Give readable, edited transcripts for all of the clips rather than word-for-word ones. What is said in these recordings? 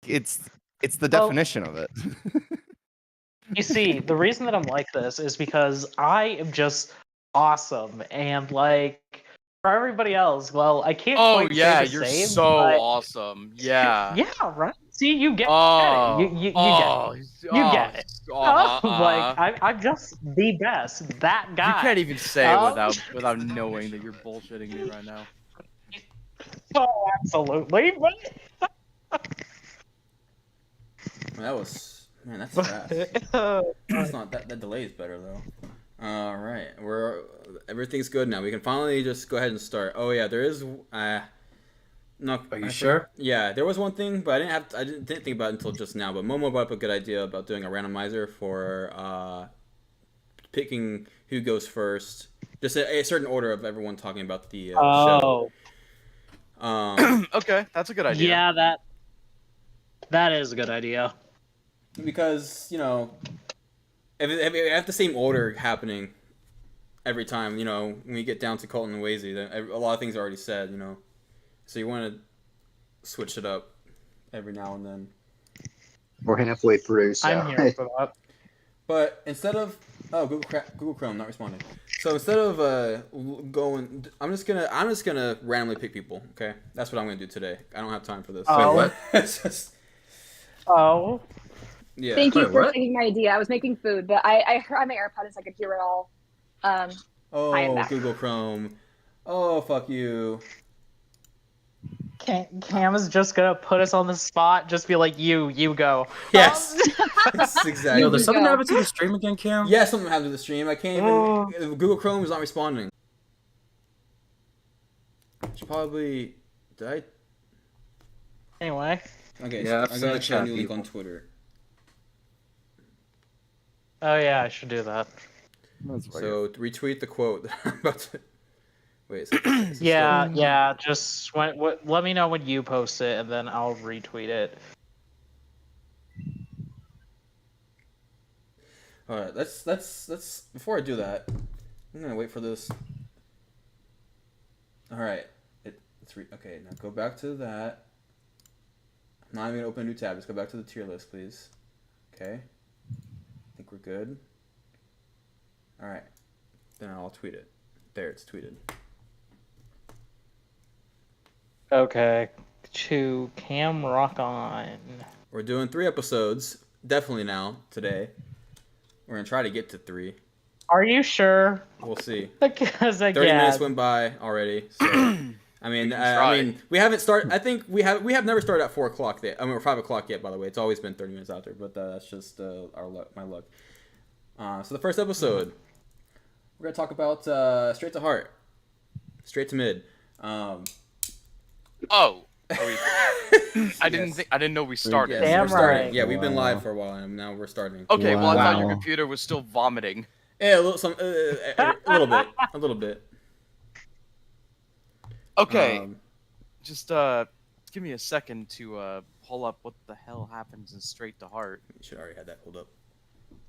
it's the Well- definition of it. You see, the reason that I'm like this is because I am just awesome, and like for everybody else, well, I can't Oh quite yeah, say the you're same. so but awesome. Yeah. yeah, right. See, you get Oh, it. You get it. You get it. Like I'm just the best. That guy. You can't even say it Um, without knowing that you're bullshitting me right now. Oh, absolutely. That was that's fast. It's not that delay is better though. All right, everything's good now. We can finally just go ahead and start. Oh yeah, there is. No, Are you sure? Yeah, there was one thing, but I didn't think about it until just now. But Momo brought up a good idea about doing a randomizer for picking who goes first. Just a certain order of everyone talking about the show. Okay, that's a good idea. Yeah, that is a good idea. Because if we have the same order happening every time, when we get down to Colton and Wazy, then a lot of things are already said, So you want to switch it up every now and then. We're halfway through, so. I'm here for that. But instead of Google Chrome not responding. So instead of going, I'm just gonna randomly pick people. Okay, that's what I'm gonna do today. I don't have time for this. Oh. Wait, what? It's just, Oh. yeah. Thank you Wait, for what? taking my idea. I was making food, but I heard on my AirPods I could hear it all. I am Oh, back. Google Chrome. Oh, fuck you. Cam is just gonna put us on the spot. Just be like, you go. Yes. That's exactly. Yo, there's something go. happened to the stream again, Cam? Yeah, something happened to the stream. I can't even. Google Chrome is not responding. Should probably. Did I? Anyway. Okay, Yeah, so I've I'm seen gonna the share a chat, new link people. on Twitter. Oh yeah, I should do that. So retweet the quote that I'm about to. Wait. Yeah. Just let me know when you post it, and then I'll retweet it. All right. Let's. Before I do that, I'm gonna wait for this. All right. Okay. Now go back to that. I'm not even gonna open a new tab. Just go back to the tier list, please. Okay. I think we're good. All right. Then I'll tweet it. There, it's tweeted. Okay. To Cam Rock On. We're doing 3 episodes. Definitely now, today. We're going to try to get to 3. Are you sure? We'll see. Because 30 minutes went by already. So, I mean, we haven't started. I think we have never started at 4 o'clock yet. I mean, or 5 o'clock yet, by the way. It's always been 30 minutes after, but that's just my luck. So the first episode, we're going to talk about Straight to Heart. Straight to Mid. Oh, I didn't know we started. Yes, Damn we're starting. right. Yeah, we've been live for a while, and now we're starting. Okay, well I thought your Wow. computer was still vomiting. Yeah, a little bit. Okay, just give me a second to pull up what the hell happens in Straight to Heart. You should already have that pulled up.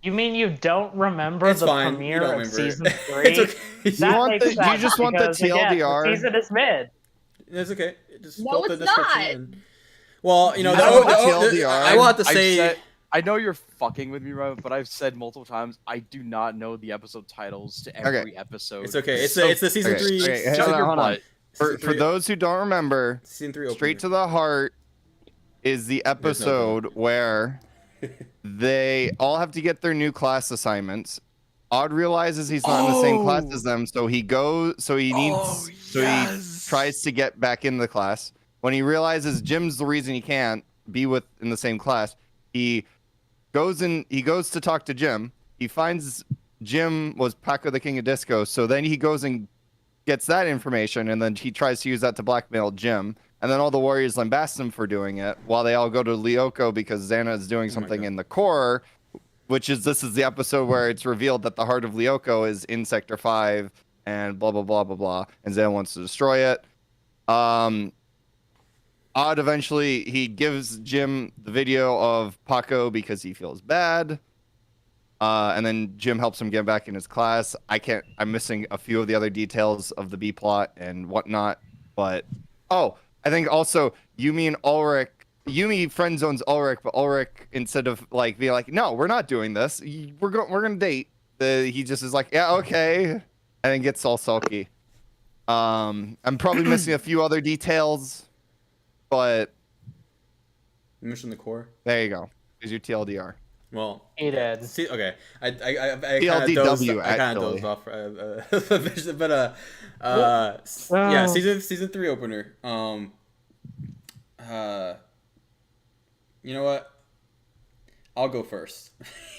You mean you don't remember It's the fine. You premiere don't of remember season it. 3? It's okay. That want makes the- sense you just want the because, again, TLDR? the season is mid. It's okay. Just No, fill out the it's not. description and- Well, I don't want the TLDR. I will have to say. I know you're fucking with me, right? But I've said multiple times I do not know the episode titles to every episode. It's okay. It's So the season Okay, 3. okay, shut hold on, your hold on. butt. For those who don't remember, Season 3 Straight to the Heart is the episode where they all have to get their new class assignments. Odd realizes he's not in the same class as them, so he tries to get back in the class. When he realizes Jim's the reason he can't be in the same class, he goes to talk to Jim. He finds Jim was Paco the King of Disco, so then he goes and gets that information, and then he tries to use that to blackmail Jim. And then all the Warriors lambast him for doing it, while they all go to Lyoko because Xana is doing something in the core, this is the episode where it's revealed that the heart of Lyoko is in Sector 5, and blah, blah, blah, blah, blah, and Xana wants to destroy it. Odd eventually, he gives Jim the video of Paco because he feels bad. And then Jim helps him get back in his class. I'm missing a few of the other details of the B plot and whatnot. But, I think also Yumi and Ulrich Yumi friend zones Ulrich, but Ulrich, instead of like being like, no, we're not doing this. We're gonna date. He just is like, yeah, okay, and then gets all sulky. I'm probably missing a few other details, but Mission the core. there you go. Is your TLDR? Well, He did. see, okay, I TLDW, kind of dozed off, but yeah, season 3 opener. You know what? I'll go first.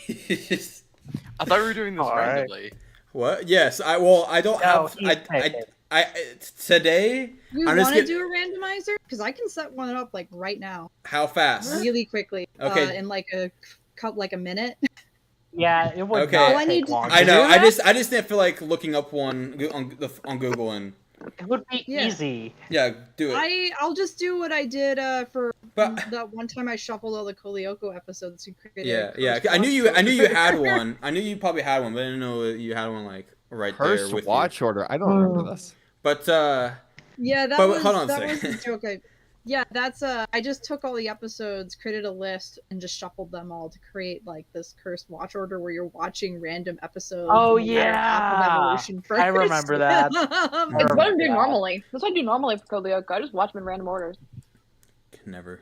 I thought we were doing this All right. randomly. What? Yes, I don't No, have he's picking. today. You I'm want just to get do a randomizer? Because I can set one up like right now, how fast? really quickly. Okay. In like a minute. Yeah, it would Okay. not All I take need to- long. I to know. do that. I just didn't feel like looking up one on Google and It would be Yeah. easy. yeah, do it. I'll just do what I did for But that one time I shuffled all the Lyoko episodes and created. yeah. I knew you had one. I knew you probably had one, but I didn't know you had one like right First there with watch you. order. I don't remember this. But Yeah, that But was hold on a that was second. the joke. Yeah, that's I just took all the episodes, created a list, and just shuffled them all to create like this cursed watch order where you're watching random episodes. Oh, and you're half of yeah. Evolution first. I remember that. It's what I do Yeah. normally. That's what I do normally for Code Lyoko. I just watch them in random orders. can never.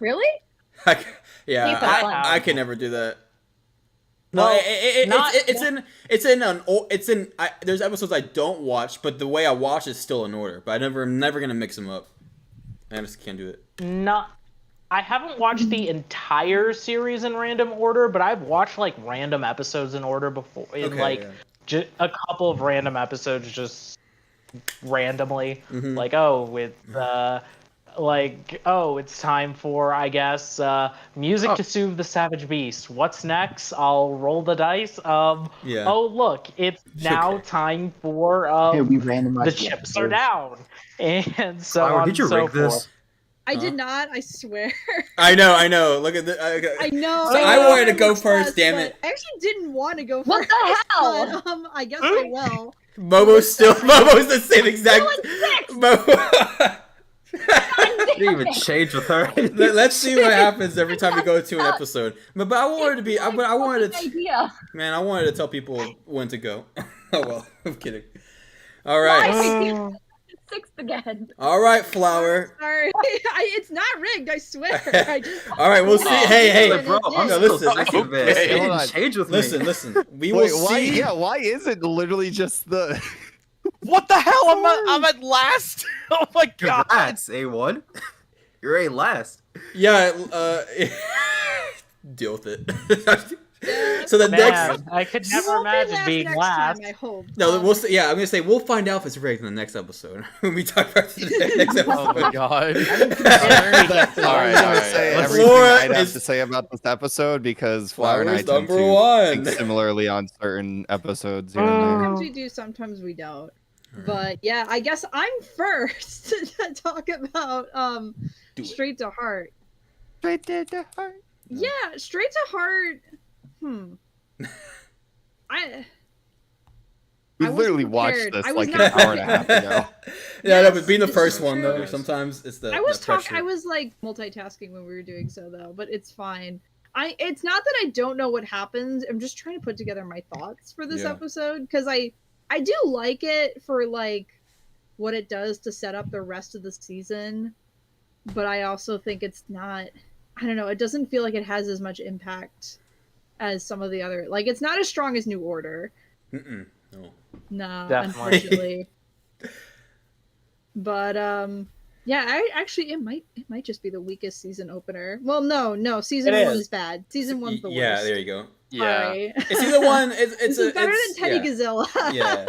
Really? Yeah, Keep that fun. I can never do that. Well, No, not- it's in. There's episodes I don't watch, but the way I watch is still in order. But I'm never gonna mix them up. I just can't do it. I haven't watched the entire series in random order, but I've watched like random episodes in order before. Okay, yeah. A couple of random episodes just randomly. Mhm. Like, it's time for, I guess, music to soothe the savage beast. What's next? I'll roll the dice. Yeah. Oh, look, it's now Okay. time for Hey, we randomized the the chips are episodes. down, and so Flower, on did you and so rig this? forth. I Huh? did not. I swear. I know. Look at the. I know. So I wanted to go first, damn but it. I actually didn't want to go What first. the hell? But, I guess I will. Momo's the same exact. Momo. Didn't even change with her. Let's see what happens every time we go to an episode. But I wanted to be. I wanted to. idea. Man, I wanted to tell people when to go. Oh well, I'm kidding. All Why? right. Sixth again. All right, Flower. Sorry, it's not rigged. I swear. I just. All right, we'll see. Hey, Like, bro, I'm No, still listen, second, man. okay. It didn't Hold on. change with me. listen. We will Wait, why? see. Yeah, why is it literally just the? What the hell? I'm at last. Oh my god. Congrats, A1. You're A last. Yeah. Deal with it. So the Man, next. I could You never won't be imagine being next last. Time, I hope. No, we'll see. Yeah, I'm gonna say we'll find out if it's rigged in the next episode when we talk about the next Oh episode. my god. That's All right, all right. Say Let's- everything Flora I'd have is- to say about this episode because Flower and I Flower's tend number to one. think similarly on certain episodes here and there. Sometimes we do, sometimes we don't. But yeah, I guess I'm first to talk about Do it. Straight to Heart. Straight to the heart. Yeah, Straight to Heart. We I wasn't literally watched prepared. this I was like not an hour and a half ago. Yeah, no, Yes, but being the it's first true. one though, Guys. sometimes it's the. I was the talking. pressure. I was like multitasking when we were doing so though, but it's fine. It's not that I don't know what happens. I'm just trying to put together my thoughts for this Yeah. episode because I do like it for like what it does to set up the rest of the season, but I also think it's not. I don't know. It doesn't feel like it has as much impact as some of the other. Like it's not as strong as New Order. Mm-mm, no. No, Definitely. unfortunately. But yeah, it might just be the weakest season opener. Well, no, season It one is. is bad. Season one's the worst. Yeah, there you go. Yeah. Sorry. It's either one. It's This is better it's, than Teddy yeah. Gazilla. Yeah,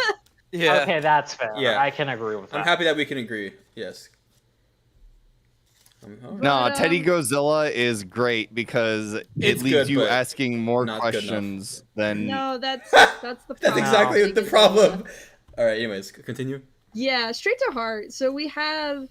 Yeah. Okay, that's fair. Yeah. I can agree with that. I'm happy that we can agree. Yes. All right. No, But, Teddy Gozilla is great because it It's leaves good, you but asking more not good enough. questions than. No, that's the problem. That's exactly the problem. All right. Anyways, continue. Yeah, Straight to Heart. So we have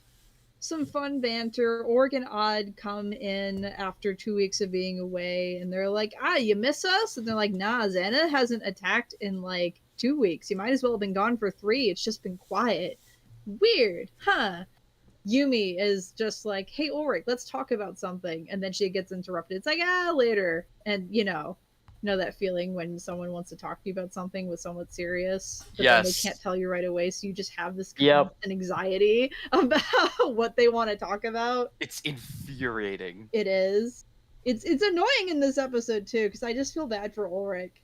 some fun banter. Org and Odd come in after 2 weeks of being away, and they're like, you miss us? And they're like, nah, Xana hasn't attacked in like 2 weeks. You might as well have been gone for 3. It's just been quiet. Weird, huh? Yumi is just like, hey, Ulrich, let's talk about something. And then she gets interrupted. It's like, later. And, you know that feeling when someone wants to talk to you about something with someone serious, but then they Yes. can't tell you right away. So you just have this Yep. constant anxiety about what they want to talk about. It's infuriating. It is. It's annoying in this episode, too, because I just feel bad for Ulrich.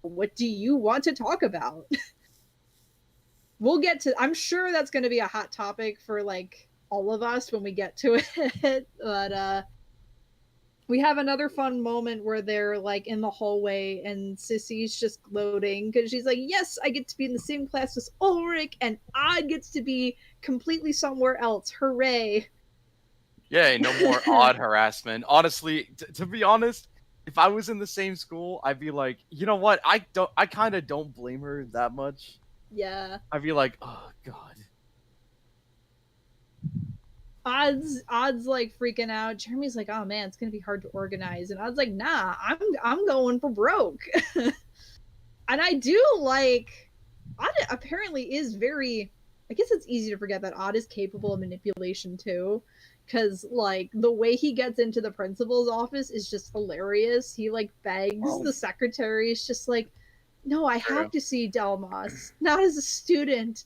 What do you want to talk about? We'll get to, I'm sure that's going to be a hot topic for like all of us when we get to it. But we have another fun moment where they're like in the hallway and Sissy's just gloating because she's like, yes, I get to be in the same class as Ulrich and Odd gets to be completely somewhere else. Hooray. Yeah, no more odd harassment. Honestly, to be honest, if I was in the same school, I'd be like, you know what? I kind of don't blame her that much. Yeah. I'd be like, oh god. Odd's like freaking out. Jeremy's like, oh man, it's gonna be hard to organize. And Odd's like, nah, I'm going for broke. And I do like Odd apparently is very, I guess it's easy to forget that Odd is capable of manipulation too. Cause like the way he gets into the principal's office is just hilarious. He like begs the secretary. It's just like, no, I have to see Delmas, not as a student,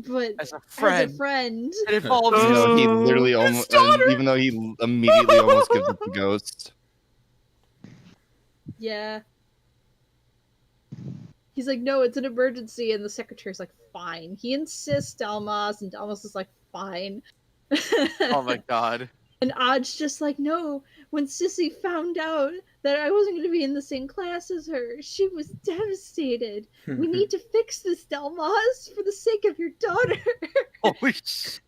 but As a friend. As a friend. And it involves You know, he literally almost, even though he immediately almost gives it to Ghost. Yeah. He's like, no, it's an emergency, and the secretary's like, fine. He insists Delmas, and Delmas is like, fine. Oh my god. And Odd's just like, no, when Sissy found out that I wasn't going to be in the same class as her, she was devastated. We need to fix this, Delmas, for the sake of your daughter. Holy shit.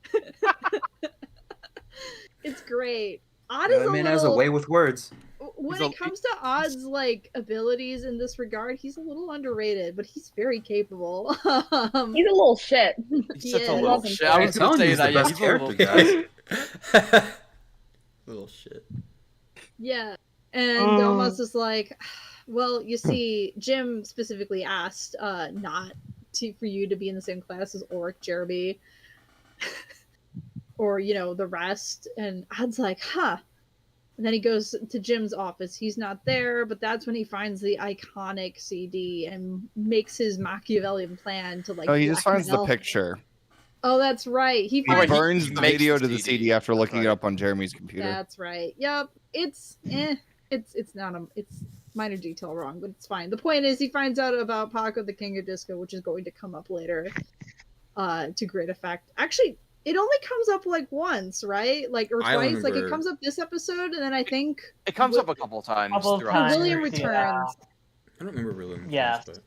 It's great. Odd is Man has a way with words. When it comes to Odd's like abilities in this regard, he's a little underrated, but he's very capable. He's a little shit. He's such a Yeah. little shit. I was gonna telling you say he's the that. Yeah, best he's a little character, shit. guys. Little shit. Yeah. And Delmas is like, well, you see, Jim specifically asked not for you to be in the same class as Ulrich, Jeremy, or, the rest. And Odd's like, huh. And then he goes to Jim's office. He's not there, but that's when he finds the iconic CD and makes his Machiavellian plan to like. Oh, he just finds the blackmail. picture. Oh, that's right. He He finds. burns the makes video the to the CD. CD after looking Right. it up on Jeremy's computer. That's right. Yep. It's it's not it's minor detail wrong, but it's fine. The point is he finds out about Paco the King of Disco, which is going to come up later, to great effect. Actually, it only comes up like once, right? Like or I twice. Like it remember- comes up this episode, and then I think It comes up a couple times Couple of throughout. times. William Yeah. returns. I don't remember really. Yeah. But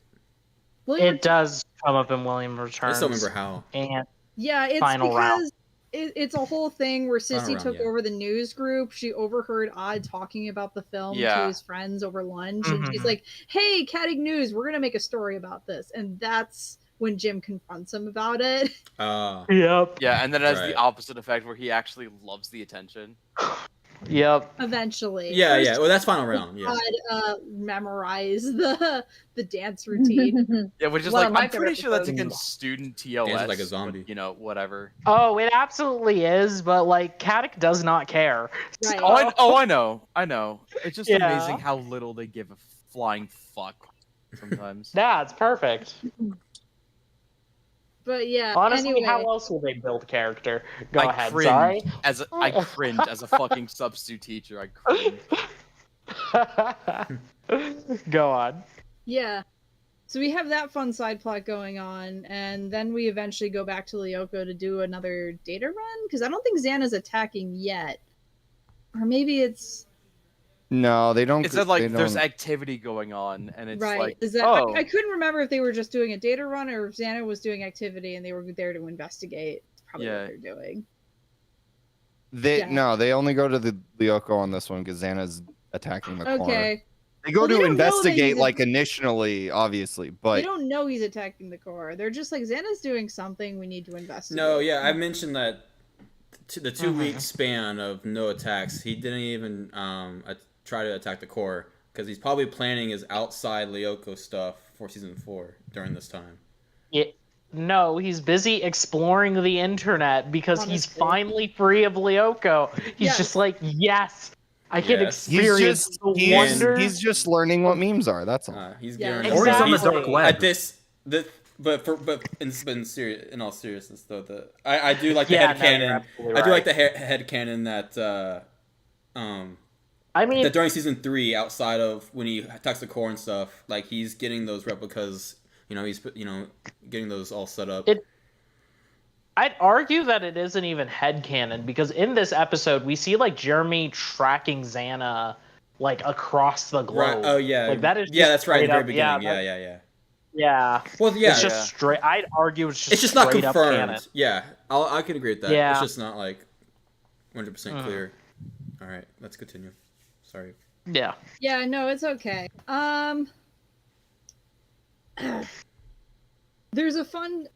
William It does come up in William I Returns. just don't remember how. And Yeah, it's Final because round. it's a whole thing where Sissy round, took yeah. over the news group. She overheard Odd talking about the film to Yeah. his friends over lunch, and she's Mhm. like, "Hey, Cattig News, we're gonna make a story about this." And that's when Jim confronts him about it. Yep. Yeah, and then it has Right. the opposite effect where he actually loves the attention. Yep. Eventually, Yeah, First, yeah. Well, that's final round. Yeah. Odd memorize the dance routine. Yeah, which is One like of my I'm pretty favorite sure that's episodes. against student TOS. Dances like a but, zombie. whatever. Oh, it absolutely is, but like Caddick does not care. Right. I know. It's just Yeah. amazing how little they give a flying fuck sometimes. Yeah, it's perfect. But yeah, Honestly, anyway, how else would they build character? Go I ahead, cringe sorry. I cringe as a fucking substitute teacher. I cringe. Go on. yeah. So we have that fun side plot going on, and then we eventually go back to Lyoko to do another data run because I don't think Xana's attacking yet, or maybe it's No, they don't. It said they like there's don't- activity going on, and it's right. like Is that oh. I couldn't remember if they were just doing a data run or if Xana was doing activity and they were there to investigate. It's probably Yeah. what they're doing. Yeah. No, they only go to the Lyoko on this one because Xana's attacking the corner. Okay. They go Well, they to don't know that investigate he's a- like initially, obviously, They but don't know he's attacking the core. They're just like Xana's doing something. We need to investigate. No, yeah, I mentioned that the 2 week span of no attacks, he didn't even try to attack the core. because he's probably planning his outside Lyoko stuff for season 4 during this time. No, he's busy exploring the internet because he's Honestly. finally free of Lyoko. He's Yes. just like, yes, I can Yes. experience the wonder. He's just learning what memes are. That's all. He's Yeah. getting Or he's on the Exactly. dark web. at this. But in all seriousness though, I do like the Yeah, head no, you're canon. absolutely I do right. like the head canon that I mean, that during season 3, outside of when he attacks the core and stuff, like he's getting those replicas. He's getting those all set up. I'd argue that it isn't even headcanon because in this episode we see like Jeremy tracking Xana like across the globe. Right. Oh yeah. Like that is that's right. At the very up, beginning. yeah. Well, yeah. It's just straight. I'd argue it's just not straight up confirmed. canon. Yeah, I can agree with that. Yeah. It's just not like 100% clear. All right, let's continue. Sorry. Yeah. Yeah, no, it's okay. There's a fun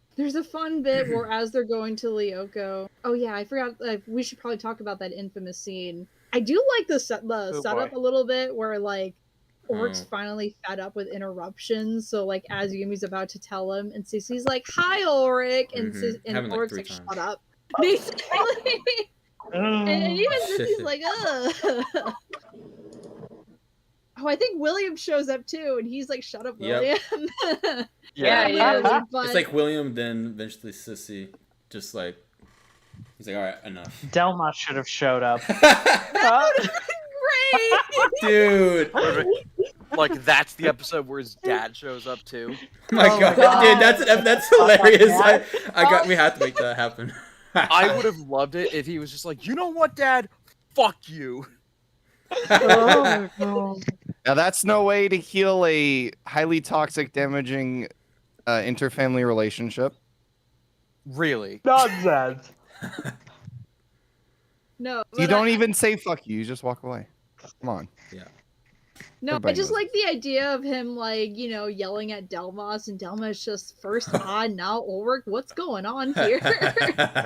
bit where as they're going to Lyoko. Oh yeah, I forgot. We should probably talk about that infamous scene. I do like the setup boy. a little bit where like Orc's finally fed up with interruptions. So like as Yumi's about to tell him, and Cece's like, "Hi, Ulrich," and Happened, like, Orc's 3 like, times. "Shut up," basically. and even Cece's like, "Ugh." Oh, I think William shows up too, and he's like, "Shut up, William." Yeah, Literally, but... It's like William, then eventually Sissy, just like he's like, all right, enough. Delma should have showed up. That would have been great. Dude, Like that's the episode where his dad shows up too. my God, dude, that's hilarious. We have to make that happen. I would have loved it if he was just like, you know what, Dad? Fuck you. Oh my God. Now that's no way to heal a highly toxic, damaging interfamily relationship. Really? Nonsense. No, You but don't even say fuck you. You just walk away. Come on. No, I Everybody just knows. like the idea of him, like, yelling at Delmas, and Delmas just first now Ulrich, what's going on here?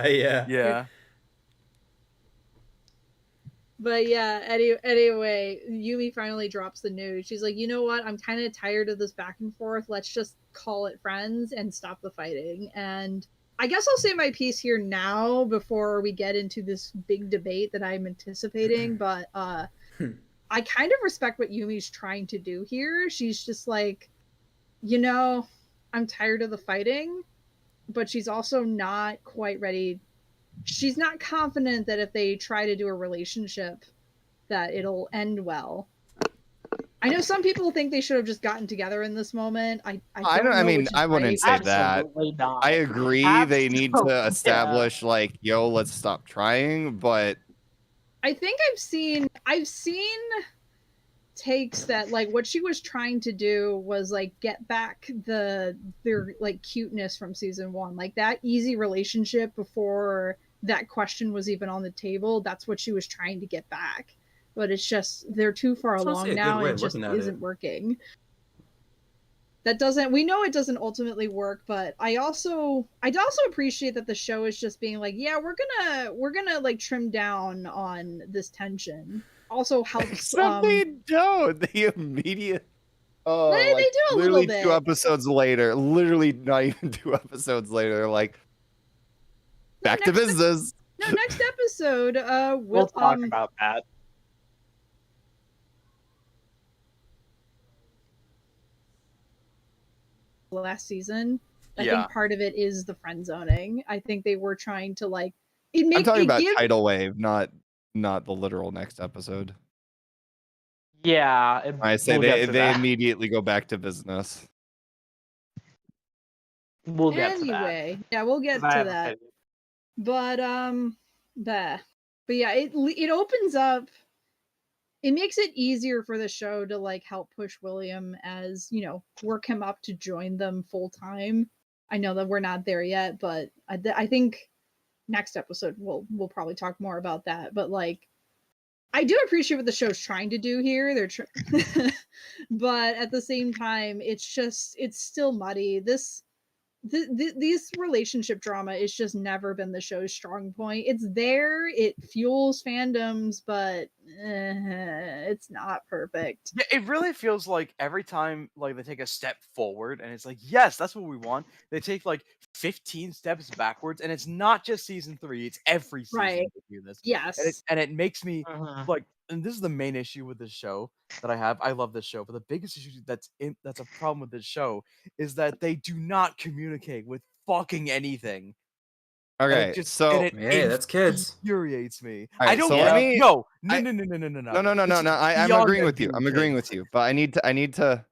Yeah. Yeah. But yeah, anyway, Yumi finally drops the news. She's like, you know what? I'm kind of tired of this back and forth. Let's just call it friends and stop the fighting. And I guess I'll say my piece here now before we get into this big debate that I'm anticipating. But I kind of respect what Yumi's trying to do here. She's just like, I'm tired of the fighting, but she's also not quite ready. She's not confident that if they try to do a relationship that it'll end well. I know some people think they should have just gotten together in this moment. I wouldn't say that. Absolutely not. I agree they need to Absolutely, establish like, yo, let's stop trying, but I think I've seen takes that like what she was trying to do was like get back their like cuteness from season 1, like that easy relationship before that question was even on the table. That's what she was trying to get back, but it's just they're too far along now and it just isn't working. We know it doesn't ultimately work, but I'd also appreciate that the show is just being like, yeah, we're gonna like trim down on this tension. Also helps. except they don't. They immediate. Oh, They do a little literally bit. 2 episodes later. Literally not even 2 episodes later. They're like, back to business. No, next episode, We'll talk about that. last season. I Yeah. think part of it is the friend zoning. I think they were trying to like I'm talking about tidal wave, not the literal next episode. Yeah. I say we'll get they to that. immediately go back to business. We'll get to that. Anyway, yeah, we'll get I to have an that. opinion. But yeah, it opens up. It makes it easier for the show to like help push William as work him up to join them full time. I know that we're not there yet, but I think next episode we'll probably talk more about that. But like, I do appreciate what the show's trying to do here. But at the same time, it's still muddy. these relationship drama is just never been the show's strong point. It's there, it fuels fandoms, but it's not perfect. Yeah, it really feels like every time like they take a step forward and it's like, yes, that's what we want. They take like 15 steps backwards, and it's not just season 3, it's every season Right. they do this. Yes. And it makes me Uh-huh. like, and this is the main issue with this show that I have. I love this show, but the biggest issue that's a problem with this show is that they do not communicate with fucking anything. And Okay, it just so and it Hey, that's kids. infuriates me. All right, I don't so get let it. me- No. I- No. No. I'm beyond agreeing them with you. I'm being agreeing kids. with you. But I need to.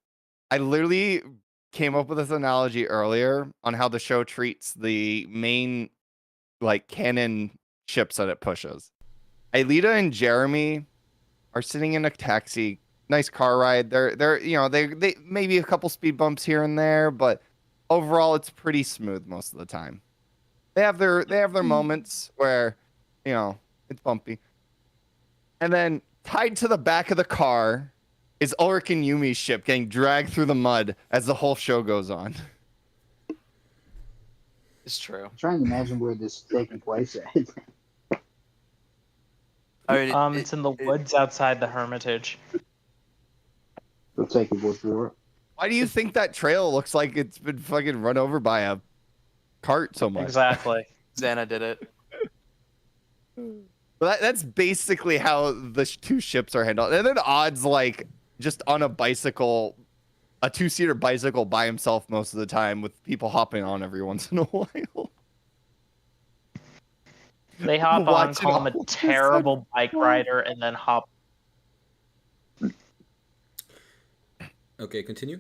I literally came up with this analogy earlier on how the show treats the main, like, canon ships that it pushes. Aelita and Jeremy are sitting in a taxi, nice car ride. They're they maybe a couple speed bumps here and there, but overall it's pretty smooth most of the time. They have their moments where, it's bumpy. And then tied to the back of the car is Ulrich and Yumi's ship getting dragged through the mud as the whole show goes on. It's true. I'm trying to imagine where this is taking place at. I mean, It's in the woods outside the Hermitage. We'll take your word for it. Why do you think that trail looks like it's been fucking run over by a cart so much? Exactly. Xana did it. But that's basically how the two ships are handled. And then Odd's like just on a bicycle, a 2-seater bicycle by himself most of the time with people hopping on every once in a while. They hop on, Watching call him all a this terrible bike rider, and then hop. Okay, continue.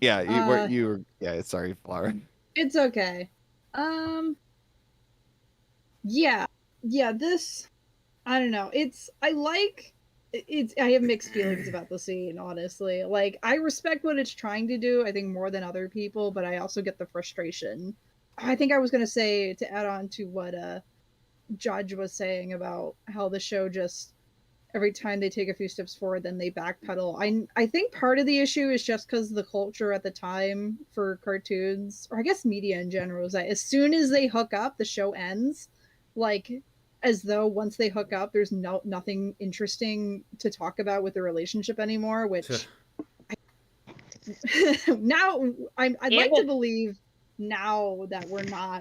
Yeah, you were yeah, sorry, Flower. It's okay. Yeah, this, I don't know. I have mixed feelings about the scene, honestly. Like, I respect what it's trying to do, I think, more than other people, but I also get the frustration. I think I was going to say, to add on to what Judge was saying about how the show just, every time they take a few steps forward, then they backpedal. I think part of the issue is just because the culture at the time for cartoons, or I guess media in general, is that as soon as they hook up, the show ends. Like, as though once they hook up, there's nothing interesting to talk about with the relationship anymore, which now I'd like to believe now that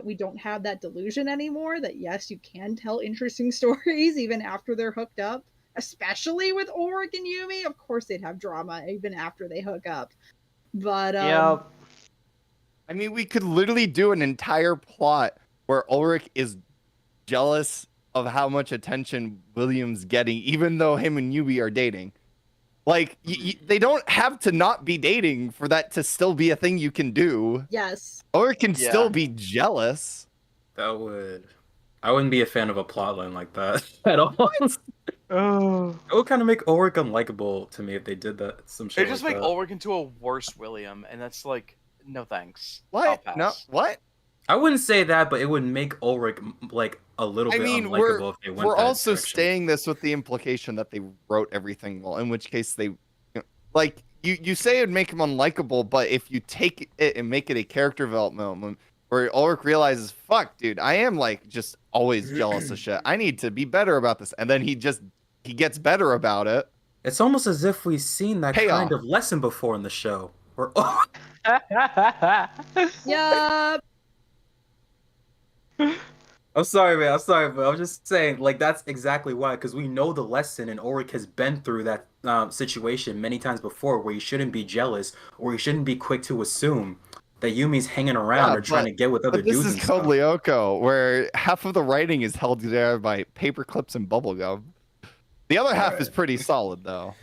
we don't have that delusion anymore, that yes, you can tell interesting stories even after they're hooked up, especially with Ulrich and Yumi. Of course they'd have drama even after they hook up. But Yeah. I mean, we could literally do an entire plot where Ulrich is jealous of how much attention William's getting, even though him and Yumi are dating. Like, they don't have to not be dating for that to still be a thing you can do. yes. Ulrich can Yeah. still be jealous. I wouldn't be a fan of a plotline like that at all. Oh. It would kind of make Ulrich unlikable to me if they did that. Some shit They just like make that. Ulrich into a worse William, and that's like, no thanks. What? I'll pass. No, what? I wouldn't say that, but it would make Ulrich like a little bit unlikable if they went we're that also direction. saying this with the implication that they wrote everything well, in which case they, like, you say it'd make him unlikable, but if you take it and make it a character development moment where Ulrich realizes, fuck, dude, I am like just always jealous of shit. I need to be better about this, and then he gets better about it. It's almost as if we've seen that Payoff. kind of lesson before in the show. Where Yup. I'm sorry, man. I'm sorry, but I'm just saying, like, that's exactly why, because we know the lesson, and Ulrich has been through that situation many times before, where you shouldn't be jealous, or you shouldn't be quick to assume that Yumi's hanging around or trying to get with other But this dudes is and called stuff. Lyoko, where half of the writing is held together by paper clips and bubble gum. The other half is pretty solid, though.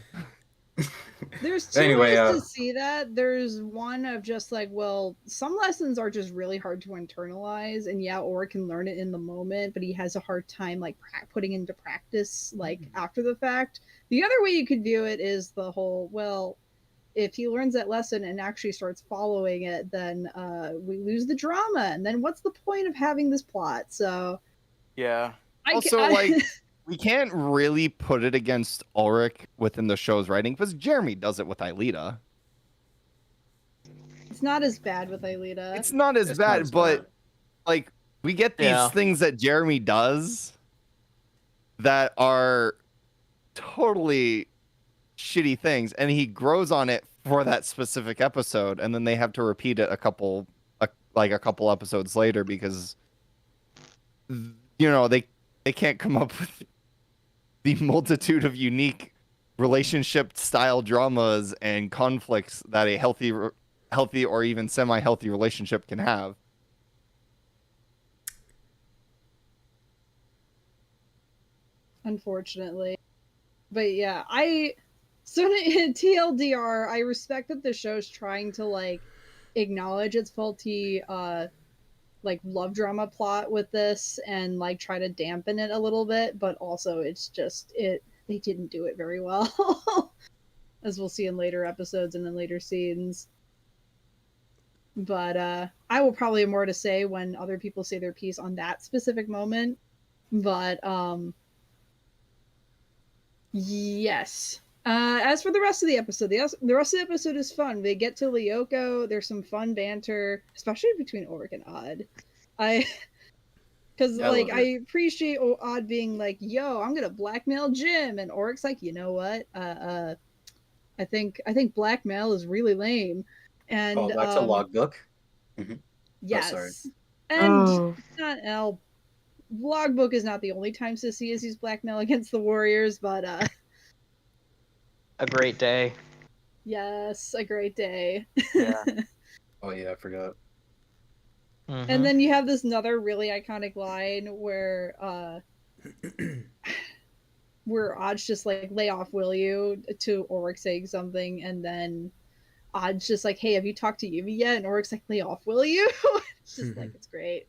There's two Anyway, ways to see that. There's one of just like, well, some lessons are just really hard to internalize, and yeah, or can learn it in the moment, but he has a hard time like putting into practice like after the fact. The other way you could view it is the whole, well, if he learns that lesson and actually starts following it, then we lose the drama, and then what's the point of having this plot? So Yeah. Like, we can't really put it against Ulrich within the show's writing because Jeremy does it with Aelita. It's not as bad with Aelita. It's not as It's not bad, as but bad. like we get these Yeah. things that Jeremy does that are totally shitty things, and he grows on it for that specific episode, and then they have to repeat it a couple episodes later because they can't come up with the multitude of unique relationship style dramas and conflicts that a healthy or even semi-healthy relationship can have. Unfortunately. But yeah, so in TLDR, I respect that the show's trying to like acknowledge its faulty like love drama plot with this and like try to dampen it a little bit, but also it's just they didn't do it very well. As we'll see in later episodes and in later scenes. But I will probably have more to say when other people say their piece on that specific moment. But yes. As for the rest of the episode, the rest of the episode is fun. They get to Lyoko. There's some fun banter, especially between Ulrich and Odd. Because like I appreciate Odd being like, "Yo, I'm gonna blackmail Jim," and Ulrich's like, "You know what? I think blackmail is really lame." And Oh, back to logbook. yes, sorry. and not logbook is not the only time Sissy has used blackmail against the Warriors, but A great day. yes, a great day. Yeah. Oh yeah, I forgot. And then you have this another really iconic line where Odd's just like, "Lay off, will you?" to Ulrich saying something, and then Odd's just like, "Hey, have you talked to Yumi yet?" And Ulrich's like, "Lay off, will you?" It's just like, it's great.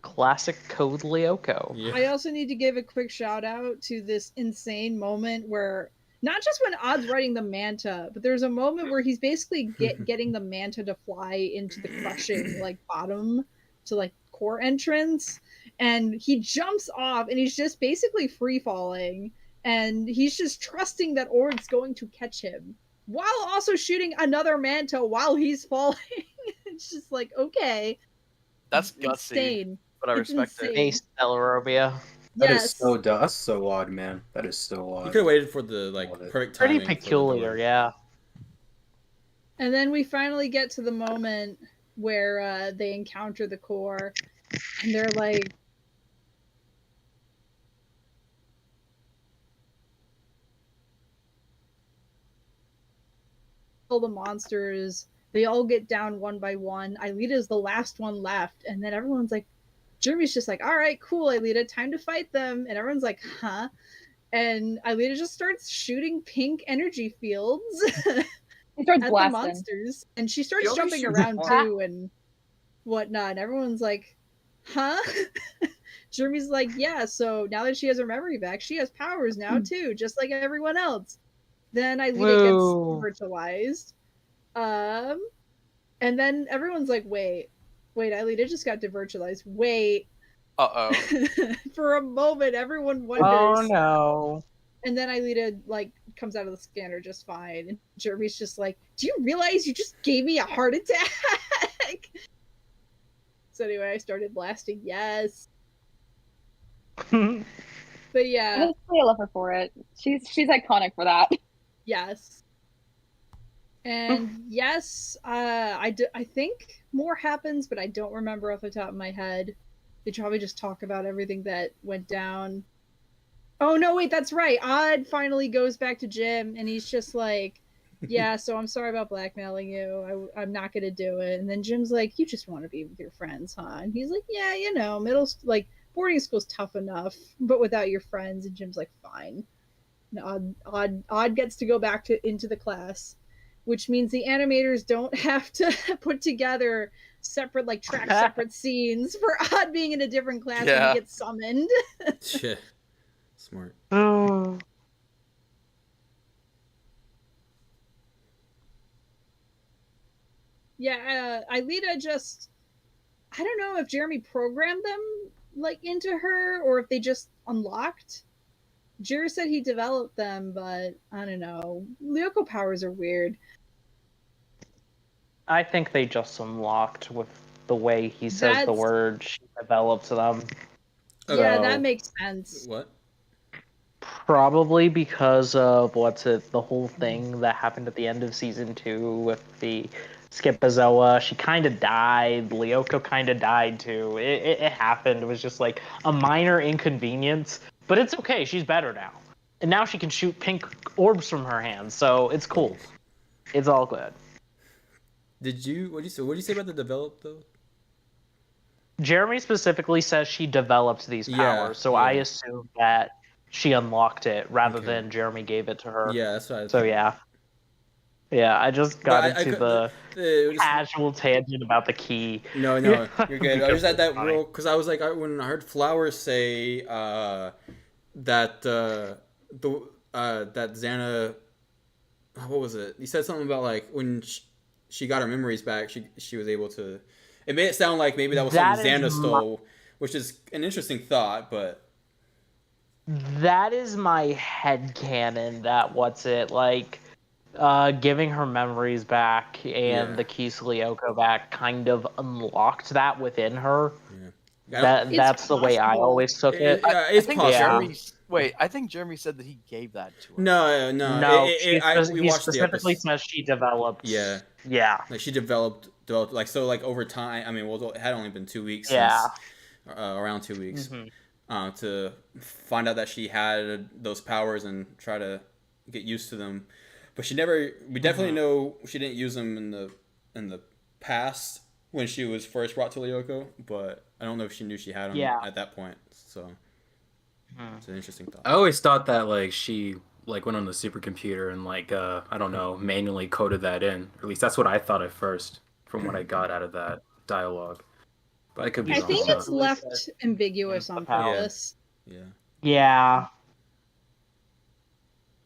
Classic Code Lyoko. Yeah. I also need to give a quick shout out to this insane moment where not just when Odd's riding the manta, but there's a moment where he's basically getting the manta to fly into the crushing like bottom to like core entrance, and he jumps off and he's just basically free falling, and he's just trusting that Ulrich's going to catch him while also shooting another manta while he's falling. It's just like, okay, That's gutsy, insane. but I It's respect it. insane. Ace Celarobia. That Yes. is so that's so odd, man. That is so You odd. could have waited for the like Love it. perfect Pretty timing. peculiar, yeah. And then we finally get to the moment where they encounter the core, and they're like, all the monsters, they all get down one by one. Aelita's the last one left, and then everyone's like, Jeremy's just like, "All right, cool, Aelita, time to fight them." And everyone's like, "Huh?" And Aelita just starts shooting pink energy fields He starts at the blasting. monsters, and she starts She always jumping shoots around fire. too and whatnot. And everyone's like, "Huh?" Jeremy's like, "Yeah, so now that she has her memory back, she has powers now too, just like everyone else." Then Aelita gets virtualized. And then everyone's like, wait, Aelita just got devirtualized. Wait. Uh-oh. For a moment, everyone wonders. Oh no. And then Aelita like comes out of the scanner just fine. And Jeremy's just like, "Do you realize you just gave me a heart attack?" So anyway, I started blasting. Yes. But yeah. Honestly, I love her for it. She's iconic for that. Yes. And yes, I think more happens, but I don't remember off the top of my head. They probably just talk about everything that went down. Oh no, wait, that's right. Odd finally goes back to Jim, and he's just like, "Yeah, so I'm sorry about blackmailing you. I'm not gonna do it." And then Jim's like, "You just want to be with your friends, huh?" And he's like, "Yeah, like boarding school's tough enough, but without your friends." And Jim's like, "Fine." And Odd gets to go back into the class, which means the animators don't have to put together separate separate scenes for Odd being in a different class when he gets summoned. Yeah. Smart. Oh. Yeah, Aelita just, I don't know if Jeremy programmed them like into her or if they just unlocked. Jer said he developed them, but I don't know. Lyoko powers are weird. I think they just unlocked with the way he says the That's- word. She developed them. Yeah, So- that makes sense. What? Probably because of the whole thing that happened at the end of season 2 with the Skipazoa. She kind of died. Lyoko kind of died too. It happened. It was just like a minor inconvenience, but it's okay. She's better now, and now she can shoot pink orbs from her hands. So it's cool. It's all good. What did you say about the develop though? Jeremy specifically says she developed these powers, Yeah, so I yeah. assume that she unlocked it rather Okay. than Jeremy gave it to her. Yeah, that's what I So thought. yeah, I just got But into the it was- casual tangent about the key. No, Yeah. you're good. I just had that Funny. real because I was like, when I heard Flower say that that Xana, what was it? He said something about like when she got her memories back, she was able to. It made it sound like maybe that was That something Xana is stole, which is an interesting thought, but. That is my headcanon that giving her memories back and Yeah. the keys to Lyoko back kind of unlocked that within her. Yeah. That's the way I possible. always took it. It's I think possible. I think Jeremy said that he gave that to her. No. No, We he watched the specifically episode. says she developed. Yeah. Yeah. Like she developed like so like over time. I mean, well, it had only been 2 weeks. Yeah. Since, around 2 weeks. Mhm. To find out that she had those powers and try to get used to them, but she never. We definitely know she didn't use them in the past when she was first brought to Lyoko. But I don't know if she knew she had them at that point. So it's an interesting thought. I always thought that like she like went on the supercomputer and like I don't know, manually coded that in. Or at least that's what I thought at first from what I got out of that dialogue. But I could be I wrong. think so. it's left ambiguous on purpose. Yeah. Yeah.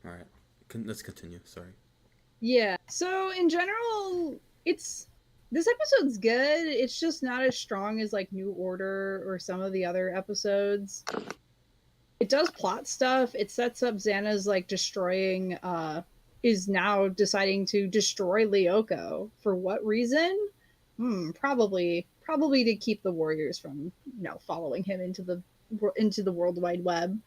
All right. Let's continue. Sorry. Yeah. So in general, this episode's good. It's just not as strong as like New Order or some of the other episodes. It does plot stuff. It sets up Xana's like destroying is now deciding to destroy Lyoko. For what reason? Probably to keep the warriors from, following him into the World Wide Web.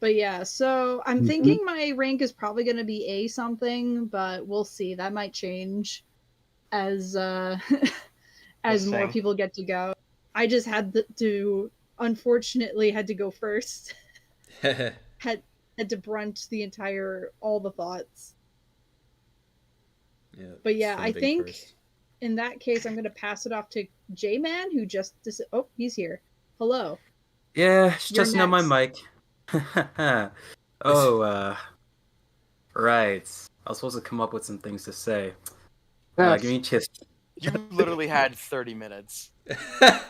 But yeah, so I'm thinking my rank is probably going to be A something, but we'll see. That might change as as more people get to go. I just unfortunately had to go first. had to brunt all the thoughts. Yeah. But yeah, I think first. in that case, I'm going to pass it off to J-Man, who just... Oh, he's here. Hello. Yeah, You're just on my mic. Right. I was supposed to come up with some things to say. Give me a kiss. You literally had 30 minutes.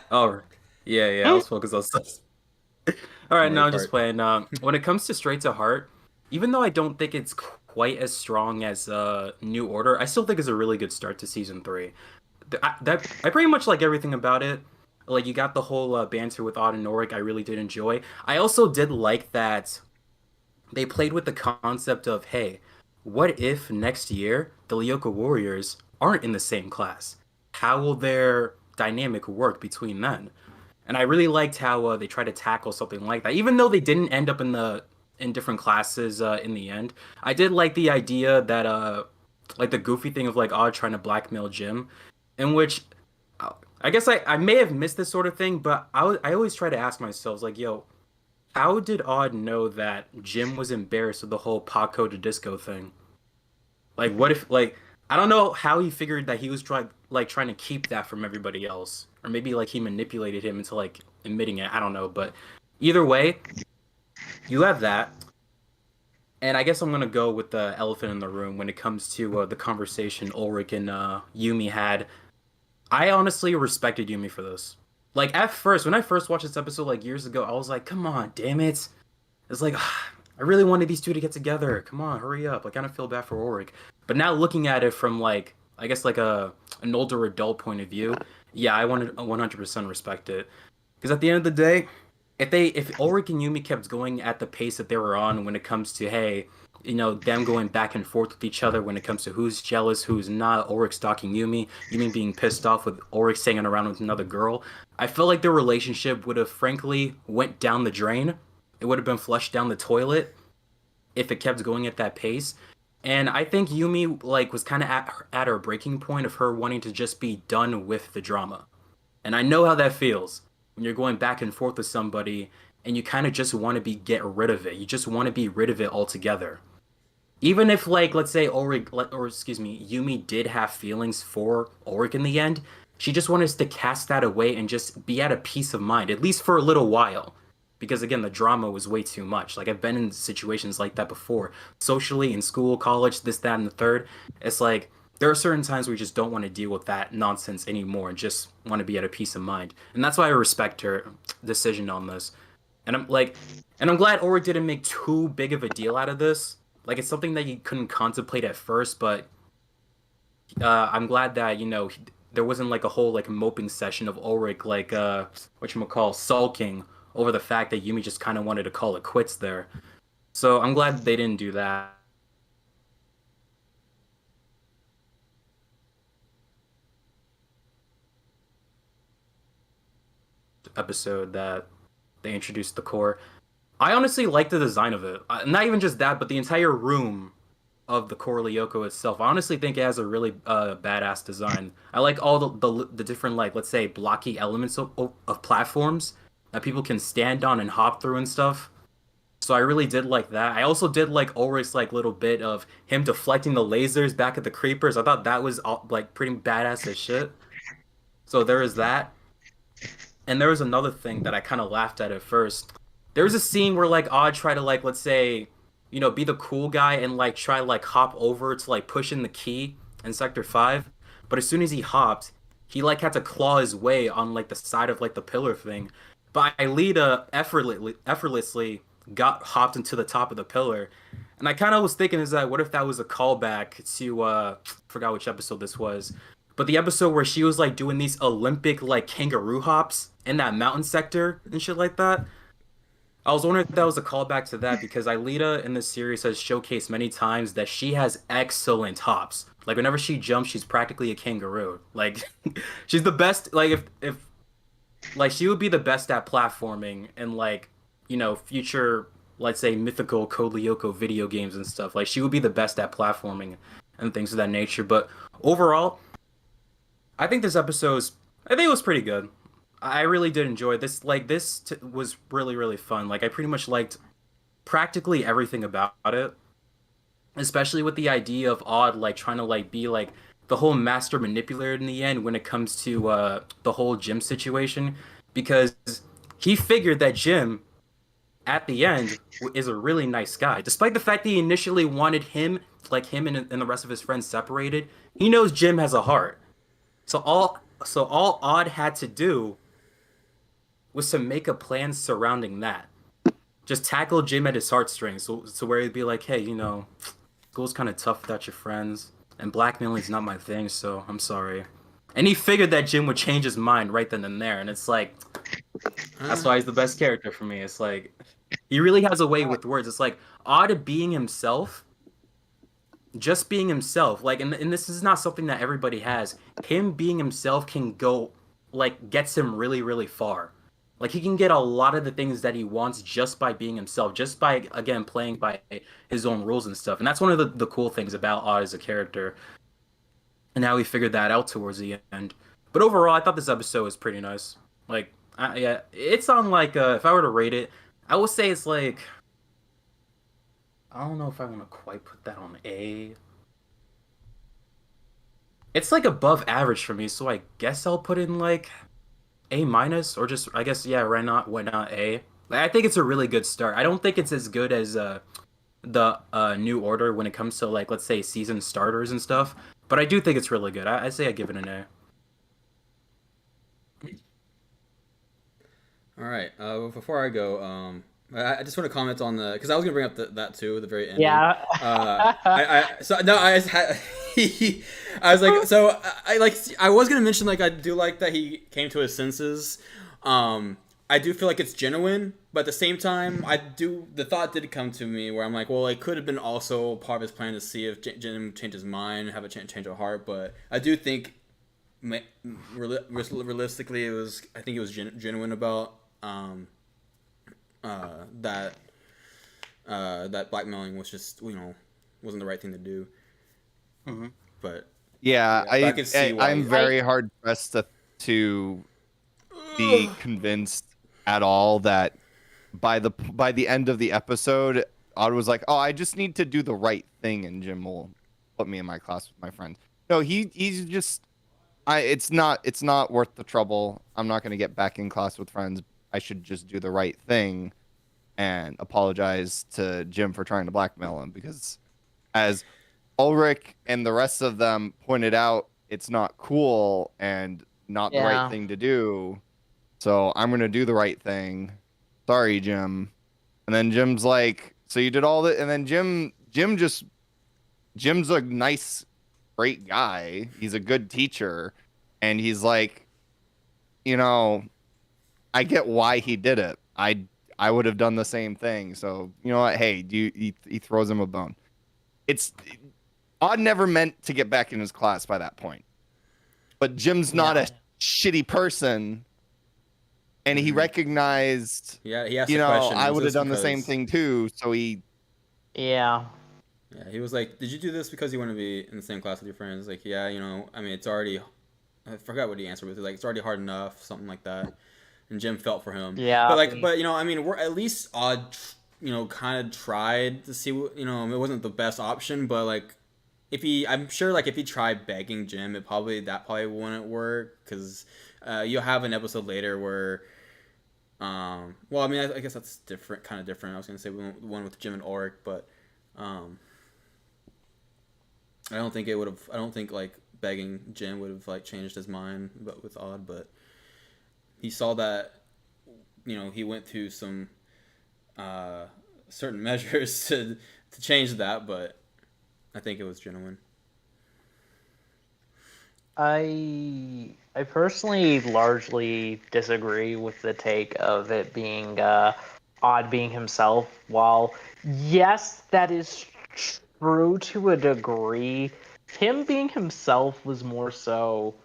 Oh, yeah, I was focused on stuff. All right, now I'm just playing. When it comes to Straight to Heart, even though I don't think it's quite as strong as New Order, I still think it's a really good start to season 3. I pretty much like everything about it. Like, you got the whole banter with Odd and Norik, I really did enjoy. I also did like that they played with the concept of, hey, what if next year the Lyoko Warriors aren't in the same class? How will their dynamic work between then? And I really liked how they tried to tackle something like that, even though they didn't end up in different classes in the end. I did like the idea that like the goofy thing of like Odd trying to blackmail Jim, in which I guess I may have missed this sort of thing, but I always try to ask myself, like, yo, how did Odd know that Jim was embarrassed with the whole Paco de Disco thing? Like, what if, like, I don't know how he figured that he was trying to keep that from everybody else. Or maybe, like, he manipulated him into, like, admitting it. I don't know. But either way, you have that. And I guess I'm going to go with the elephant in the room when it comes to the conversation Ulrich and Yumi had. I honestly respected Yumi for this. Like, at first, when I first watched this episode, like, years ago, I was like, come on, damn it. It's like, I really wanted these two to get together. Come on, hurry up. I kind of feel bad for Ulrich. But now looking at it from, like, I guess, like, an older adult point of view, yeah, I wanted 100% respect it. Because at the end of the day, if Ulrich and Yumi kept going at the pace that they were on when it comes to, hey, them going back and forth with each other when it comes to who's jealous, who's not. Ulrich stalking Yumi being pissed off with Ulrich hanging around with another girl. I felt like their relationship would have frankly went down the drain. It would have been flushed down the toilet if it kept going at that pace. And I think Yumi was kind of at her breaking point of her wanting to just be done with the drama. And I know how that feels when you're going back and forth with somebody and you kind of just want to get rid of it. You just want to be rid of it altogether. Even if let's say Yumi did have feelings for Ulrich in the end, she just wanted us to cast that away and just be at a peace of mind, at least for a little while. Because again, the drama was way too much. I've been in situations like that before. Socially, in school, college, this, that, and the third. It's there are certain times where you just don't want to deal with that nonsense anymore and just want to be at a peace of mind. And that's why I respect her decision on this. And I'm glad Ulrich didn't make too big of a deal out of this. It's something that you couldn't contemplate at first, but I'm glad that, there wasn't a whole moping session of Ulrich sulking over the fact that Yumi just kind of wanted to call it quits there. So I'm glad they didn't do that. Episode that they introduced the core. I honestly like the design of it. Not even just that, but the entire room of the core Lyoko itself. I honestly think it has a really badass design. I like all the different let's say blocky elements of platforms that people can stand on and hop through and stuff. So I really did like that. I also did like Ulrich's little bit of him deflecting the lasers back at the creepers. I thought that was pretty badass as shit. So there is that. And there was another thing that I kind of laughed at first. There was a scene where Odd tried to let's say, be the cool guy and try hop over to push in the key in Sector 5. But as soon as he hopped, he had to claw his way on the side of the pillar thing. But Aelita effortlessly hopped into the top of the pillar. And I kind of was thinking, what if that was a callback to, forgot which episode this was, but the episode where she was doing these Olympic kangaroo hops in that mountain sector and shit like that. I was wondering if that was a callback to that, because Aelita in this series has showcased many times that she has excellent hops. Whenever she jumps, she's practically a kangaroo. She's the best, if she would be the best at platforming and future, let's say, mythical Code Lyoko video games and stuff. She would be the best at platforming and things of that nature. But overall, I think this episode it was pretty good. I really did enjoy this. Was really, really fun. I pretty much liked practically everything about it, especially with the idea of Odd trying to be the whole master manipulator in the end when it comes to the whole Jim situation, because he figured that Jim at the end is a really nice guy, despite the fact that he initially wanted him and the rest of his friends separated. He knows Jim has a heart, so all Odd had to do was to make a plan surrounding that. Just tackle Jim at his heartstrings, so where he'd be hey, school's kind of tough without your friends, and blackmailing's not my thing, so I'm sorry. And he figured that Jim would change his mind right then and there, and it's that's why he's the best character for me. It's he really has a way with words. It's Odd being himself, just being himself. And this is not something that everybody has. Him being himself can go, gets him really, really far. He can get a lot of the things that he wants just by being himself, just by, again, playing by his own rules and stuff. And that's one of the cool things about Odd as a character, and how he figured that out towards the end. But overall, I thought this episode was pretty nice. Yeah, it's on if I were to rate it, I would say it's I don't know if I want to quite put that on A. It's above average for me, so I guess I'll put it in A minus, or just, I guess, yeah, why not A? I think it's a really good start. I don't think it's as good as the New Order when it comes to let's say season starters and stuff, but I do think it's really good. I say I give it an A. All right. Before I go, I just want to comment on because I was gonna bring up that too at the very end. Yeah. I was gonna mention I do like that he came to his senses. I do feel like it's genuine But at the same time, the thought did come to me where I'm like, well, it could have been also part of his plan to see if Jim changed his mind, have a change of heart. But I do think, realistically, I think it was genuine about that blackmailing was just wasn't the right thing to do. Mm-hmm. But yeah, I could see why I'm very hard pressed to be convinced at all that by the end of the episode, Odd was like, "Oh, I just need to do the right thing, and Jim will put me in my class with my friends." No, he's just, it's not worth the trouble. I'm not gonna get back in class with friends. I should just do the right thing and apologize to Jim for trying to blackmail him, because as Ulrich and the rest of them pointed out, it's not cool and not the right thing to do. So I'm gonna do the right thing. Sorry, Jim. And then Jim's like, so you did all that, and then Jim's a nice, great guy. He's a good teacher, and he's like, I get why he did it. I would have done the same thing. So you know what? Hey, he throws him a bone. Odd never meant to get back in his class by that point, but Jim's not a shitty person. And he recognized, he asked the question, I would have done the same thing too. So Yeah, he was like, "Did you do this because you want to be in the same class with your friends?" Like, yeah, I mean, it's already, I forgot what he answered with. Like, it's already hard enough, something like that. And Jim felt for him. Yeah, but I mean, we're at least Odd, kind of tried to see what, it wasn't the best option, but like, I'm sure like if he tried begging Jim, that probably wouldn't work, because you'll have an episode later where. Well, I mean, I guess that's kind of different. I was gonna say one with Jim and Ulrich, but I don't think it would have. I don't think like begging Jim would have like changed his mind, but with Odd, but he saw that, he went through some certain measures to change that, but I think it was genuine. I personally largely disagree with the take of it being Odd being himself. While yes, that is true to a degree, him being himself was more so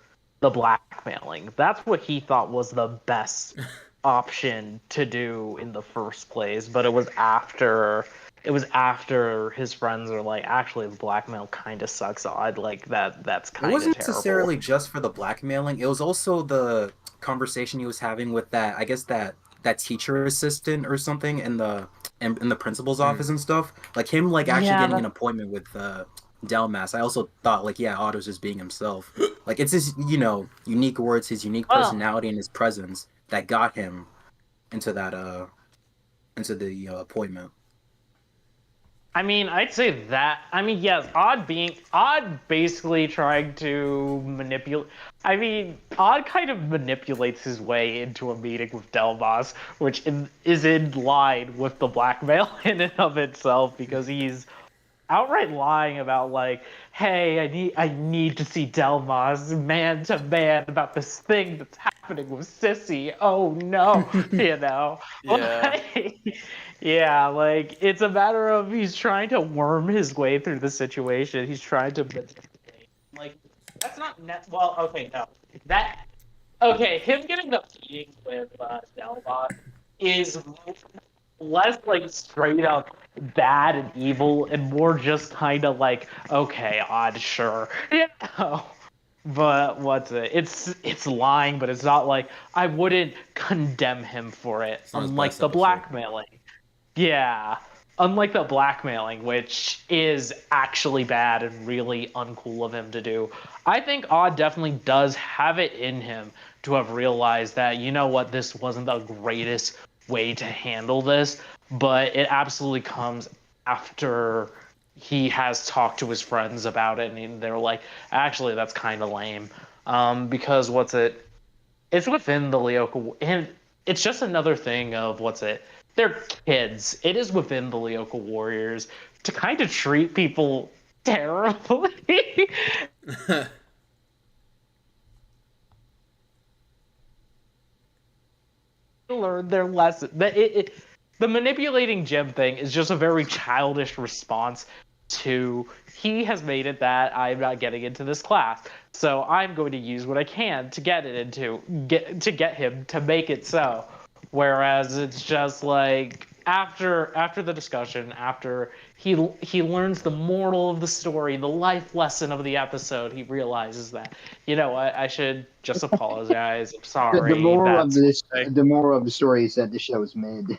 the blackmailing. That's what he thought was the best option to do in the first place. But it was after his friends were like, actually, the blackmail kind of sucks. Odd, like that's kind of terrible. It wasn't necessarily just for the blackmailing. It was also the conversation he was having with that teacher assistant or something in the principal's office and stuff. Like him, like actually getting an appointment with Delmas. I also thought like, yeah, Odd was just being himself. Like it's his, unique words, his unique personality, and his presence that got him into the appointment. I mean, I'd say that. I mean, yes, Odd basically trying to manipulate. I mean, Odd kind of manipulates his way into a meeting with Delmas, which is in line with the blackmail in and of itself, because he's outright lying about like, hey, I need to see Delmas man to man about this thing that's happening with Sissy. Oh no, Yeah. Yeah, like it's a matter of he's trying to worm his way through the situation. He's trying to like that's not well. Okay, no, him getting the meeting with Delmas is less like straight up bad and evil and more just kind of like, okay, Odd, sure, but what's it? It's lying, but it's not like I wouldn't condemn him for it. Unlike the blackmailing. Yeah, unlike the blackmailing, which is actually bad and really uncool of him to do. I think Odd definitely does have it in him to have realized that, you know what, this wasn't the greatest way to handle this, but it absolutely comes after he has talked to his friends about it, and they're like, actually, that's kind of lame. Because it's within the Lyoko, and it's just another thing of they're kids. It is within the Lyoko Warriors to kind of treat people terribly. learn their lesson. The manipulating Jim thing is just a very childish response to he has made it that I'm not getting into this class, so I'm going to use what I can to get get him to make it so. Whereas it's just like after the discussion, after he learns the moral of the story, the life lesson of the episode, he realizes that I should just apologize. I'm sorry. The moral of the story is that the show is mid.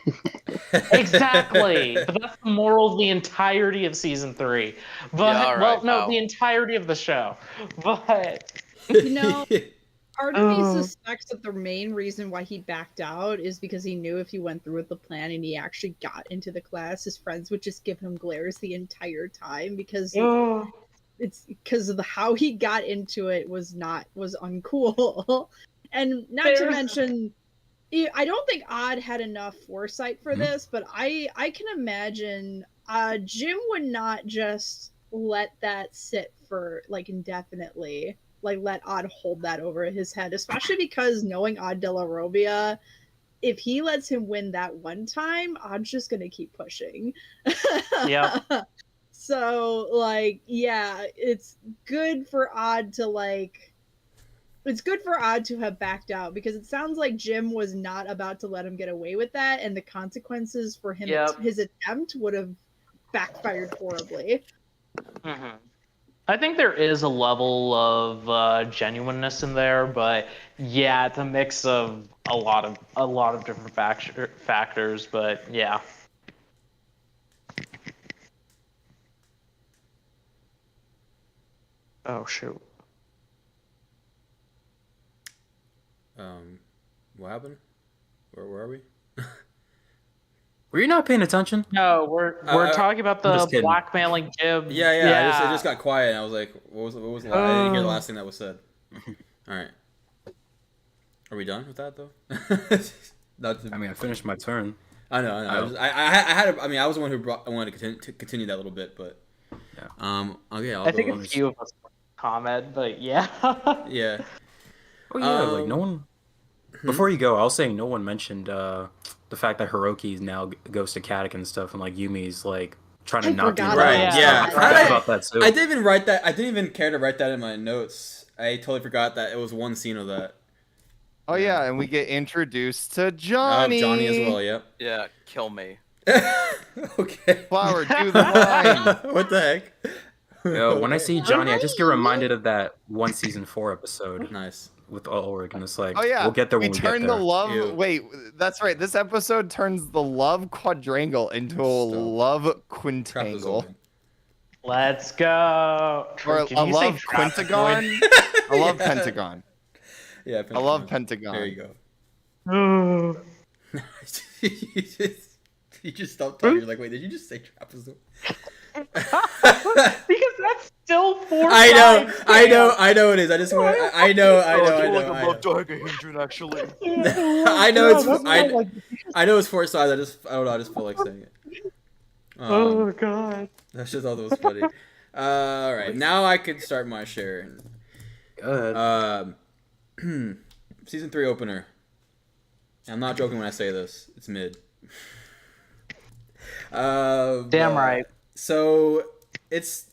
Exactly. But that's the moral of the entirety of season 3. But Yeah, all right, pal. the entirety of the show. But part of me suspects that the main reason why he backed out is because he knew if he went through with the plan and he actually got into the class, his friends would just give him glares the entire time because it's because of how he got into it was uncool. And not to mention, I don't think Odd had enough foresight for this, but I can imagine Jim would not just let that sit for like indefinitely. Like let Odd hold that over his head, especially because knowing Odd De La Robia, if he lets him win that one time, Odd's just gonna keep pushing. Yeah. So like, yeah, it's good for Odd to have backed out because it sounds like Jim was not about to let him get away with that, and the consequences for him his attempt would have backfired horribly. Mm-hmm. I think there is a level of genuineness in there, but yeah, it's a mix of a lot of different factors. But yeah. Oh shoot. What happened? Where are we? Were you not paying attention? No, we're talking about the blackmailing Jim. Yeah. It just got quiet. And I was like, what was the last? I didn't hear the last thing that was said. All right. Are we done with that though? I mean, I finished my turn. I know. I was the one who wanted to continue that a little bit, but yeah. Okay. I think a few of us comment, but yeah. Yeah. Oh yeah, like no one. Before you go, I'll say no one mentioned the fact that Hiroki now goes to Katak and stuff, and like Yumi's like trying to not be right. Yeah, I forgot about that too. I didn't even write that. I didn't even care to write that in my notes. I totally forgot that it was one scene of that. Oh yeah, and we get introduced to Johnny. Johnny as well. Yep. Yeah, kill me. Okay. Flower, do the line. What the heck? When I see Johnny, I just get reminded of that one season 4 episode. Nice. With Ulrich, and it's like, oh yeah, we'll get there when we get there. turn the love. Ew. Wait, that's right. This episode turns the love quadrangle into a love quintangle. Let's go. Or a love quintagon. I love pentagon. Yeah, I love pentagon. There you go. You just stopped talking. You're like, wait, did you just say trapezoid? Because that's still 4 I know it is. I just want. I know. Actually. I know it's 4 sides. I don't know. I just feel like saying it. Oh god. That's just all that was funny. All right, now I can start my share. Good. Season 3 opener. And I'm not joking when I say this. It's mid. Damn right. So it's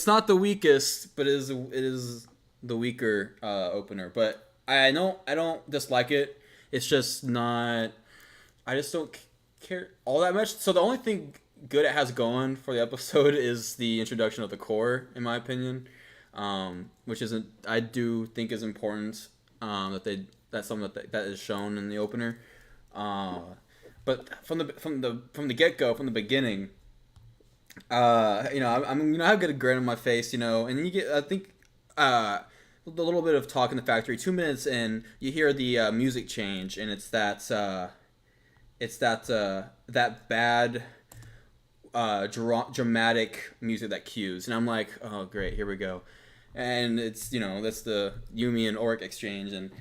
not the weakest, but it is the weaker opener. But I don't dislike it. It's just not. I just don't care all that much. So the only thing good it has going for the episode is the introduction of the core, in my opinion, which isn't. I do think is important. That's something that is shown in the opener. But from the get go, from the beginning. I have got a grin on my face, and then you get, I think, a little bit of talk in the factory. 2 minutes in, you hear the music change, and it's that bad, dramatic music that cues, and I'm like, oh great, here we go, and it's that's the Yumi and Oric exchange, and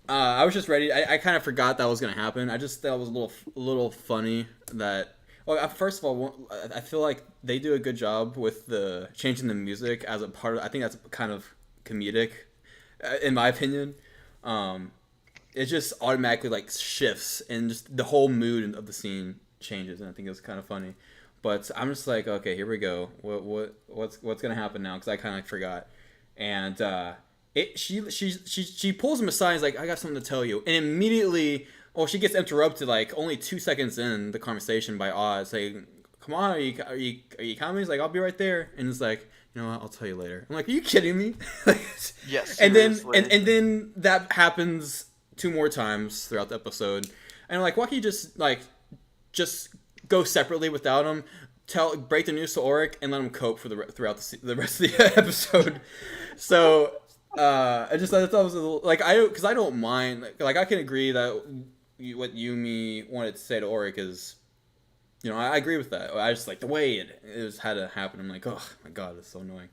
I was just ready. I kind of forgot that was gonna happen. I just thought it was a little funny that. Well, first of all, I feel like they do a good job with the changing the music as a part of. I think that's kind of comedic, in my opinion. it just automatically like shifts, and just the whole mood of the scene changes, and I think it was kind of funny. But I'm just like, okay, here we go. What's gonna happen now? Because I kind of forgot. And she pulls him aside. And is like, I got something to tell you. And immediately, she gets interrupted like only 2 seconds in the conversation by Oz saying, "Come on, are you coming?" He's like, "I'll be right there." And it's like, you know what? I'll tell you later. I'm like, are you kidding me? Yes. And then that happens 2 more times throughout the episode. And I'm like, why can't you just go separately without him? Break the news to Auric and let him cope for throughout the rest of the episode. So I just thought it was a little because I don't mind like I can agree that what Yumi wanted to say to Auric is, I agree with that. I just like the way it had to happen. I'm like, oh my god, it's so annoying.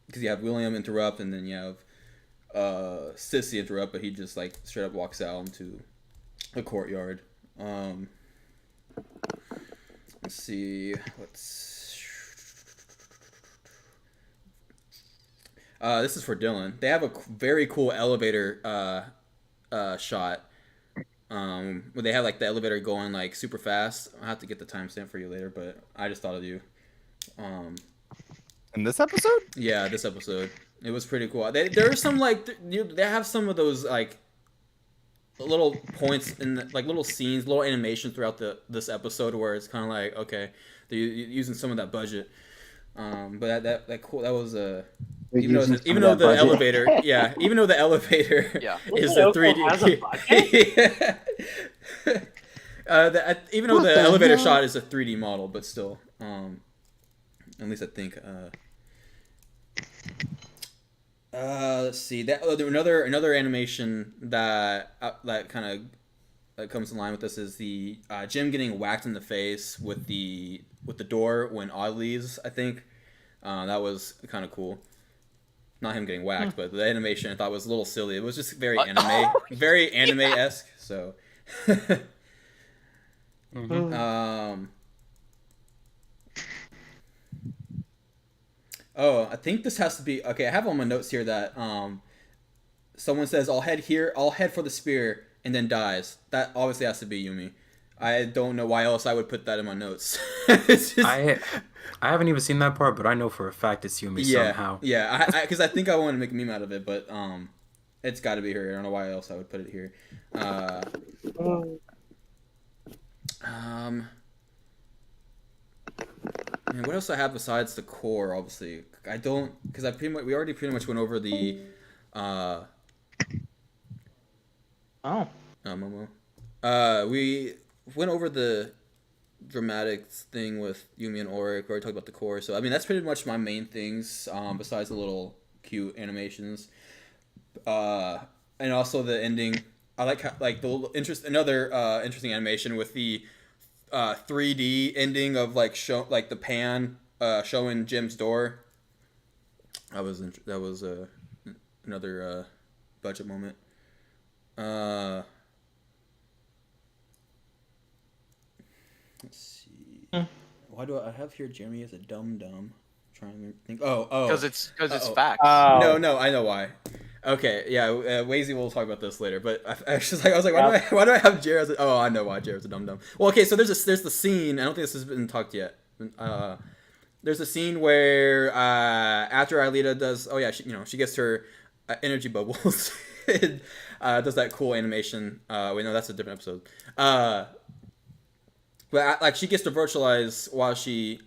Because you have William interrupt, and then you have Sissy interrupt, but he just like straight up walks out into the courtyard. Let's see. This is for Dylan. They have a very cool elevator shot. Where they have like the elevator going like super fast. I'll have to get the timestamp for you later, but I just thought of you. In this episode? Yeah, this episode. It was pretty cool. There are some like they have some of those like little points in like little scenes, little animations throughout this episode where it's kind of like, okay, they're using some of that budget. But that cool. That was a. Even though the elevator is a 3D. Even though the elevator shot is a 3D model, but still, at least I think. Let's see. Another animation that kind of comes in line with this is the Jim getting whacked in the face with the door when Odd leaves. I think that was kind of cool. Not him getting whacked, but the animation I thought was a little silly. It was just very very anime-esque. So, I think this has to be okay. I have on my notes here that someone says, "I'll head for the spear," and then dies. That obviously has to be Yumi. I don't know why else I would put that in my notes. I haven't even seen that part, but I know for a fact it's Yumi somehow. Yeah, because I think I want to make a meme out of it, but it's got to be her. I don't know why else I would put it here. What else I have besides the core? Obviously, I don't because we already pretty much went over the. Momo. We went over the dramatic thing with Yumi and Auric. We already talked about the core, so I mean that's pretty much my main things. Besides the little cute animations, and also the ending. I like the another interesting animation with the 3D ending of the pan showing Jim's door. That was another budget moment. Let's see. Why do I have here Jeremy as a dum-dum? Trying to think. Because it's fact. No, I know why. Okay, yeah, Wazy will talk about this later. But I was like, why do I have Jared as a... Oh, I know why Jared's a dum-dum. Well, okay, so there's the scene. I don't think this has been talked yet. There's a scene where after Aelita does... Oh, yeah, she gets her energy bubbles. Does that cool animation. Wait, no, that's a different episode. But she gets to virtualize while she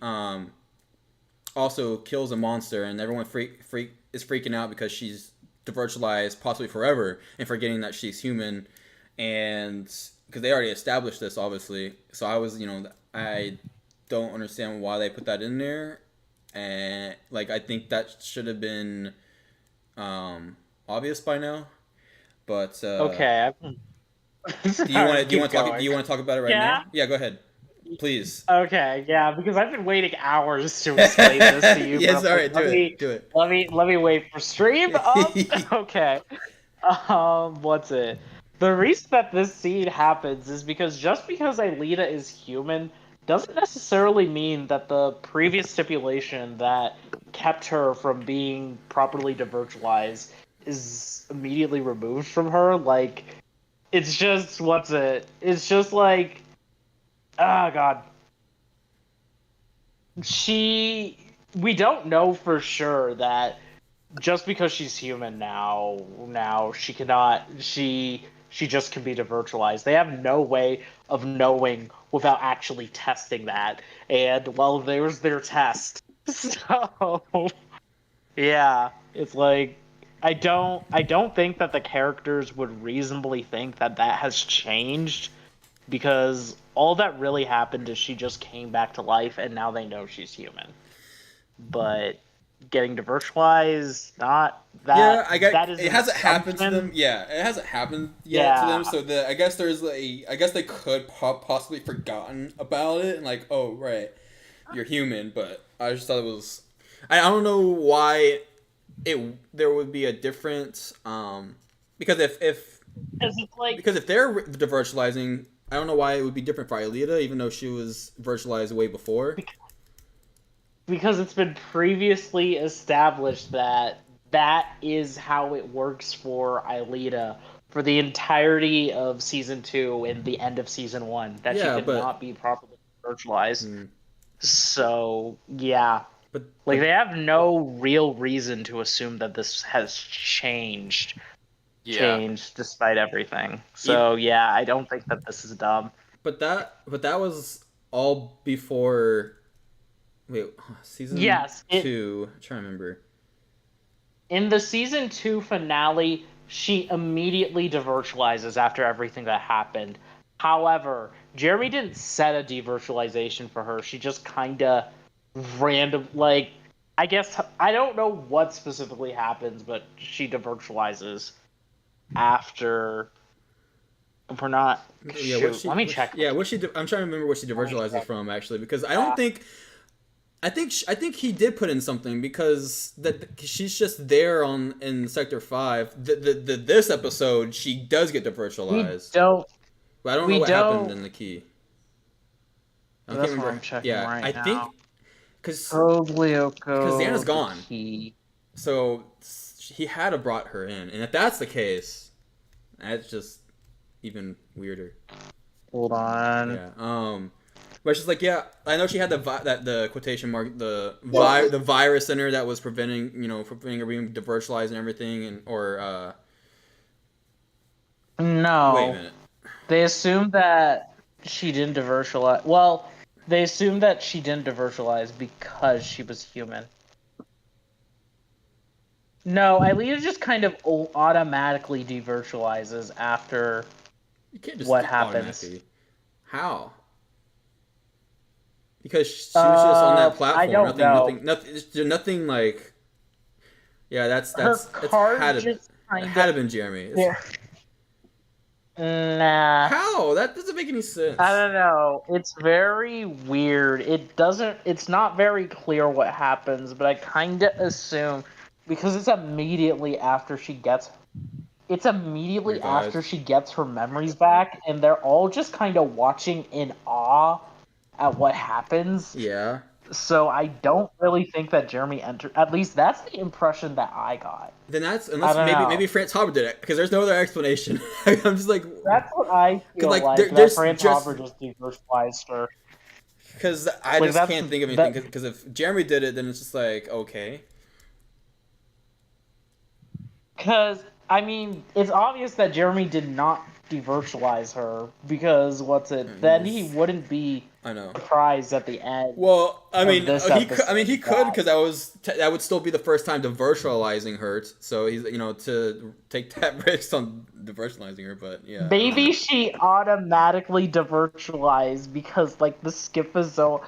also kills a monster, and everyone is freaking out because she's virtualized possibly forever and forgetting that she's human, and because they already established this obviously. So I don't understand why they put that in there, and I think that should have been obvious by now. But okay. Do you want to talk about it right now? Yeah, go ahead. Please. Okay, yeah, because I've been waiting hours to explain this to you. Yes, all right, do it. Let me wait for stream. Okay. What's it? The reason that this scene happens is because just because Aelita is human doesn't necessarily mean that the previous stipulation that kept her from being properly devirtualized is immediately removed from her. Like, it's just it's just like, oh god, we don't know for sure that just because she's human now she just can be devirtualized. They have no way of knowing without actually testing that. And well, there's their test. So yeah, it's like I don't think that the characters would reasonably think that has changed, because all that really happened is she just came back to life and now they know she's human. But getting devirtualized, not that. Yeah, that is it hasn't happened to them. assumption. Yeah, it hasn't happened yet to them. Yeah. So I guess I guess they could possibly forgotten about it and like, oh right, you're human. But I just thought it was. I don't know why there would be a difference. Because if they're devirtualizing, I don't know why it would be different for Aelita, even though she was virtualized way before. Because it's been previously established that is how it works for Aelita for the entirety of season 2 and the end of season 1, that she could not be properly virtualized. So yeah, they have no real reason to assume that this has changed despite everything. So yeah, I don't think that this is dumb. But that was all before. Wait, season 2? I'm trying to remember. In the season 2 finale, she immediately devirtualizes after everything that happened. However, Jeremy didn't set a devirtualization for her. She just kind of random, I guess, I don't know what specifically happens, but she devirtualizes after. If we're not. Let me check. Yeah, I'm trying to remember what she devirtualizes from, actually, because I don't think. I think he did put in something, because she's just there in Sector 5. This episode she does get devirtualized. But I don't know what happened in the key. I can't remember. I'm checking right now. I think because Lyoko, Xana's gone. So he had to brought her in, and if that's the case, that's just even weirder. Hold on. Yeah. But she's like, yeah, I know she had the quotation mark, the virus in her that was preventing her being devirtualized and everything, no. Wait a minute. They assumed that she didn't devirtualize. Well, they assumed that she didn't devirtualize because she was human. No, Aelita just kind of automatically devirtualizes after what happens. How? Because she was just on that platform. I don't know. Nothing like. Yeah, that's her card had to been Jeremy. Nah. How? That doesn't make any sense. I don't know. It's very weird. It's not very clear what happens, but I kind of assume, because it's immediately after she gets her memories back, and they're all just kind of watching in awe at what happens. Yeah. So I don't really think that Jeremy entered. At least that's the impression that I got. Then maybe Franz Hauber did it, because there's no other explanation. I'm just like, that's what I feel like. Franz Hauber just devirtualized her. Because I just can't think of anything. Because if Jeremy did it, then it's just like, okay. Because I mean, it's obvious that Jeremy did not devirtualize her, because then he wouldn't be surprised at the end. Well, I mean, he could, because that would still be the first time devirtualizing her. So he's to take that risk on devirtualizing her, but yeah. Maybe she automatically devirtualized because the Schizozoa.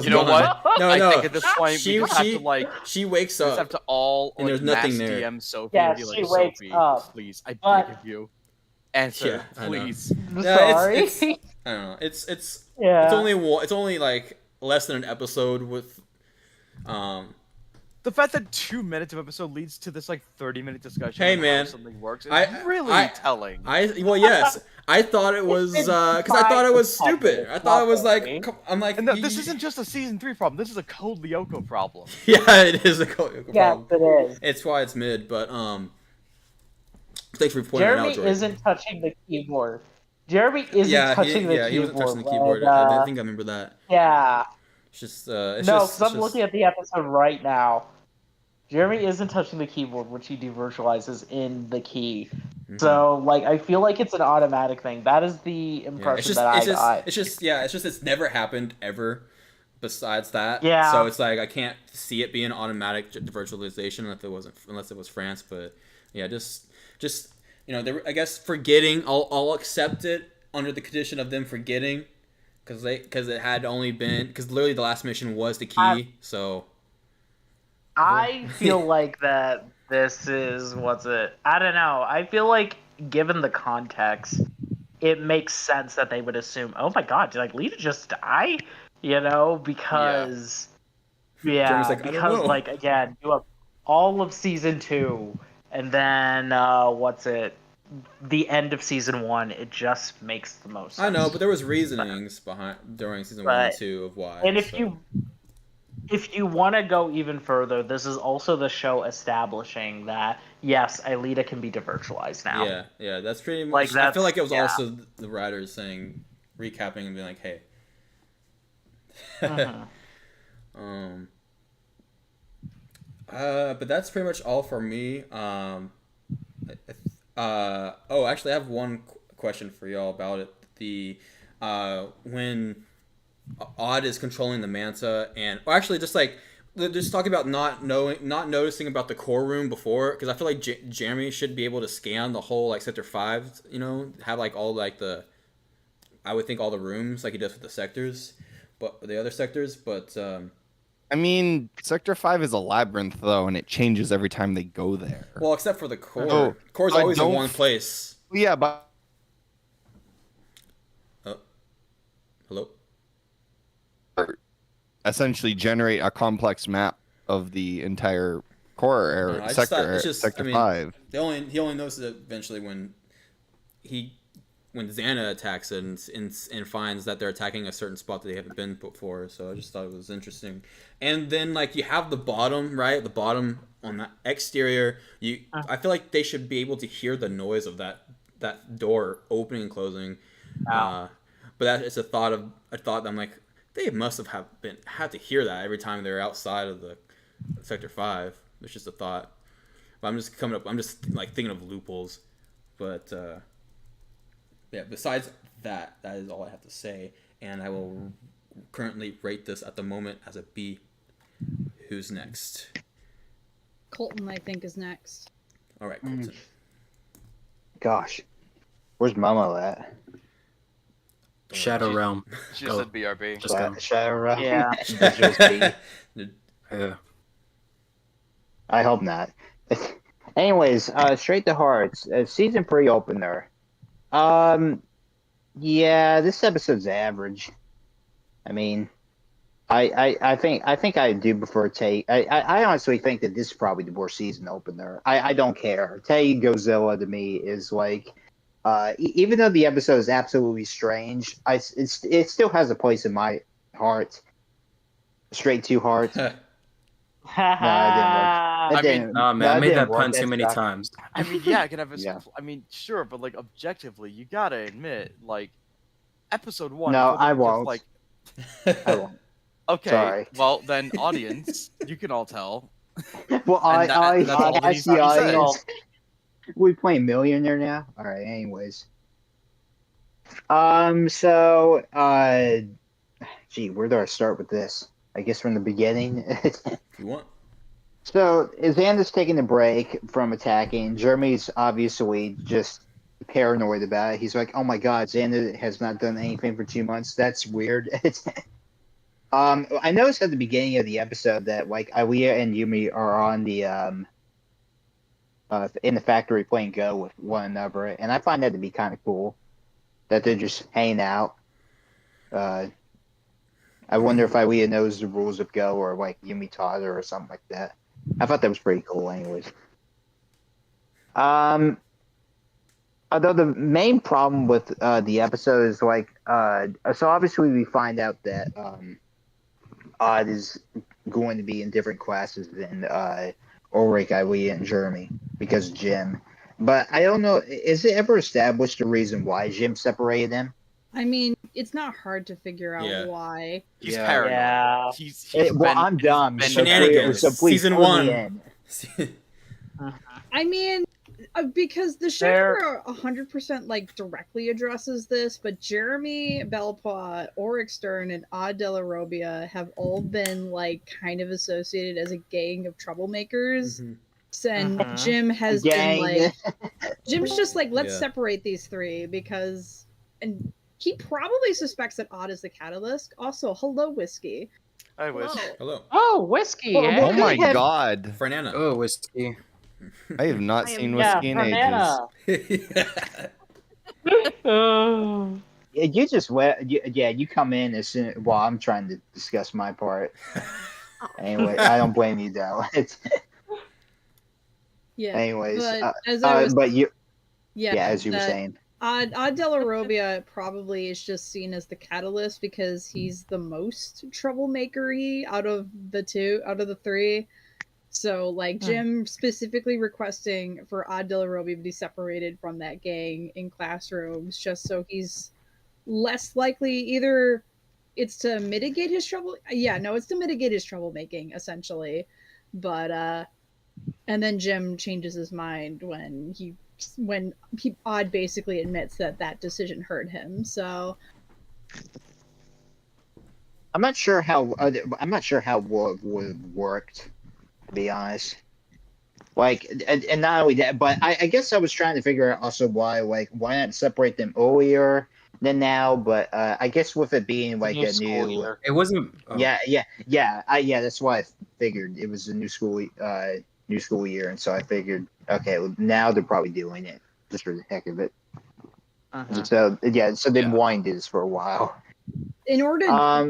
You know what? No. I think at this point we have to she wakes up. Have to all and there's nothing there. DM Sophie yeah, and be like, she wakes Sophie, up, please, I beg of you, answer, please. Sorry. I don't know. It's yeah. It's only less than an episode with The fact that 2 minutes of episode leads to this 30-minute discussion. Hey man, how something works is really telling. Yes, I thought it was because I thought it was stupid. I thought it was like I'm like And no, this isn't just a season 3 problem. This is a Code Lyoko problem. Yeah, it is a Lyoko problem. Yes, it is. It's why it's mid, but thanks for pointing it out, Jeremy Jordan. isn't touching the keyboard. Jeremy isn't touching the keyboard. He wasn't touching the keyboard. When, I think I remember that. Yeah. It's just because I'm looking at the episode right now. Jeremy isn't touching the keyboard, which he devirtualizes in the key. Mm-hmm. So, like, I feel like it's an automatic thing. That is the impression I got. It's just it's never happened ever. Besides that, yeah. So it's like I can't see it being automatic devirtualization unless it was France. But yeah, just I guess forgetting. I'll accept it under the condition of them forgetting, because it had only been because literally the last mission was the key. I feel like that this is I don't know. I feel like given the context, it makes sense that they would assume, oh my god, did like Lita just die? Because like again, you have all of season 2 and then the end of season 1, it just makes the most sense. I know, but there was reasonings during season 1 and 2 of why. And if you want to go even further, this is also the show establishing that, yes, Aelita can be devirtualized now. Yeah, that's pretty much... I feel like it was also the writers saying, recapping and being like, hey. But that's pretty much all for me. Actually, I have one question for y'all about it. When Odd is controlling the Manta, and just talking about not noticing about the core room before, because I feel like Jeremy should be able to scan the whole like Sector 5, have like all like I would think all the rooms like he does with the sectors, but the other sectors, but I mean, Sector 5 is a labyrinth though, and it changes every time they go there. Well, except for the core. Core's always in one place. Yeah, but hello. Essentially generate a complex map of the entire core area, Sector 5. He only knows it eventually when Xana attacks it and finds that they're attacking a certain spot that they haven't been before. So I just thought it was interesting. And then like you have the bottom, right? The bottom on the exterior. I feel like they should be able to hear the noise of that door opening and closing. But that is a thought that I'm like, they must have had to hear that every time they're outside of the Sector 5. It's just a thought. But I'm just like thinking of loopholes. But yeah, besides that is all I have to say. And I will currently rate this at the moment as a B. Who's next? Colton, I think, is next. All right, Colton. Gosh, where's Momo at? Shadow Realm. She said BRB. Just go. Shadow Realm? Yeah. Yeah. I hope not. Anyways, straight to hearts. Season 3 opener. Yeah, this episode's average. I mean, I think I do prefer Tay. I honestly think that this is probably the worst season opener. I don't care. Tay Godzilla to me is like, even though the episode is absolutely strange, it still has a place in my heart. Straight to heart. No, I didn't. Oh man, I made that pun too many times. I mean, yeah, I can have Yeah. I mean, sure, but like objectively, you gotta admit, like, episode 1. No, could've I just, won't. Like, I won't. okay, Sorry. well then, audience, you can all tell. Well, And that's all I he's see trying to say. audience. We playing Millionaire now? Alright, anyways. So, gee, where do I start with this? I guess from the beginning. If you want. So, Xander's taking a break from attacking. Jeremy's obviously just paranoid about it. He's like, oh my god, Xander has not done anything for 2 months. That's weird. I noticed at the beginning of the episode that, like, Aliyah and Yumi are on the, in the factory playing Go with one another, and I find that to be kind of cool, that they're just hanging out. I wonder if Aliyah knows the rules of Go, or like Yumi taught her or something like that. I thought that was pretty cool anyways. Although the main problem with the episode is like, so obviously we find out that Odd is going to be in different classes than Ulrich, Ilea, and Jeremy because Jim. But I don't know, is it ever established the reason why Jim separated them? I mean, it's not hard to figure out Yeah. why. He's Yeah. paranoid. Yeah. He's Well, been, I'm he's dumb. been So Shenanigans. so please Season clue me 1. in. I mean, because the show never 100% like directly addresses this, but Jeremy Belpois, Auric Stern, and Odd De La Robbia have all been like kind of associated as a gang of troublemakers. Mhm. And Mhm. Jim has Gang. been like, Jim's just like, let's Yeah. separate these three because, and he probably suspects that Odd is the catalyst. Also, hello, Whiskey. I wish. Hello. Oh, whiskey. Well, eh? Oh my They have- god. Fernanda. Oh, whiskey. I have not I am- seen Yeah, whiskey in ages. Fernanda. Yeah. Oh. You just you come in as soon. Well, I'm trying to discuss my part. Anyway, I don't blame you though. It's Yeah. anyways. But as I was, But you, yeah, as you were that- saying. Odd De La Robbia probably is just seen as the catalyst because he's the most troublemakery out of the three. So, like, Jim specifically requesting for Odd De La Robbia to be separated from that gang in classrooms just so he's less likely either it's to mitigate his trouble. Yeah, no, it's to mitigate his troublemaking, essentially. But, and then Jim changes his mind when Odd basically admits that decision hurt him. So I'm not sure how well it would have worked, to be honest. Like, and not only that, but I guess I was trying to figure out also why not separate them earlier than now. But I guess with it being like a new, year. It wasn't. Oh. yeah. That's why I figured it was a new school year, and so I figured, okay, well, now they're probably doing it just for the heck of it. So they've been wanting to do this for a while. in order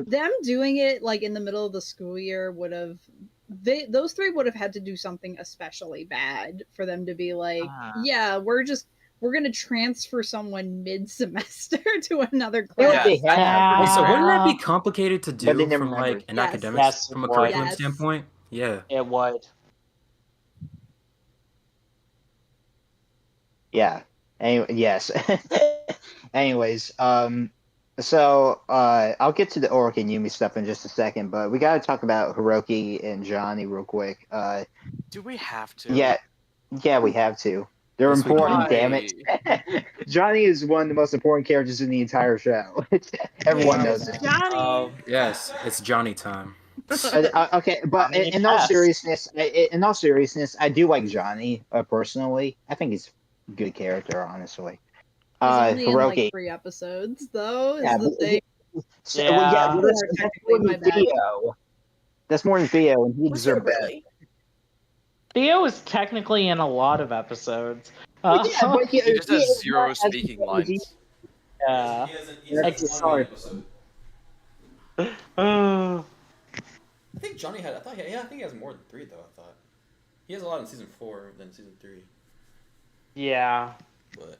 them doing it like in the middle of the school year would have those three would have had to do something especially bad for them to be like, yeah, we're gonna transfer someone mid-semester to another class. They have. Wait, so wouldn't that be complicated to But they do never from like remembered. an Yes. academic, Yes, from a it would. curriculum Yes. standpoint? Yeah. It would. Yeah. Anyway, yes. Anyways, so I'll get to the Oric and Yumi stuff in just a second, but we got to talk about Hiroki and Johnny real quick. Do we have to? Yeah, we have to. They're Yes, we important, do. damn it. Johnny is one of the most important characters in the entire show. Everyone knows it. Johnny. Yes, it's Johnny time. Okay, but Johnny in all Test. seriousness, I do like Johnny personally. I think he's a good character, honestly. He's only in Hiroki. like 3 episodes though, is Yeah, the but thing. So, Yeah. well, that's Technically, more my than bad. Theo. That's more than Theo, and he Was he deserved that. really? Theo is technically in a lot of episodes. Well, yeah, but He just has is zero not as speaking important as he- lines. yeah. That's sorry. Oh. I think Johnny had. I think he has more than 3 though. I thought he has a lot in season 4 than season 3. Yeah. But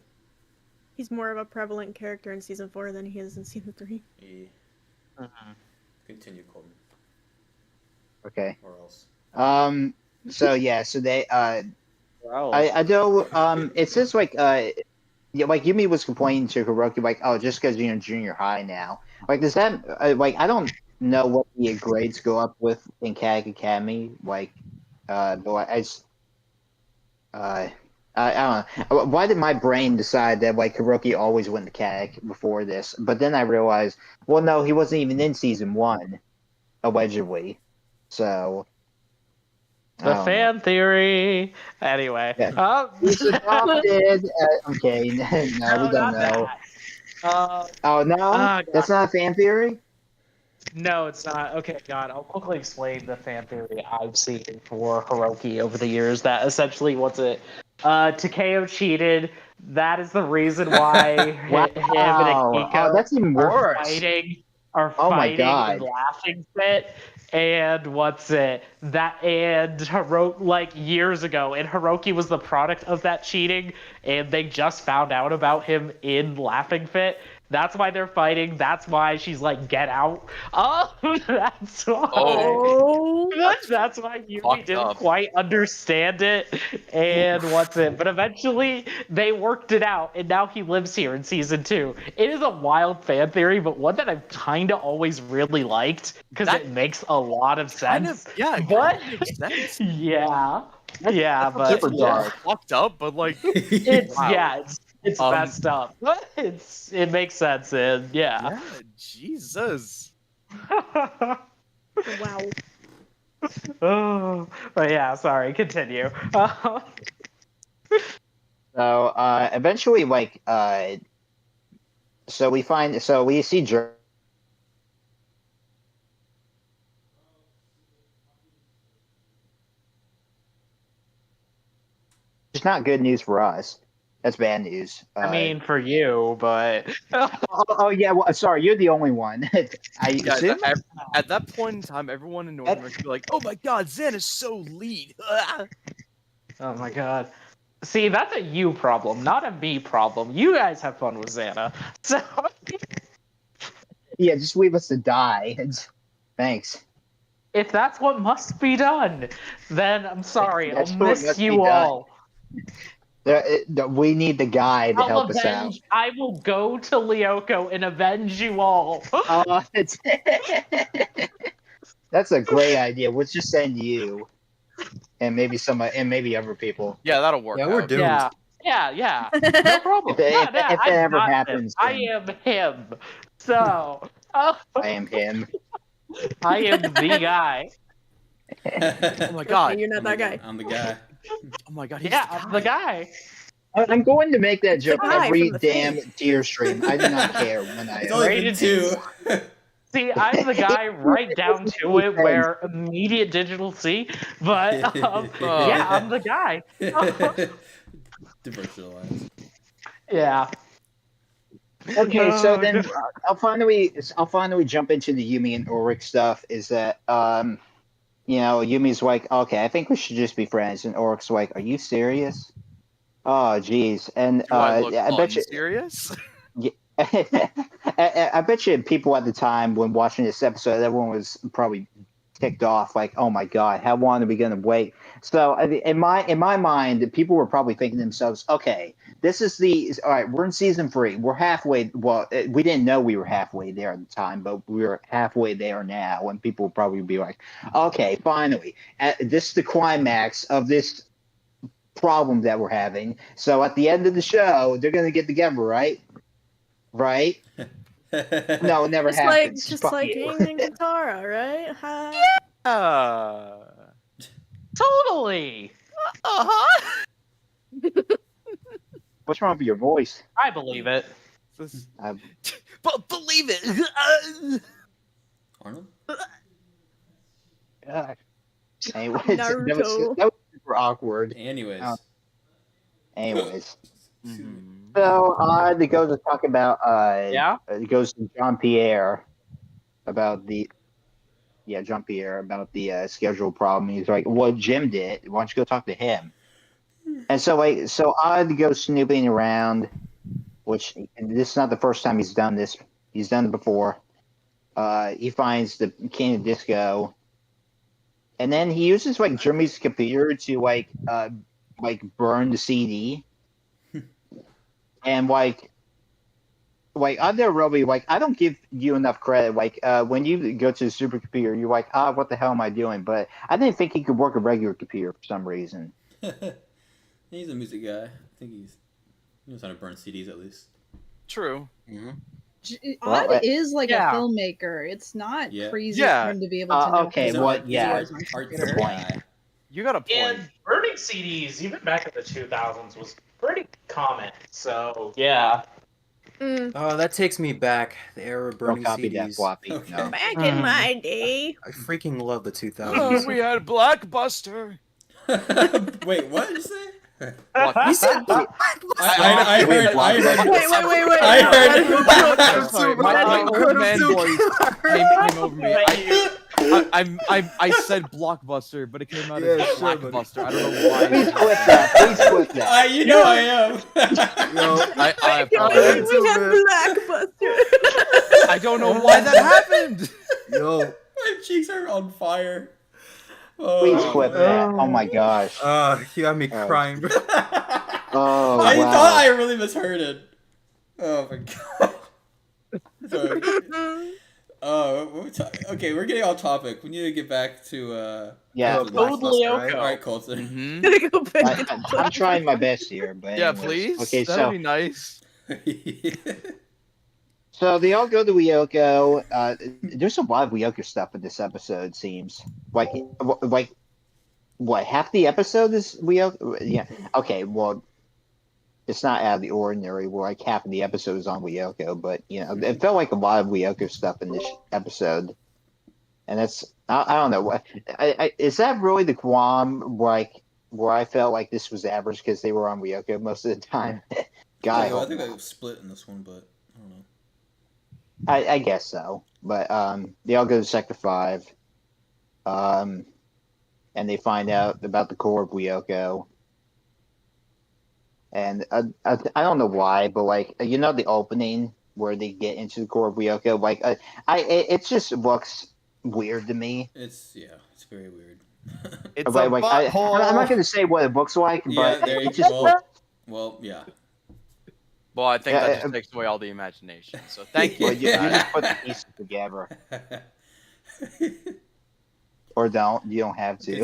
He's more of a prevalent character in season 4 than he is in season 3. he continue, Colton, Okay. or else. So yeah. So they. Wow. I know. It says like. Yeah, like Yumi was complaining to Hiroki, like, oh, just because you're in junior high now. Like, does that like I don't know what the grades go up with in CAG Academy. Like, but I don't know. Why did my brain decide that like Hiroki always went to CAG before this? But then I realized, well, no, he wasn't even in season 1, allegedly. So The fan theory. Anyway. Yeah. he's adopted. Okay, no, we don't know. Oh no, God. that's not a fan theory. No, it's not. Okay, God, I'll quickly explain the fan theory I've seen for Hiroki over the years. That essentially, Takeo cheated. That is the reason why him and Akiko that's even are worse. fighting Oh my and God. laughing fit. and like years ago, and Hiroki was the product of that cheating, and they just found out about him in Laughing Fit. That's why they're fighting. That's why she's like, get out. Oh, that's why. Oh, That's why Yumi fucked didn't up. quite understand it. And but eventually they worked it out, and now he lives here in season 2. It is a wild fan theory, but one that I've kind of always really liked because it makes a lot of sense. But makes sense. Yeah, That's but super dark. Fucked up, but like it's wow. it's messed up. But it makes sense, and Yeah, Jesus. wow. Oh, but yeah, sorry. Continue. So eventually, like, so we see it's not good news for us. That's bad news. I mean, for you, but oh yeah. Well, sorry, you're the only one. I Guys, assume. at that point in time, everyone in North America would be like, "Oh my God, Zen is so lead." Oh my God. See, that's a you problem, not a me problem. You guys have fun with Xana. So Yeah, just leave us to die. Thanks. if that's what must be done, then I'm sorry. That's I'll what miss must be you done. all. We need the guy to help us out. I will go to Lyoko and avenge you all. That's a great idea. We'll just send you, and maybe other people. Yeah, that'll work. Yeah, we're doomed. Yeah. No problem. If that I ever got happens, this. I am him. So I am him. I am the guy. Oh my God, You're not that guy. I'm the guy. Oh my God, I'm the guy. I'm going to make that joke guy every from the damn thing. tier stream. I do not care when I. It's only been Rated 2. See, I'm the guy right down to it where immediate digital C, but yeah, I'm the guy. Diversialize. Yeah. Okay, so then I'll finally jump into the Yumi and Ulrich stuff. Is that Yumi's like, okay, I think we should just be friends, and Ulrich's like, are you serious? Oh, geez, and Do I look I bet you. serious? I bet you people at the time when watching this episode, everyone was probably ticked off, like, "Oh my God, how long are we going to wait?" So in my mind, people were probably thinking to themselves, "Okay, this is all right. We're in season 3. We're halfway. Well, we didn't know we were halfway there at the time, but we're halfway there now." And people will probably be like, "Okay, finally, this is the climax of this problem that we're having. So at the end of the show, they're going to get together, right?" Right? No, it never happens. Just like King and Katara, right? Totally. What's wrong with your voice? I believe it. But believe it. Arnold? God. Anyways, that was super awkward. Anyways. So they go to talk about it goes to Jean-Pierre about the schedule problem. He's like, well, Jim did. Why don't you go talk to him? And so Odd goes snooping around, which this is not the first time he's done this. He's done it before. He finds the King of Disco, and then he uses like Jeremy's computer to like burn the CD. And like I'm there, Roby. Like, I don't give you enough credit. Like, when you go to the supercomputer, you're like, what the hell am I doing? But I didn't think he could work a regular computer for some reason. He's a music guy. I think he knows how to burn CDs at least. True. Mm-hmm. Odd is like a filmmaker. It's not crazy for him to be able to know. Okay, art guy. You got a point. And burning CDs, even back in the 2000s, was pretty common. So yeah. Oh, that takes me back. The era of burning Don't copy CDs. that floppy. Okay. No. Back in my day. I freaking love the 2000s. Oh, we had Blockbuster. Wait, what did you say? He said I heard. Wait. I heard. My old man voice came over me. I said blockbuster, but it came out as sure, buddy. blackbuster. I don't know why. Please quit that. Please quit that. You know I am. Yo, I We apologize. had Blackbuster. I don't know why that happened. yo. My cheeks are on fire. Please quit that. Oh my gosh. You got me crying, bro. Oh, I wow. thought I really misheard it. Oh my god. Sorry. Okay, we're getting off topic. We need to get back to Yeah. Code Lyoko. all right, Colton. Gotta go back to I'm trying my best here, but Yeah, anyways. please. Okay, That'd so be nice. so they all go to Lyoko. There's a lot of Lyoko stuff in this episode. It seems like what half the episode is Lyoko? Yeah. Okay. Well, it's not out of the ordinary. Where like half of the episode is on Lyoko, but it felt like a lot of Lyoko stuff in this episode, and that's I don't know what is that really the qualm like where I felt like this was average because they were on Lyoko most of the time. I think I split in this one, but I don't know. I guess so, but they all go to Sector 5, and they find out about the core of Lyoko. And I don't know why, but like the opening where they get into the core of Lyoko, like it just looks weird to me. It's very weird. It's Like, a like, butthole. I'm not going to say what it looks like, Yeah, but there you it just go. Well, yeah. Well, I think that just takes away all the imagination. So thank you. well, for you that. just put the pieces together, or don't. You don't have to.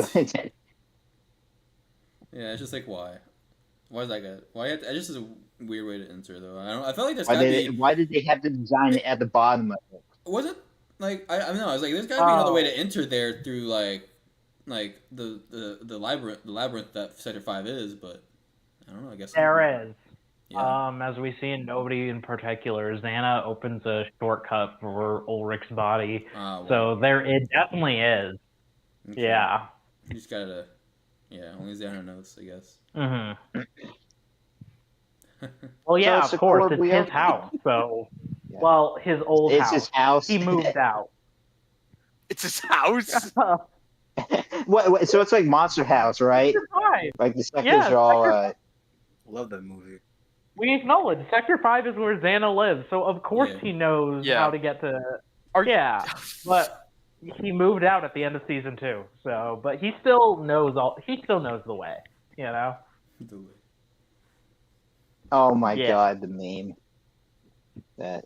Yeah, it's just like why? Why is that good? Why? It's just a weird way to enter though. I felt like there's gotta be. Why did they have to design it at the bottom of it? Was it like I don't know? I was like, there's gotta be another way to enter there through like the labyrinth that Sector 5 is, but I don't know. I guess There is. Yeah. As we see in Nobody in Particular, Xana opens a shortcut for Ulrich's body. So it definitely is. Okay. Yeah. You just gotta, only Xana knows, I guess. Mm-hmm. Well, yeah, it's of course, core it's Lyoko. his house. So, Yeah. well, his old It's house. his house. He moved out. It's his house. What? So it's like Monster House, right? Sector 5. Like the sectors Yeah, are all. Love that movie. We acknowledge Sector 5 is where Xana lives, so of course he knows Yeah. how to get to. Are- Yeah, but he moved out at the end of season 2. So, but he still knows He still knows the way. Oh my Yeah. god, the meme. That.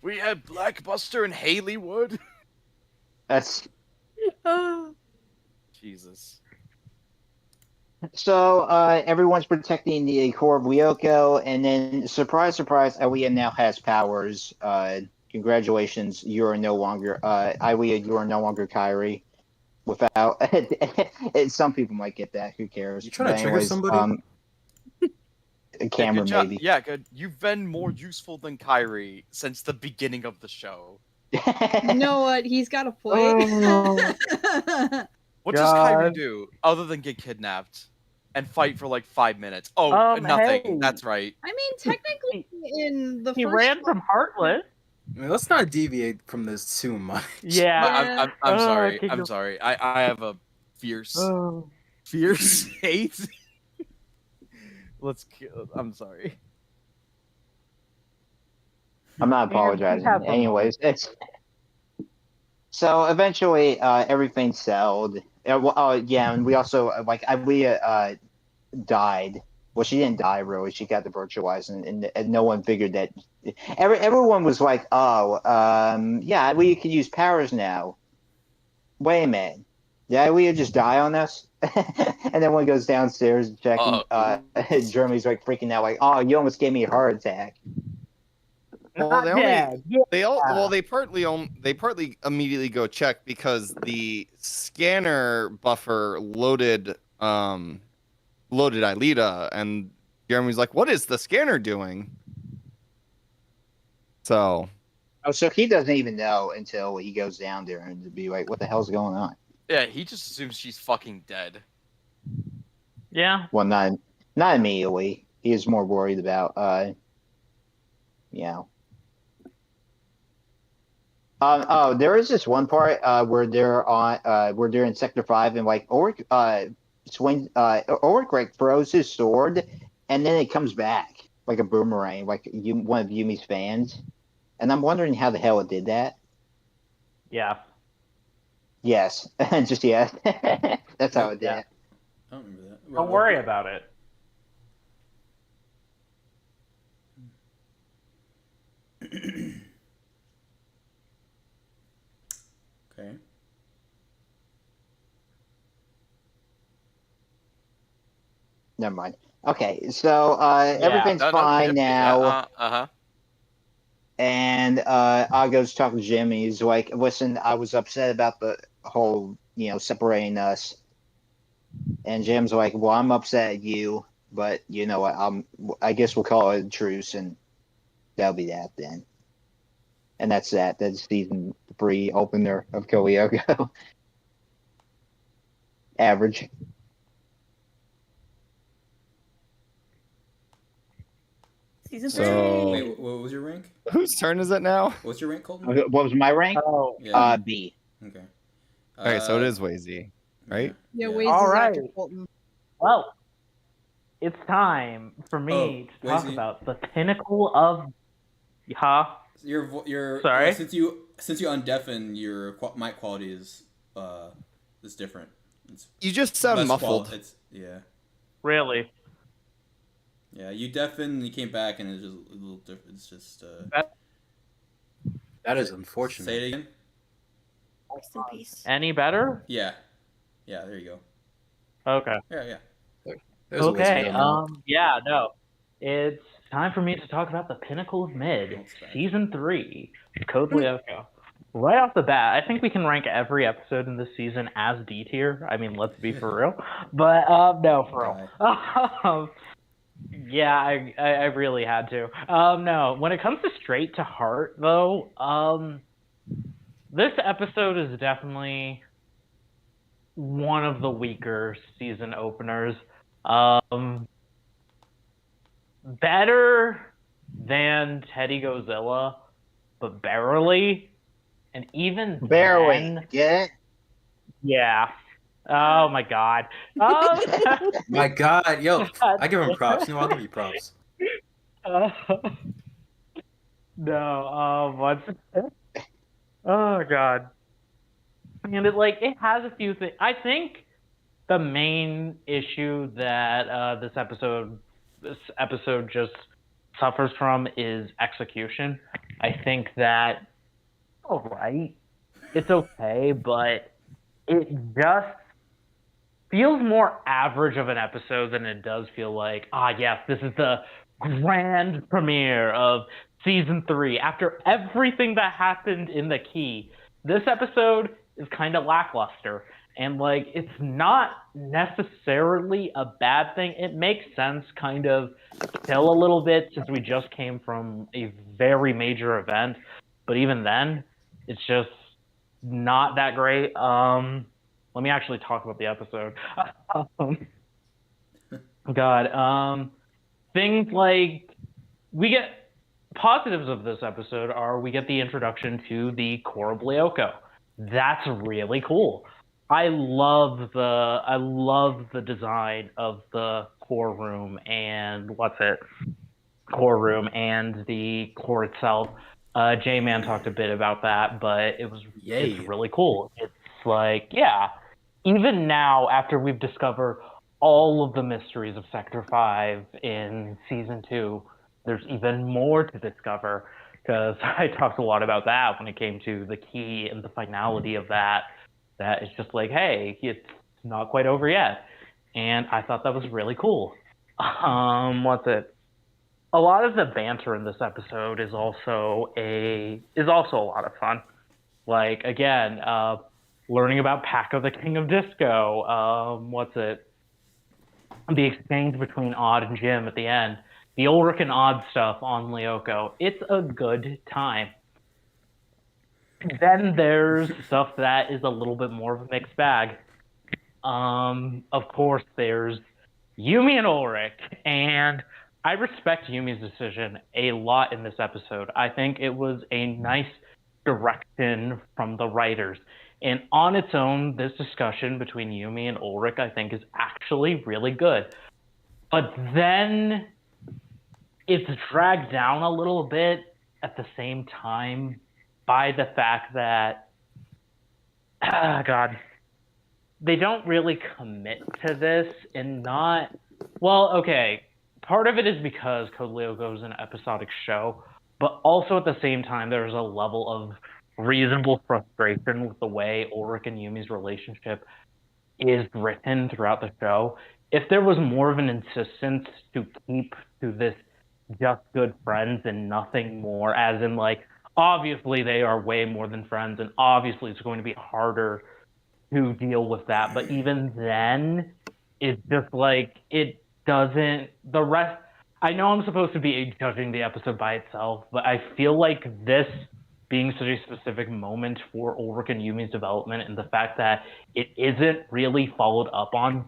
We had Blackbuster and Haleywood. That's Jesus. so. Everyone's protecting the core of Lyoko, and then surprise, surprise, Aaliyah now has powers. Congratulations, you are no longer Aaliyah. You are no longer Kyrie. Without, some people might get that. Who cares? You trying to trigger somebody? A camera, Good job. maybe. Yeah, good. You've been more useful than Kyrie since the beginning of the show. You know what? He's got a point. What does Kyrie do other than get kidnapped and fight for like 5 minutes? Oh, nothing. Hey. That's right. I mean, technically, in the He first ran from Heartless. I mean, let's not deviate from this too much. Yeah. I'm sorry. can I'm you- sorry. I have a fierce Oh. hate. I'm sorry. I'm not Man, apologizing. he has a Anyways, it's so eventually everything's settled. Yeah, and we also Aaliyah died. Well, she didn't die really. She got the virtualized, and no one figured that. Everyone was like, "Oh, yeah, Aaliyah can use powers now." Wait a minute, did Aaliyah just die on us? And then one goes downstairs checking. Jeremy's like freaking out, like, "Oh, you almost gave me a heart attack." Well, Not dead. Yeah. they partly immediately go check because the scanner buffer loaded Aelita, and Jeremy's like, "What is the scanner doing?" So he doesn't even know until he goes down there and to be like, "What the hell's going on?" Yeah, he just assumes she's fucking dead. Yeah. Well, not immediately. He is more worried about, Oh, there is this one part where they're in Sector 5 and like Ulrich like throws his sword and then it comes back like a boomerang, like one of Yumi's fans. And I'm wondering how the hell it did that. Yeah. Yes, just yes. That's how it did. Yeah. I don't remember that. Don't worry about it. Okay. Never mind. Okay, so everything's No, no, fine now. Uh-huh. And I goes to talk to Jim, and he's like, "Listen, I was upset about the whole, separating us." And Jim's like, "Well, I'm upset at you, but you know what? I guess we'll call it a truce, and that'll be that then." And that's that. That's season 3 opener of Kolyoko. Average. Season So- 3. Wait, what was your rank? Whose turn is it now? What's your rank, Colton? What was my rank? Oh, Yeah. B. Okay. Okay, so it is Wazy, right? Yeah, Yeah. Waze All is right. after Colton. well, it's time for me to talk Wazy. about the pinnacle of. Huh? Your Sorry? since you undeafen, your mic quality is different. It's You just sound less muffled. It's Really? yeah. You deafen, and you came back, and it's just a little different. It's just That is say unfortunate. it again. Rest in peace. Any better? Yeah, there you go. Okay. Yeah. There's a ways Okay. to go. Yeah. No. It's time for me to talk about the pinnacle of mid, Don't spec. season 3, Code Lyoko. Right off the bat, I think we can rank every episode in this season as D tier. I mean, let's be for real. But no, for real. Yeah, I really had to. No, when it comes to straight to heart, though, this episode is definitely one of the weaker season openers. Better than Teddy Godzilla, but barely. And even Barely. then, Get it? yeah. Oh my god. My God, yo, I give him props. No, I'll give you props. No, what's oh god. And it has a few things. I think the main issue that this episode just suffers from is execution. I think that all right, it's okay, but it just feels more average of an episode than it does feel like, yes, this is the grand premiere of season 3. After everything that happened in the key, this episode is kind of lackluster. And it's not necessarily a bad thing. It makes sense, kind of still a little bit, since we just came from a very major event. But even then, it's just not that great. Let me actually talk about the episode. Things like we get positives of this episode are we get the introduction to the core of Lyoko. That's really cool. I love the design of the core room and the core itself. J-Man talked a bit about that, but it's really cool. It's even now after we've discovered all of the mysteries of Sector 5 in Season 2, there's even more to discover, because I talked a lot about that when it came to the key and the finality of that. That it's just hey, it's not quite over yet. And I thought that was really cool. A lot of the banter in this episode is also a lot of fun. Again, learning about Paco, the King of Disco. The exchange between Odd and Jim at the end. The Ulrich and Odd stuff on Lyoko. It's a good time. Then there's stuff that is a little bit more of a mixed bag. Of course, there's Yumi and Ulrich, and I respect Yumi's decision a lot in this episode. I think it was a nice direction from the writers. And on its own, this discussion between Yumi and Ulrich, I think, is actually really good. But then it's dragged down a little bit at the same time by the fact that, God, they don't really commit to this and not. Well, okay, part of it is because Code Lyoko is an episodic show, but also at the same time, there's a level of reasonable frustration with the way Ulrich and Yumi's relationship is written throughout the show. If there was more of an insistence to keep to this just good friends and nothing more, as in, like, obviously they are way more than friends, and obviously it's going to be harder to deal with that. But even then, it's just like it doesn't. The rest. I know I'm supposed to be judging the episode by itself, but I feel like this being such a specific moment for Ulrich and Yumi's development, and the fact that it isn't really followed up on,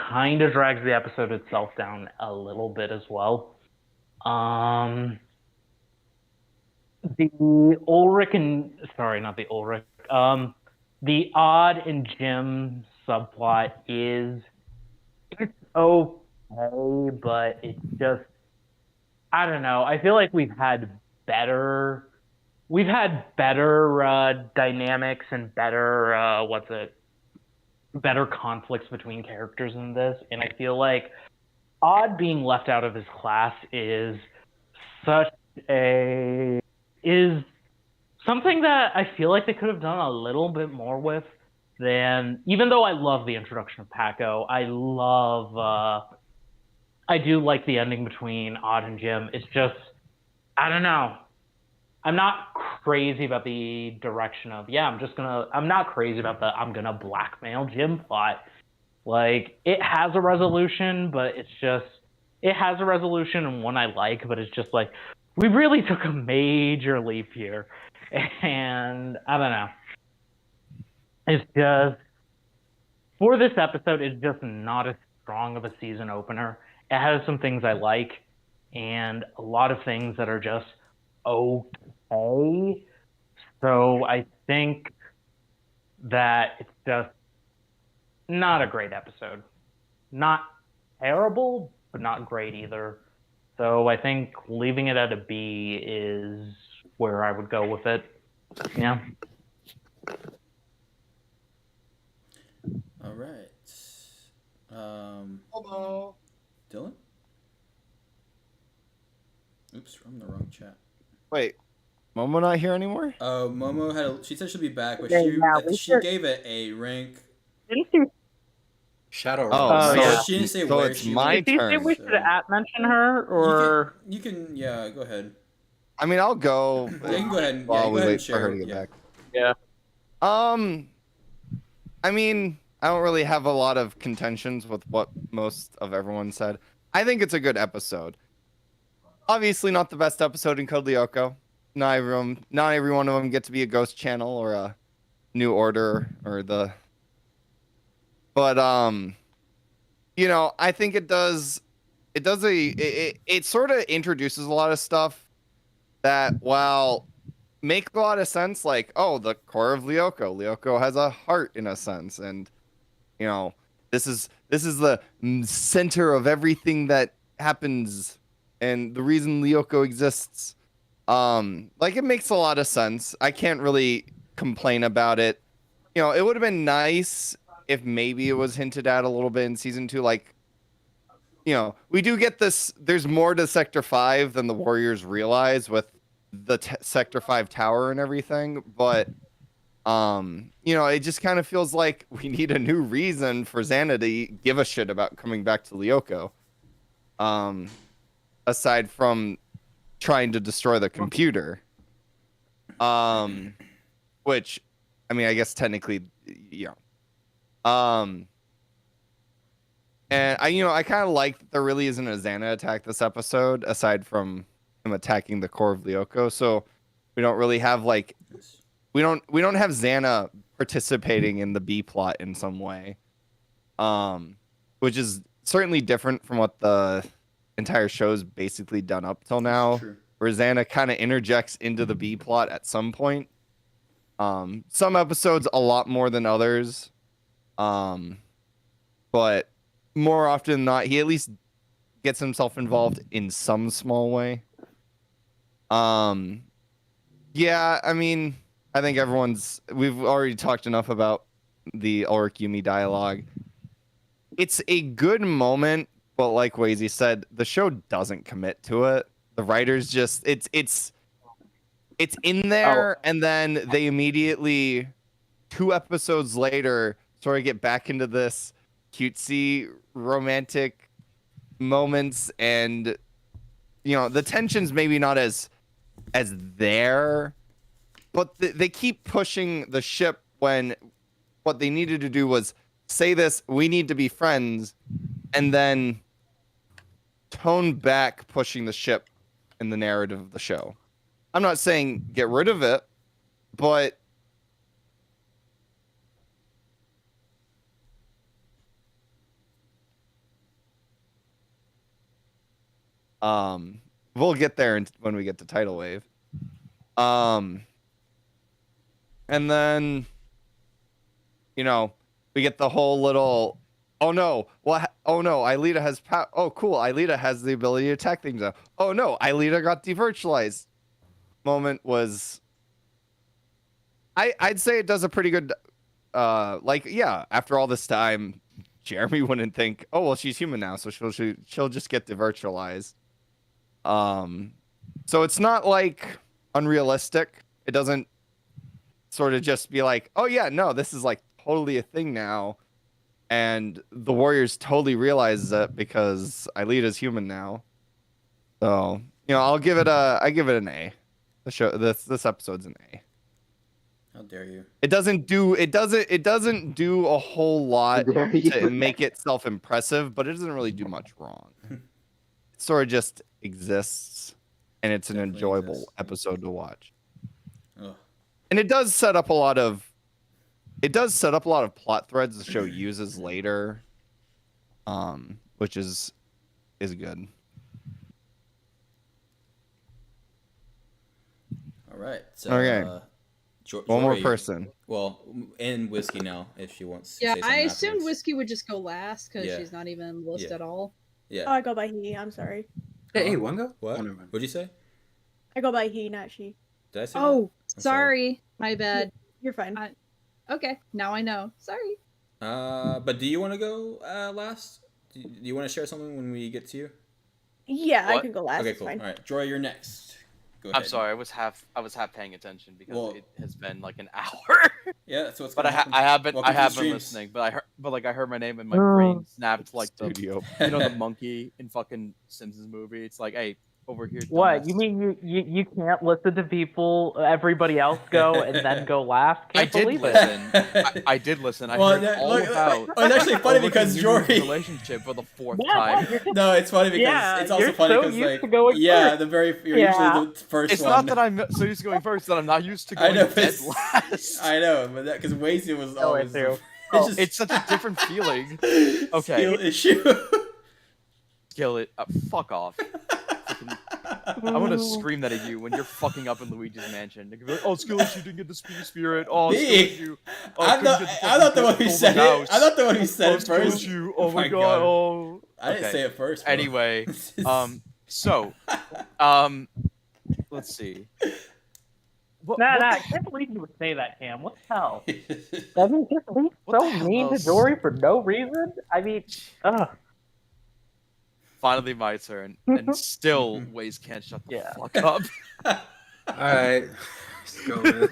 kind of drags the episode itself down a little bit as well. The Ulrich and sorry, not the Ulrich. The Odd and Jim subplot it's okay, but it's just, I don't know. I feel like we've had better dynamics and better conflicts between characters in this, and I feel like Odd being left out of his class is something that I feel like they could have done a little bit more with. Than, even though I love the introduction of Paco, I do like the ending between Odd and Jim. It's just, I don't know. I'm not crazy about the direction of, I'm not crazy about the I'm gonna blackmail Jim plot. Like, it has a resolution, but it has a resolution and one I like, but it's just like, we really took a major leap here. And I don't know. It's just, for this episode, it's just not as strong of a season opener. It has some things I like, and a lot of things that are just okay. So I think that it's just not a great episode. Not terrible, but not great either. So I think leaving it at a B is where I would go with it. Yeah. All right. Hello. Dylan? Oops, I'm in the wrong chat. Wait, Momo not here anymore? Momo she said she'll be back, but she gave it a rank. Shadow. She didn't say where it's she my went. turn. We should mention her, or you can yeah, go ahead. I mean, I'll go. Yeah, you can go ahead and while we go ahead wait and share. for her to get back. Yeah. I mean, I don't really have a lot of contentions with what most of everyone said. I think it's a good episode. Obviously, not the best episode in Code Lyoko. Not every one of them get to be a ghost channel or a new order or the. But you know, I think it sort of introduces a lot of stuff that, while make a lot of sense, like, oh, the core of Lyoko. Lyoko has a heart in a sense, and you know, this is the center of everything that happens, and the reason Lyoko exists. Like, it makes a lot of sense. I can't really complain about it. You know, it would have been nice if maybe it was hinted at a little bit in season 2, like, you know, we do get this. There's more to Sector 5 than the Warriors realize with the Sector 5 tower and everything, but you know, it just kind of feels like we need a new reason for Xana to give a shit about coming back to Lyoko, aside from trying to destroy the computer, which, I mean, I guess technically, you know, and I kind of like that there really isn't a Xana attack this episode, aside from him attacking the core of Lyoko. So we don't really have, like, we don't have Xana participating in the B plot in some way, which is certainly different from what the entire show's basically done up till now, where Xana kind of interjects into the B plot at some point. Some episodes a lot more than others. But more often than not, he at least gets himself involved in some small way. Yeah, I mean, I think we've already talked enough about the Ulrich Yumi dialogue. It's a good moment, but like Wazy said, the show doesn't commit to it. The writers just it's in there, and then they immediately 2 episodes later sort of get back into this cutesy romantic moments, and the tension's maybe not as there, but they keep pushing the ship when what they needed to do was say this, we need to be friends, and then tone back pushing the ship in the narrative of the show. I'm not saying get rid of it, but we'll get there when we get to Tidal Wave. And then we get the whole little oh no, Aelita has oh cool, Aelita has the ability to attack things now. Oh no, Aelita got devirtualized. Moment was I'd say it does a pretty good after all this time, Jeremy wouldn't think, oh well, she's human now, so she'll just get devirtualized. So it's not like unrealistic. It doesn't sort of just be like, oh yeah, no, this is like totally a thing now, and the Warriors totally realize that because Aelita's human now. So I give it an A. The show this episode's an A. How dare you? It doesn't do a whole lot to make itself impressive, but it doesn't really do much wrong. It sort of just exists, and it's an enjoyable episode to watch. Ugh. And it does set up a lot of plot threads the show uses later, which is good. All right. So, okay. One more person. Well, and Whiskey now, if she wants. Yeah, to say I something assumed afterwards. Whiskey would just go last because Yeah. she's not even on the list Yeah. at all. Yeah. Oh, I go by he. I'm sorry. Hey, one go? What? Oh, never mind. What'd you say? I go by he, not she. Did I say Oh, that? I'm sorry. My bad. You're fine. Okay, now I know. Sorry. But do you want to go last? Do you want to share something when we get to you? Yeah, I What? can go last. Okay, it's cool. fine. All right, Joy, you're next. Go ahead. I'm sorry, I was half paying attention because Well- it has been like an hour. Yeah, that's what's But gonna happen. I have been Welcome to the been streams. listening. But I heard my name and my brain snapped like the Studio. the monkey in fucking Simpsons movie. It's like, hey, over here. What? dumbass. You mean you can't listen to people, everybody else go, and then go last? I Can't did believe it. listen. I did listen. I Well, heard all about. oh, it's actually funny because Jordy's Jory. relationship for the fourth Yeah, time. No, it's funny because Yeah, it's also you're funny so because used like to going first. you're Yeah. usually the first It's one. not that I'm so used to going first that I'm not used to I going know, dead it's- last. I know, but that because Wazy was Oh, always. I do. It's just It's such a different feeling. Okay. skill issue. Kill it. Fuck off. I want to scream that at you when you're fucking up in Luigi's mansion. You're like, oh, skill issue, didn't get the speedy spirit. Oh, Me? skill issue. Oh, I'm not. couldn't get I'm not the one who golden said it. house. I'm not the one who said Oh, it skill first. issue. Oh my god. Oh. I didn't Okay. say it first. Bro. Anyway, This is- so, let's see. What, Nah, what I the- can't believe you would say that, Cam. What the hell? Oh, I mean, just be What so the hell mean to else? Dory for no reason. I mean, ugh. Finally, my turn, and still, Waze can't shut the Yeah. fuck up. All right. Let's go, man.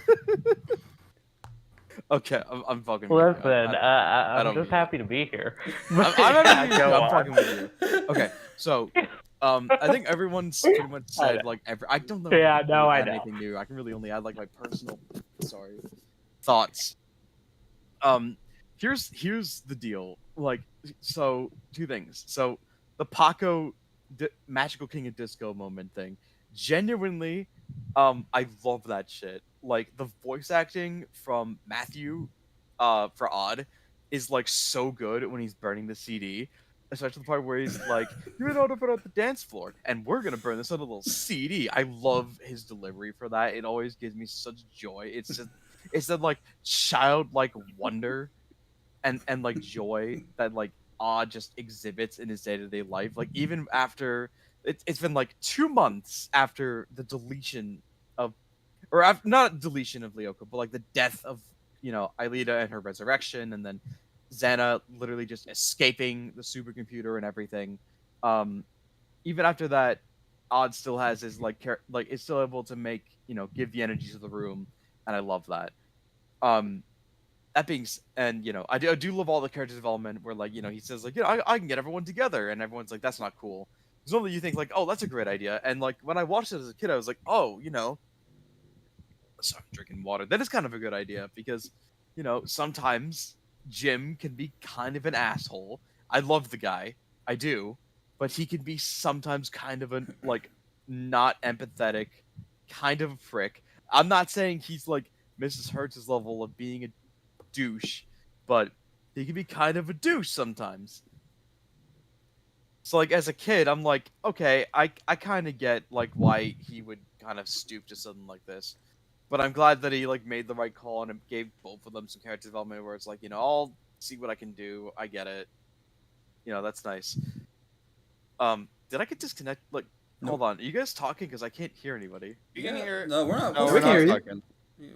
Okay, I'm fucking. with you. Listen, I I'm don't just mean- happy to be here. I'm happy with you. Go I'm on. fucking with you. Okay, so I think everyone's pretty much said like I don't know. if Yeah, I can no, really I add know. anything new. I can really only add like my personal thoughts. Here's the deal. Like, so 2 things. So the Paco Magical King of Disco moment thing. Genuinely, I love that shit. Like the voice acting from Matthew, for Odd, is like so good when he's burning the CD, especially the part where he's like, "You're not put out the dance floor, and we're gonna burn this on a little CD." I love his delivery for that. It always gives me such joy. It's just It's that like childlike wonder and like joy that like Odd just exhibits in his day-to-day life. Like even after it's been like 2 months after the deletion of, or after, not deletion of Lyoko, but like the death of Aelita and her resurrection, and then Xana literally just escaping the supercomputer and everything. Even after that, Odd still has his like is still able to make give the energy to the room, and I love that. That being and I do love all the character development where like he says like I can get everyone together, and everyone's like that's not cool. Because normally you think like, oh, that's a great idea, and like when I watched it as a kid I was like, oh, sorry, I'm drinking water. That is kind of a good idea because sometimes Jim can be kind of an asshole. I love the guy, I do, but he can be sometimes kind of a like not empathetic, kind of a prick. I'm not saying he's like Mrs. Hertz's level of being a douche, but he can be kind of a douche sometimes. So like as a kid, I'm like, okay, I kind of get like why he would kind of stoop to something like this, but I'm glad that he like made the right call and gave both of them some character development where it's like I'll see what I can do. I get it. That's nice. Did I get disconnected? Like, hold on, are you guys talking? Because I can't hear anybody. You can hear. No, we're not. No, we we're can hear not you. talking.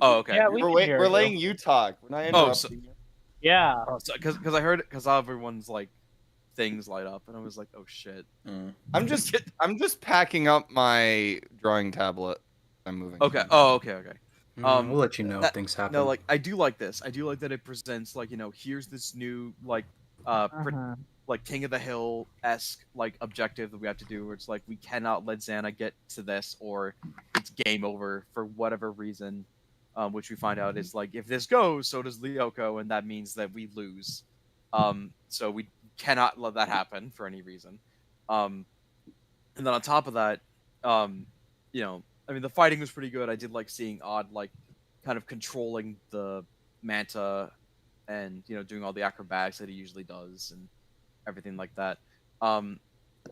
Oh, okay. Yeah, we can hear We're you. letting you talk. We're not interrupting you. Yeah. Because I heard it because everyone's like things light up, and I was like, oh shit. I'm just packing up my drawing tablet. I'm moving. Okay. Oh, okay. We'll let you know if things happen. No, like I do like this. I do like that it presents like here's this new like like King of the Hill esque like objective that we have to do, where it's like we cannot let Xana get to this, or it's game over for whatever reason. Which we find out is like if this goes, so does Lyoko, and that means that we lose. So we cannot let that happen for any reason. And then on top of that, I mean the fighting was pretty good. I did like seeing Odd like kind of controlling the Manta, and doing all the acrobatics that he usually does and everything like that. And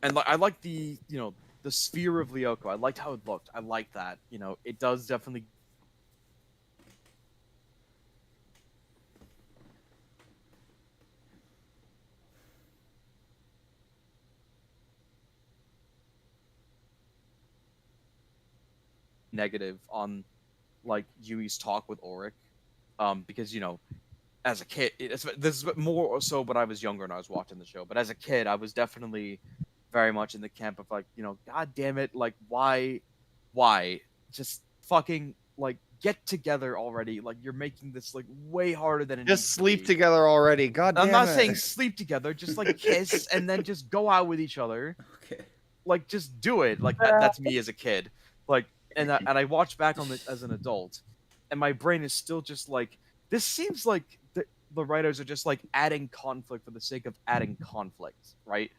I like the the sphere of Lyoko. I liked how it looked. I like that. It does definitely. Negative on like Yui's talk with Auric, because as a kid this is more so when I was younger and I was watching the show, but as a kid I was definitely very much in the camp of like god damn it, like why just fucking like get together already, like you're making this like way harder than it Just needs to sleep be. together already. God damn I'm not it. saying sleep together, just like kiss and then just go out with each other. Okay. Like just do it. Like that's me as a kid. Like and I watched back on it as an adult, and my brain is still just like, this seems like the writers are just like adding conflict for the sake of adding conflict, right?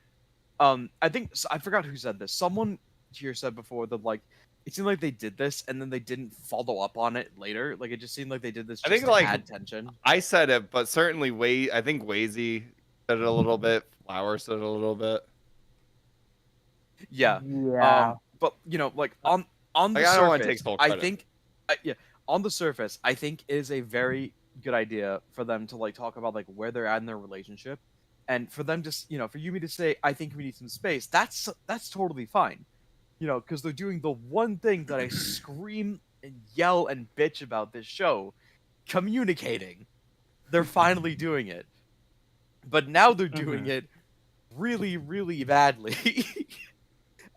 I think I forgot who said this. Someone here said before that like it seemed like they did this and then they didn't follow up on it later. Like it just seemed like they did this just to add tension. I said it, but certainly I think Wazy said it a little bit. Flower said it a little bit. Yeah. Yeah. But like on the Like, I don't wanna surface, take full I credit. think, on the surface, I think it is a very good idea for them to like talk about like where they're at in their relationship, and for them just for Yumi to say, I think we need some space. That's totally fine, because they're doing the one thing that I scream and yell and bitch about this show, communicating. They're finally doing it, but now they're doing it really, really badly.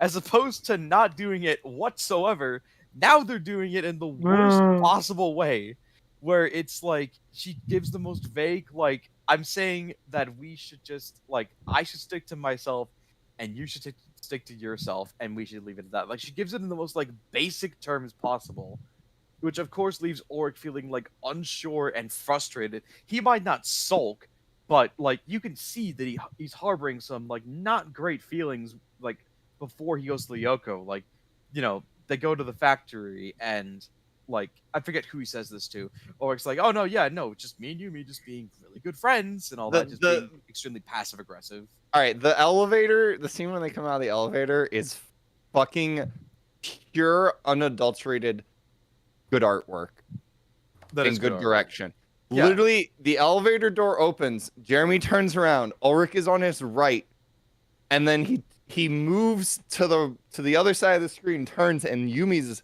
As opposed to not doing it whatsoever, now they're doing it in the worst possible way, where it's like she gives the most vague, like, I'm saying that we should just, like, I should stick to myself and you should stick to yourself and we should leave it at that. Like, she gives it in the most, like, basic terms possible, which of course leaves Auric feeling, like, unsure and frustrated. He might not sulk, but, like, you can see that he's harboring some, like, not great feelings, like, before he goes to Lyoko. Like, they go to the factory and like I forget who he says this to, or it's like, oh no, yeah, no, just me and you, just being really good friends and all that, just being extremely passive aggressive. All right, the scene when they come out of the elevator is fucking pure unadulterated good artwork. That in is good arc. direction. Yeah. Literally, the elevator door opens. Jeremy turns around. Ulrich is on his right, and then he moves to the other side of the screen, turns, and Yumi's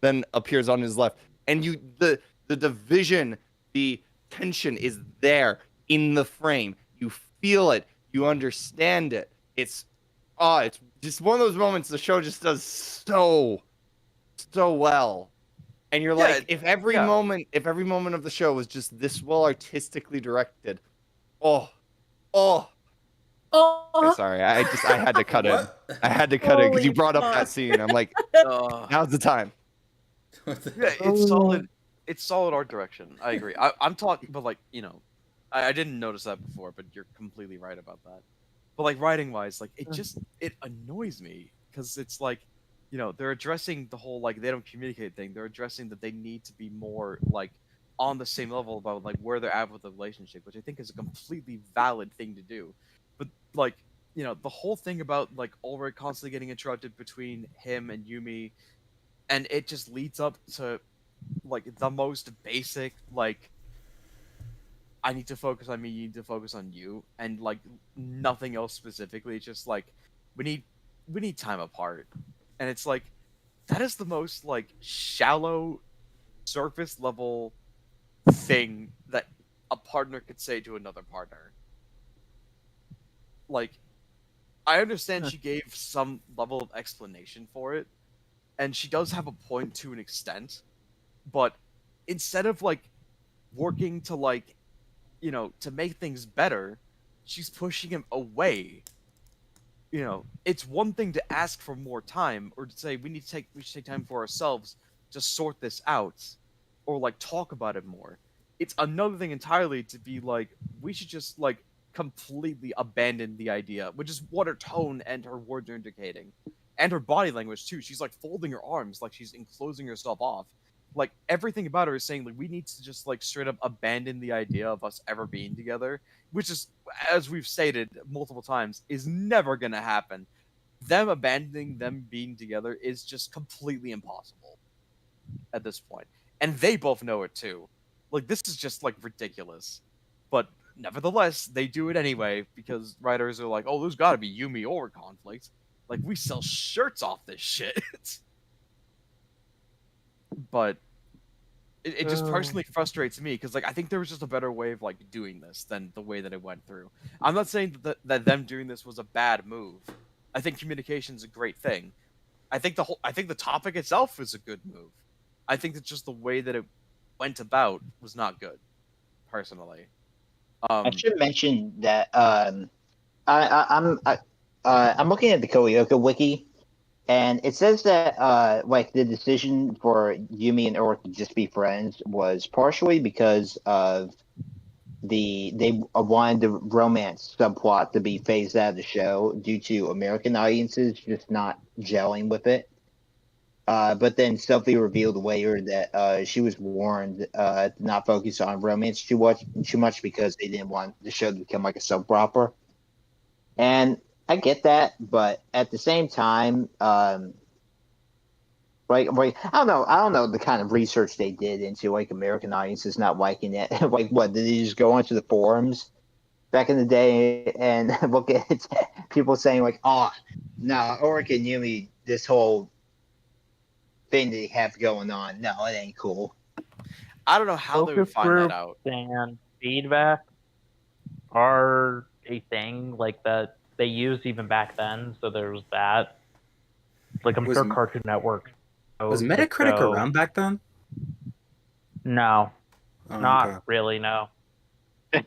then appears on his left. And the division, the tension is there in the frame. You feel it. You understand it. It's just one of those moments the show just does so well. And you're like, if every moment of the show was just this well artistically directed, okay, sorry, I had to cut it. I had to cut it because you Holy brought up fuck. that scene. I'm like, now's the time. Yeah, it's solid. It's solid art direction. I agree. I'm talking, but like I didn't notice that before, but you're completely right about that. But like writing wise, like it annoys me because it's like, they're addressing the whole like they don't communicate thing. They're addressing that they need to be more like on the same level about like where they're at with the relationship, which I think is a completely valid thing to do. But like the whole thing about like Ulrich constantly getting interrupted between him and Yumi, and it just leads up to like the most basic like I need to focus on me, you need to focus on you, and like nothing else specifically. It's just like we need time apart, and it's like that is the most like shallow, surface level thing that a partner could say to another partner. Like, I understand she gave some level of explanation for it, and she does have a point to an extent, but instead of like working to like to make things better, she's pushing him away. It's one thing to ask for more time or to say we should take time for ourselves to sort this out or like talk about it more. It's another thing entirely to be like we should just like completely abandon the idea, which is what her tone and her words are indicating. And her body language too. She's like folding her arms like she's enclosing herself off. Like everything about her is saying like we need to just like straight up abandon the idea of us ever being together, which is, as we've stated multiple times, is never gonna happen. Them abandoning them being together is just completely impossible at this point, and they both know it too. Like this is just like ridiculous, but nevertheless they do it anyway because writers are like, oh, there's got to be Yumi or conflict. Like we sell shirts off this shit. But it just personally frustrates me because like I think there was just a better way of like doing this than the way that it went through. I'm not saying that them doing this was a bad move. I think communication's a great thing. I think the topic itself is a good move. I think that just the way that it went about was not good, personally. I should mention that I'm looking at the Koyoka wiki, and it says that like the decision for Yumi and Ulrich to just be friends was partially because of they wanted the romance subplot to be phased out of the show due to American audiences just not gelling with it. But then Sophie revealed later that she was warned to not focus on romance too much because they didn't want the show to become like a soap opera. And I get that, but at the same time, like I don't know the kind of research they did into like American audiences not liking it. Like, what did they just go onto the forums back in the day and look at people saying like, "Oh, no, Ulrich and Yumi, this whole thing they have going on, no, it ain't cool." I don't know how they would Focus find that groups out. and feedback are a thing like that they used even back then. So there's that. Like I'm sure Cartoon Network Was Metacritic around back then? No, not okay. really. No,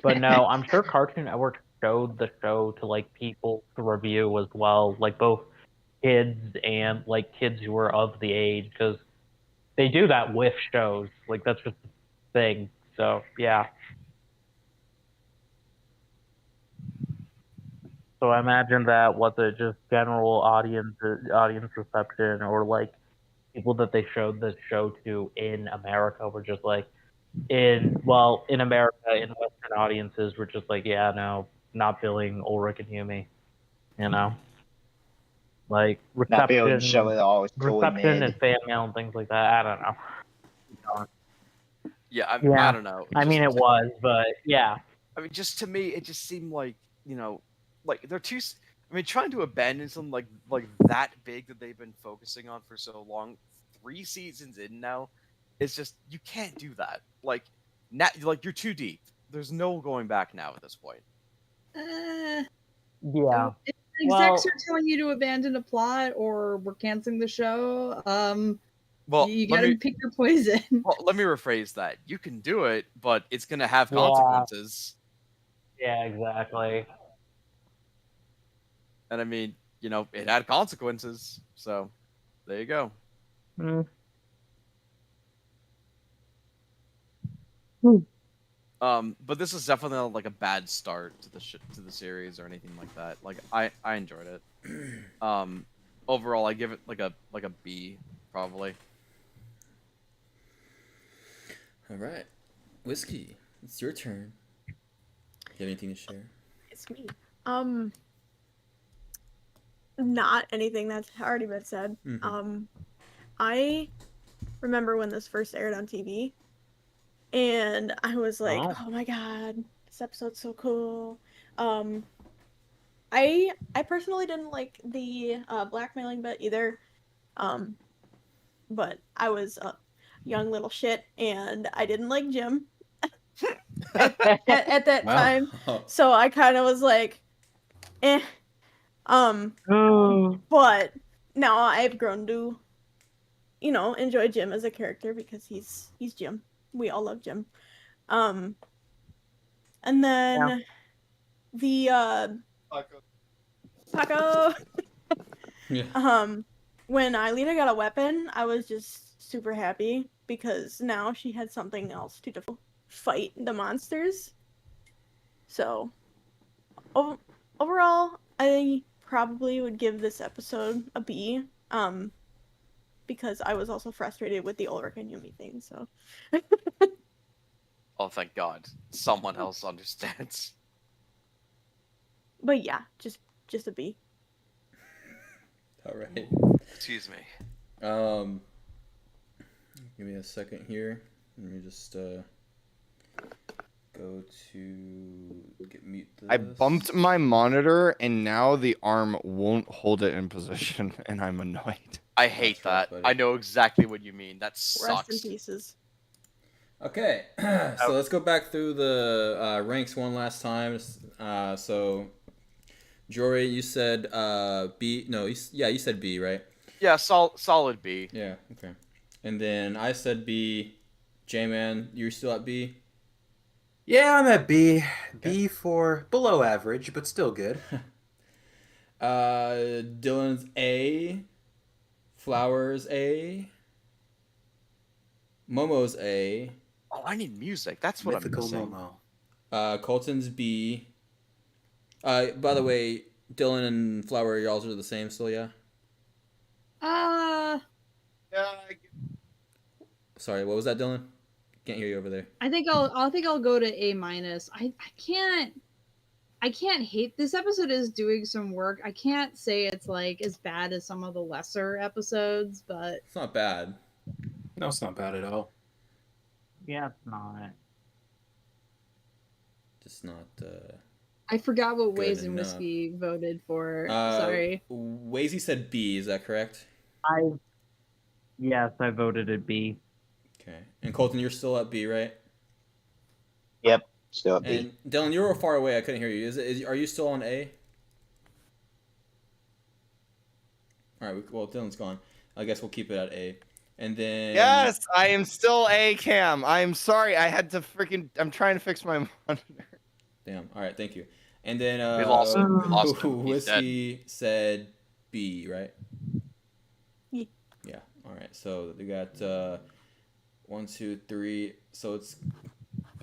but no, I'm sure Cartoon Network showed the show to like people to review as well, like both kids and like kids who were of the age, because they do that with shows. Like that's just the thing. So yeah. So I imagine that was it just general audience reception, or like people that they showed the show to in America were just like in America in Western audiences were just like, yeah, no, not feeling Ulrich and Yumi, you know, like Not be able to show reception, it all is totally reception mid. and fan mail and things like that. I don't know. Yeah, I Yeah. don't know. I mean, it Just- was, but yeah. I mean, just to me, it just seemed like like they're too. I mean, trying to abandon something like that big that they've been focusing on for so long, 3 seasons in now, it's just you can't do that. Like now, like you're too deep. There's no going back now at this point. Yeah. If Well- execs are telling you to abandon a plot or we're canceling the show, Well, you let gotta me pick your poison. well, let me rephrase that. You can do it, but it's gonna have Yeah. consequences. Yeah, exactly. And I mean, it had consequences. So there you go. Mm. But this is definitely not like a bad start to the series or anything like that. Like I enjoyed it. Overall, I give it like a B probably. All right, Whiskey, it's your turn. You have anything to share? It's me. Not anything that's already been said. Mhm. I remember when this first aired on TV, and I was like, Oh. "Oh my god, this episode's so cool." I personally didn't like the blackmailing bit either. But I was a young little shit, and I didn't like Jim at that Wow. time. So I kind of was like, eh. But now I've grown to, enjoy Jim as a character because he's Jim. We all love Jim. And then the Paco. Yeah. When Eileen got a weapon, I was just super happy because now she had something else to fight the monsters. So, overall, I probably would give this episode a B. Because I was also frustrated with the Ulrich and Yumi thing. So, Oh, thank God, someone else understands. but yeah, just a B. All right. Excuse me. Give me a second here. Let me just go to mute this. I bumped my monitor and now the arm won't hold it in position, and I'm annoyed. I hate That's rough, that. buddy. I know exactly what you mean. That Rest sucks. in pieces. Okay, so let's go back through the ranks one last time. So, Jory, you said B. No, you said B, right? Yeah, solid B. Yeah. Okay. And then I said B. J-Man, you're still at B. Yeah, I'm at B. B for below average, but still good. Dylan's A. Flowers A. Momo's A. Oh, I need music. That's what Mythical I'm missing. Momo. Colton's B. By the way, Dylan and Flower, y'all are the same still, yeah? Uh, Sorry, what was that, Dylan? Can't hear you over there. I think I'll go to A minus. I can't hate this episode is doing some work. I can't say it's like as bad as some of the lesser episodes, but It's not bad. No, it's not bad at all. Yeah, it's not. Just not. I forgot what Good Ways and enough. Whiskey voted for. Sorry. Wazy said B. Is that correct? Yes, I voted a B. Okay. And Colton, you're still at B, right? Yep, still at B. And Dylan, you were far away. I couldn't hear you. Are you still on A? All right. Well, Dylan's gone. I guess we'll keep it at A. And then Yes, I am still A cam. I'm sorry. I had to I'm trying to fix my monitor. Damn. All right. Thank you. And then We lost him. He's Whiskey said B, right? Yeah. Yeah. All right. So we got 1, 2, 3. So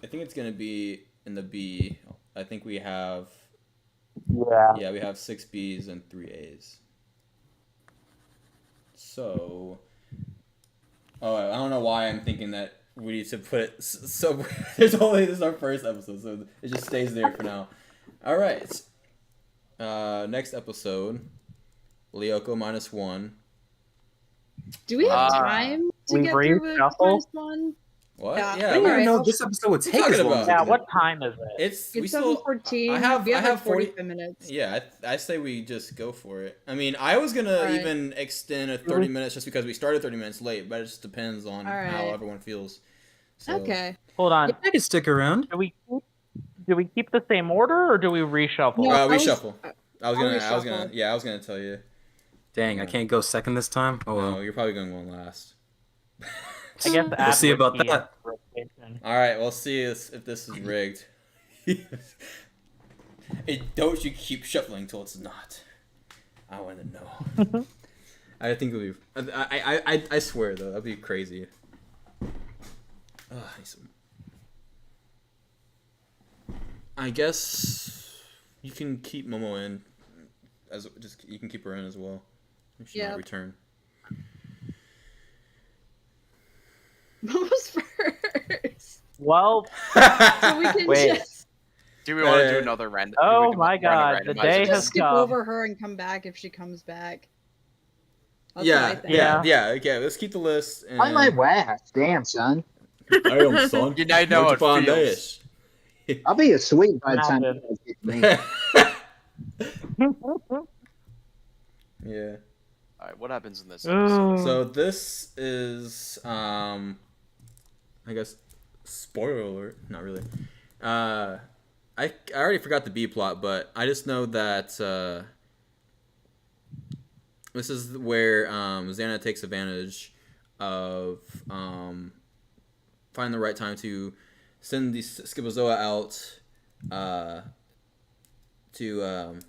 I think it's gonna be in the B. I think we have. Yeah. Yeah, we have 6 Bs and 3 As. So. Oh, I don't know why I'm thinking that we need to put it. So this is our first episode, so it just stays there for now. All right. Next episode, Lyoko -1. Do we have time to we get through the reshuffle? first one? What? Yeah. Yeah. I didn't Alright, even know I'll- this episode would What take are you as talking long as about? it Yeah, did. what time is it? It's we It's still. 7:14. I have We have like 40 45 minutes. Yeah, I say we just go for it. I mean, I was gonna Alright. even extend a 30 minutes just because we started 30 minutes late, but it just depends on how Alright. everyone feels. So, Okay. Hold on. I can stick around. Do we keep the same order or do we reshuffle? No, I was- reshuffle. I was I'll gonna, reshuffle. yeah, I was gonna tell you. Dang, I can't go second this time. Oh well. No, you're probably going one last. I guess We'll see about Adwood key that. rotation. All right, we'll see if this is rigged. Don't you keep shuffling till it's not. I want to know. I think it'll be. I swear though, that'd be crazy. I guess you can keep Momo in, you can keep her in as well. She might Yeah. return. What was first? Well, So we can Wait. just, Do we want to do another random? Oh my God, the day just has skip come. over her and come back if she comes back. That's what I Yeah, think. Yeah. Okay, let's keep the list. And... I might last. Damn, son. Damn, son. You now know What'd how you it find feels. I'll be asleep by the time Imagine. you guys get to me. Yeah. All right, what happens in this episode? So this is, I guess, spoiler alert. Not really. I already forgot the B plot, but I just know that this is where Xana takes advantage of finding the right time to send the Schizozoa out to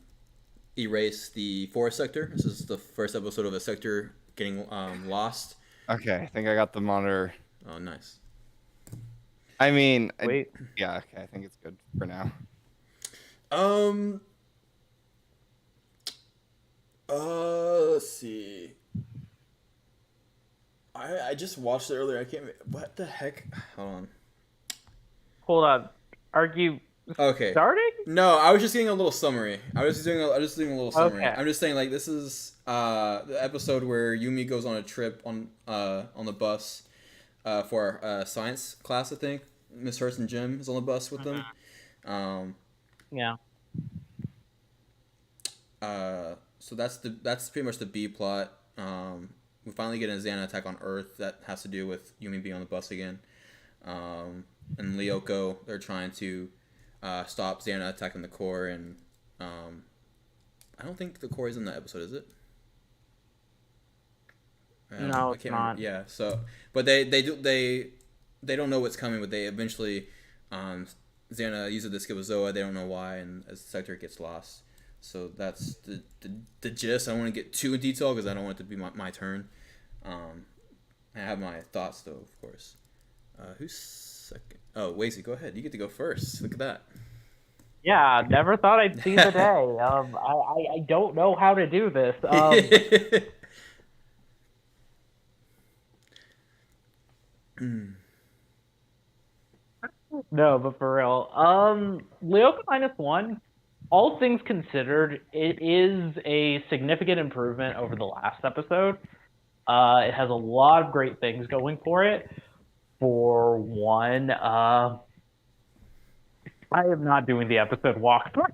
erase the forest sector. This is the first episode of a sector getting lost. Okay, I think I got the monitor. Oh, nice. I mean, Wait. yeah, okay, I think it's good for now. Let's see. I just watched it earlier. I can't. What the heck? Hold on. Are you Okay. starting? No, I was just getting a little summary. I was just doing a little summary. Okay. I'm just saying, like, this is the episode where Yumi goes on a trip on the bus for science class. I think Miss Hurst and Jim is on the bus with them. Yeah. So that's pretty much the B plot. We finally get a Xana attack on Earth that has to do with Yumi being on the bus again. And Lyoko, they're trying to stop Xana attacking the core, and I don't think the core is in that episode, is it? No, it's not. Yeah. So, but they don't know what's coming, but they eventually Xana uses the Schizozoa. They don't know why, and as the sector gets lost. So that's the gist. I don't want to get too in detail because I don't want it to be my turn. I have my thoughts though, of course. Who's second? Oh, Wazy, go ahead. You get to go first. Look at that. Yeah, never thought I'd see the day. I don't know how to do this. No, but for real. Lyoko -1, all things considered, it is a significant improvement over the last episode. It has a lot of great things going for it. For one, I am not doing the episode walkthrough.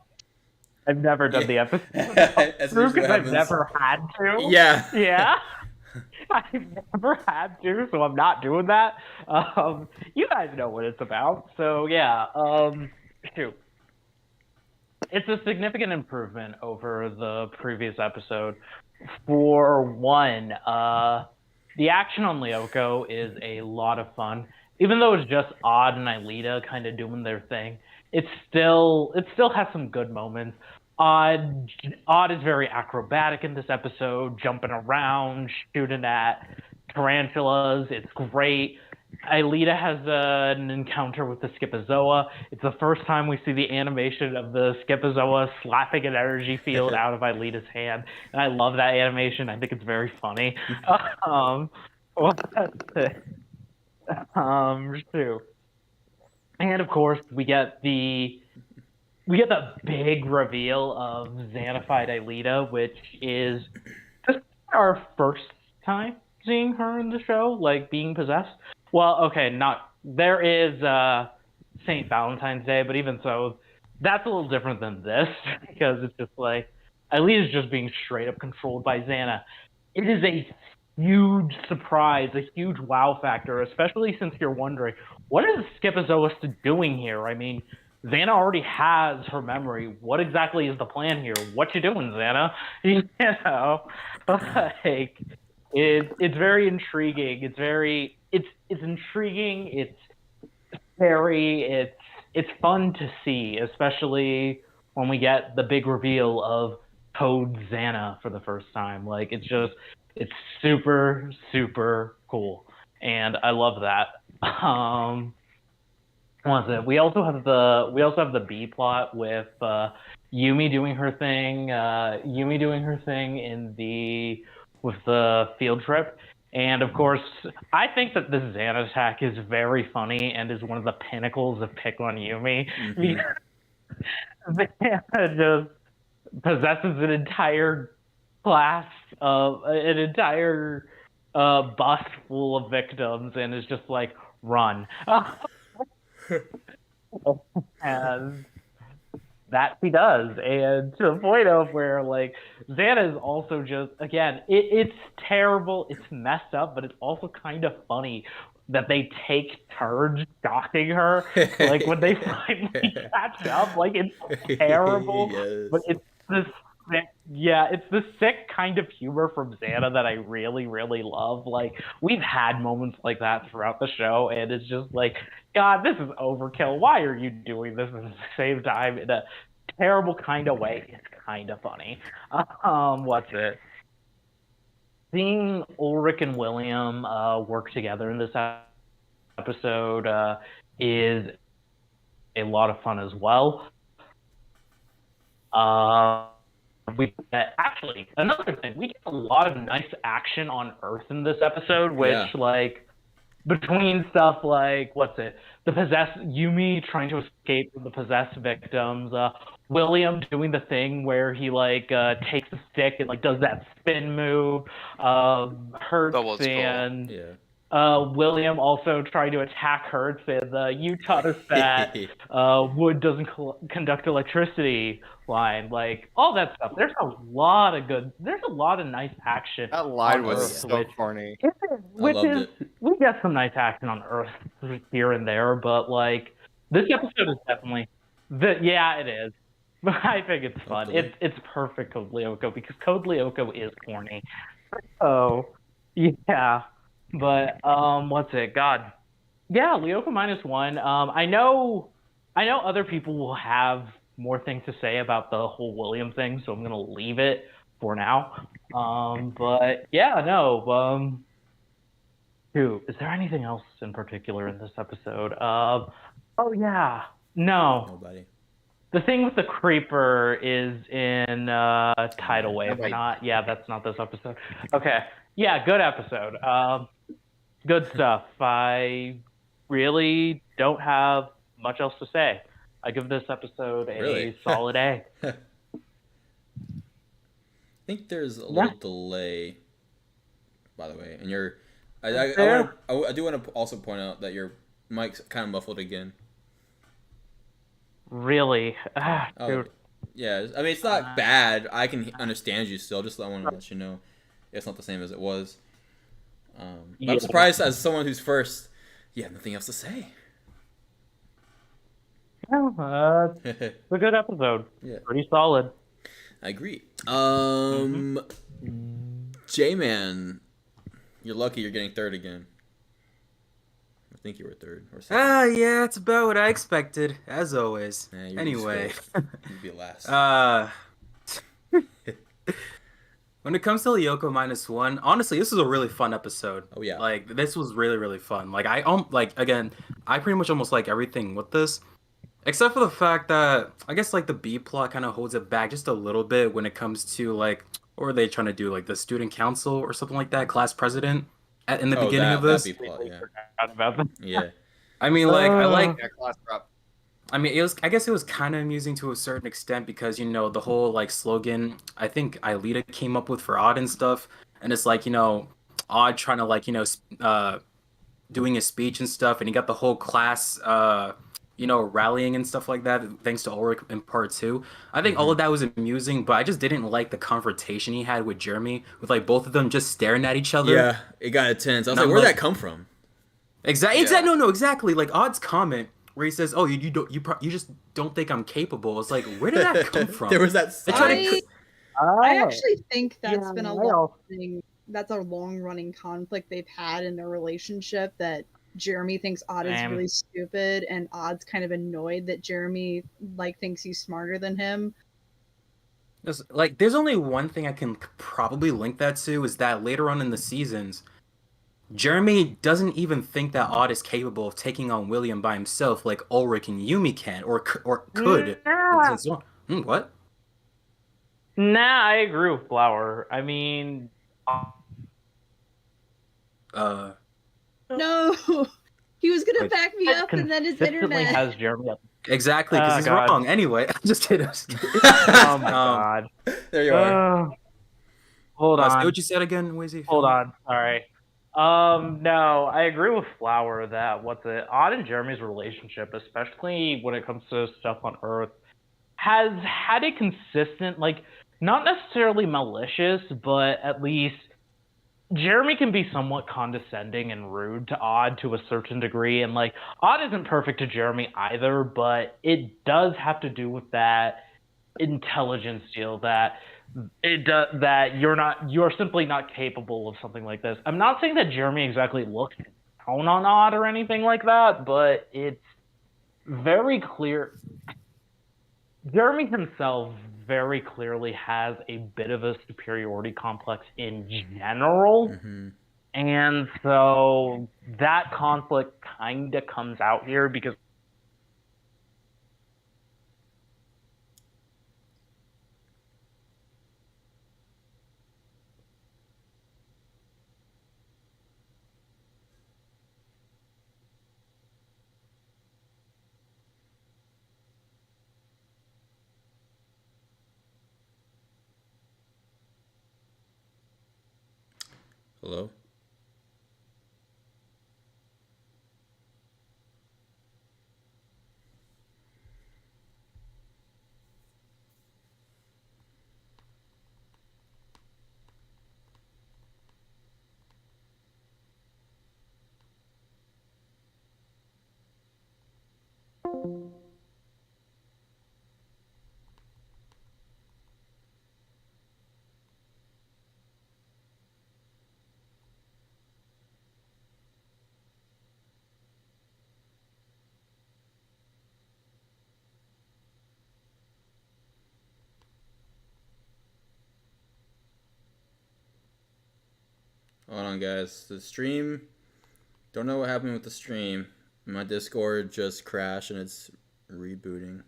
I've never done the episode That's walkthrough usually what because I've happens. never had to. Yeah. Yeah. I've never had to, so I'm not doing that. You guys know what it's about, so yeah. Shoot. It's a significant improvement over the previous episode. For one, the action on Lyoko is a lot of fun. Even though it's just Odd and Aelita kind of doing their thing, it still has some good moments. Odd is very acrobatic in this episode, jumping around, shooting at tarantulas. It's great. Aelita has an encounter with the Schizozoa. It's the first time we see the animation of the Schizozoa slapping an energy field out of Aelita's hand, and I love that animation. I think it's very funny. Shoot. And of course, we get the big reveal of Xanified Aelita, which is just our first time seeing her in the show, like being possessed. Well, okay, not there is St. Valentine's Day, but even so, that's a little different than this because it's just like Aaliyah's just being straight up controlled by Xana. It is a huge surprise, a huge wow factor, especially since you're wondering, what is Scipizoist doing here? I mean, Xana already has her memory. What exactly is the plan here? What you doing, Xana? You know, like it's very intriguing. It's intriguing. It's scary. It's fun to see, especially when we get the big reveal of Code Xana for the first time. Like it's super super cool, and I love that. What was it? We also have the B plot with Yumi doing her thing. Yumi doing her thing with the field trip. And of course, I think that this Xana attack is very funny and is one of the pinnacles of pick on Yumi. Xana just possesses an entire class of an entire bus full of victims and is just like run. And that she does, and to the point of where like Xana is also just again, it's terrible, it's messed up, but it's also kind of funny that they take turns stalking her. Like when they finally catch up, like it's terrible, Yes. but it's this it's the sick kind of humor from Xana that I really, really love. Like we've had moments like that throughout the show, and it's just like, God, this is overkill. Why are you doing this at the same time in a terrible kind of way? It's kind of funny. What's it? Seeing Ulrich and William work together in this episode is a lot of fun as well. Actually, another thing, we get a lot of nice action on Earth in this episode, which like between stuff like the possessed Yumi trying to escape from the possessed victims, William doing the thing where he like takes a stick and like does that spin move, Hertz and William also trying to attack Hertz, and you taught us that wood doesn't conduct electricity line, like all that stuff. There's a lot of nice action. That line was Earth, so corny. We get some nice action on Earth here and there, but like this episode is definitely it is. But I think it's fun. It's perfect Code Lyoko because Code Lyoko is corny. So yeah. But what's it? God. Yeah, Lyoko -1. I know other people will have more things to say about the whole William thing, so I'm gonna leave it for now. But yeah, no. Is there anything else in particular in this episode? Oh yeah. No. Nobody. The thing with the creeper is in Tidal Wave, not that's not this episode. Okay. Yeah, good episode. Good stuff. I really don't have much else to say. I give this episode a solid A. I think there's a little delay, by the way, and I do want to also point out that your mic's kind of muffled again. Really? Dude. Yeah, I mean it's not bad. I can understand you still. Just I want to let you know it's not the same as it was. But I'm surprised as someone who's first. You have nothing else to say. Yeah, it's a good episode. Yeah, pretty solid. I agree. J-Man, you're lucky you're getting third again. I think you were third or second. Yeah, it's about what I expected, as always. Anyway, you'd be last. When it comes to Lyoko -1, honestly, this is a really fun episode. Oh yeah, like this was really really fun. Like I pretty much almost like everything with this, except for the fact that I guess like the B plot kind of holds it back just a little bit when it comes to like what were they trying to do, like the student council or something like that, class president in the beginning of this. That B plot, yeah. About them. Yeah. I mean, like I like. Class rep. I mean, I guess it was kind of amusing to a certain extent because, the whole, like, slogan I think Aelita came up with for Odd and stuff. And it's like, Odd trying to, like, doing his speech and stuff, and he got the whole class, rallying and stuff like that, thanks to Ulrich in part 2. I think all of that was amusing, but I just didn't like the confrontation he had with Jeremy, with like both of them just staring at each other. Yeah, it got intense. I was And like, I'm where'd like- that come from? Exactly. Yeah. No, exactly. Like Odd's comment where he says, "Oh, you just don't think I'm capable." It's like, where did that come from? There was that. They try to I actually think that's Yeah, been a I long also- thing. That's a long running conflict they've had in their relationship. That Jeremy thinks Odd is Same. really stupid, and Odd's kind of annoyed that Jeremy thinks he's smarter than him. There's only one thing I can probably link that to is that later on in the seasons, Jeremy doesn't even think that Odd is capable of taking on William by himself like Ulrich and Yumi can, or could. What? Nah, I agree with Flower. I mean, Uh, No, he was gonna Wait. back me up, and then his consistently internet. has Jeremy up. exactly, because Oh, he's God. wrong. Anyway, just kidding. Oh my god. There you are. Hold Say on. what you said again, Wizzy. Hold on. Sorry. No, I agree with Flower that Odd and Jeremy's relationship, especially when it comes to stuff on Earth, has had a consistent, not necessarily malicious, but at least Jeremy can be somewhat condescending and rude to Odd to a certain degree, and Odd isn't perfect to Jeremy either, but it does have to do with that intelligence deal that you're simply not capable of something like this. I'm not saying that Jeremy exactly looks down on Odd or anything like that, but it's very clear. Jeremy himself very clearly has a bit of a superiority complex in general. Mm-hmm. And so that conflict kind of comes out here because Hello? Hold on, guys. The stream. Don't know what happened with the stream. My Discord just crashed and it's rebooting.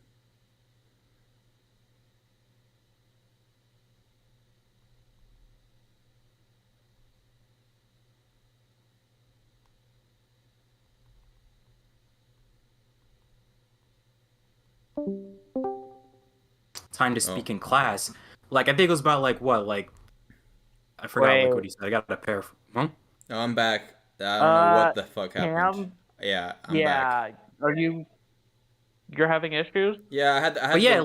time to speak in class. I think it was about I forgot what he said. I got a pair. Huh? No, I'm back. I don't know what the fuck happened. Cam? Yeah, I'm back. Are you're having issues? Yeah, I had But yeah,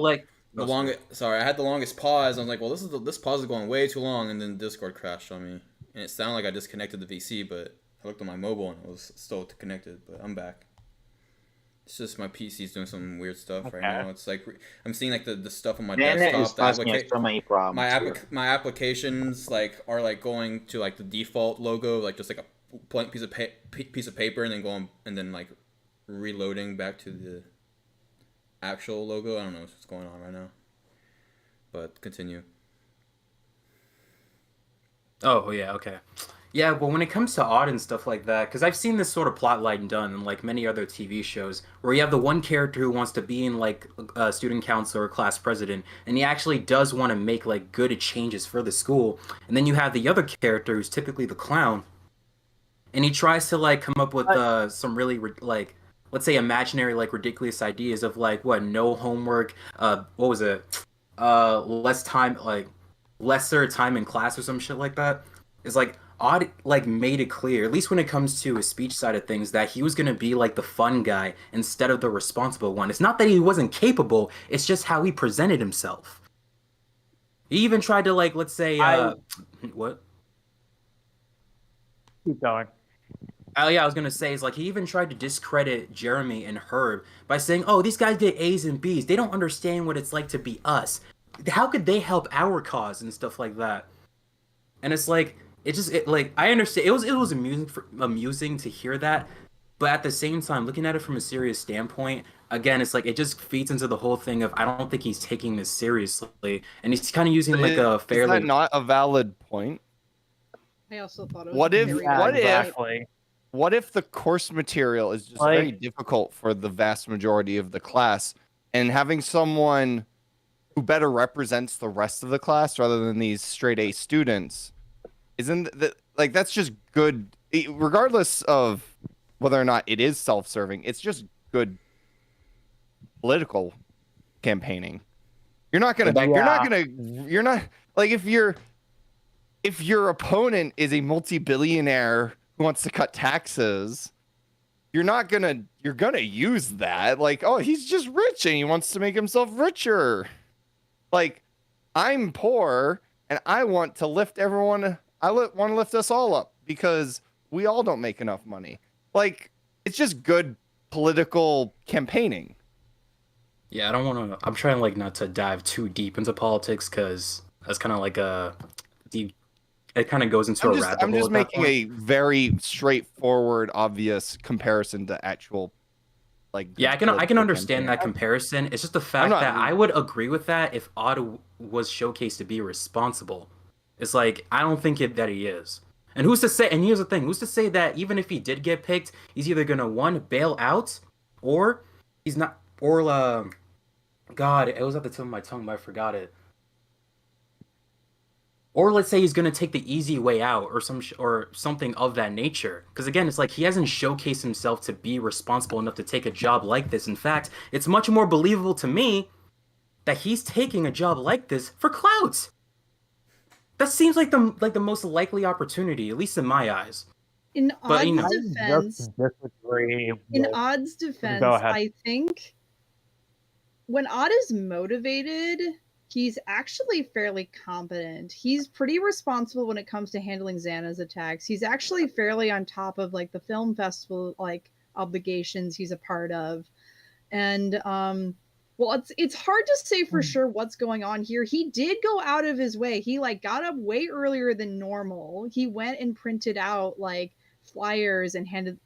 the longest. Sorry, I had the longest pause. I was like, well, this pause is going way too long, and then Discord crashed on me, and it sounded like I disconnected the VC, but I looked on my mobile and it was still connected. But I'm back. It's just my PC's doing some weird stuff right now. It's like I'm seeing the stuff on my Internet is desktop. causing us so many problems. My applications are going to the default logo, just a blank piece of paper, and then going and then reloading back to the actual logo. I don't know what's going on right now. But continue. Oh yeah, okay. Yeah, but when it comes to Odd and stuff like that, because I've seen this sort of plot line done in many other TV shows, where you have the one character who wants to be in a student council or class president, and he actually does want to make good changes for the school, and then you have the other character who's typically the clown, and he tries to come up with some really let's say imaginary ridiculous ideas of no homework, what was it, lesser time in class or some shit like that. It's Odd like made it clear, at least when it comes to his speech side of things, that he was gonna be like the fun guy instead of the responsible one. It's not that he wasn't capable; it's just how he presented himself. He even tried to like, let's say, what? Keep going. Oh yeah, I was gonna say is like he even tried to discredit Jeremy and Herb by saying, "Oh, these guys get A's and B's. They don't understand what it's like to be us. How could they help our cause and stuff like that?" And it's like like I understand it was amusing to hear that, but at the same time, looking at it from a serious standpoint, again, it's like it just feeds into the whole thing of I don't think he's taking this seriously, and he's kind of using like a fairly Is that not a valid point? I also thought it was What if very exactly. what if the course material is just very difficult for the vast majority of the class, and having someone who better represents the rest of the class rather than these straight A students, isn't that like that's just good regardless of whether or not it is self-serving, it's just good political campaigning. You're not like if your opponent is a multi-billionaire who wants to cut taxes, you're gonna use that. Like, oh, he's just rich and he wants to make himself richer. Like, I'm poor and I want to lift everyone. Want to lift us all up because we all don't make enough money. Like, it's just good political campaigning. Yeah, I don't want to. I'm trying like not to dive too deep into politics because that's kind of like a deep. It kind of goes into a rabbit hole. I'm just making a very straightforward, obvious comparison to actual, like. Yeah, I can understand that comparison. It's just the fact that I would agree with that if Otto was showcased to be responsible. It's like I don't think that he is. And who's to say? And here's the thing: who's to say that even if he did get picked, he's either gonna bail out, or he's not, or God, it was at the tip of my tongue, but I forgot it. Or let's say he's gonna take the easy way out, or something of that nature. Because again, it's like he hasn't showcased himself to be responsible enough to take a job like this. In fact, it's much more believable to me that he's taking a job like this for clout. That seems like the most likely opportunity, at least in my eyes. In Odd's defense, I think when Odd is motivated, he's actually fairly competent. He's pretty responsible when it comes to handling Xana's attacks. He's actually fairly on top of like the film festival like obligations he's a part of. And well, it's hard to say for sure what's going on here. He did go out of his way. He like got up way earlier than normal. He went and printed out like flyers and hand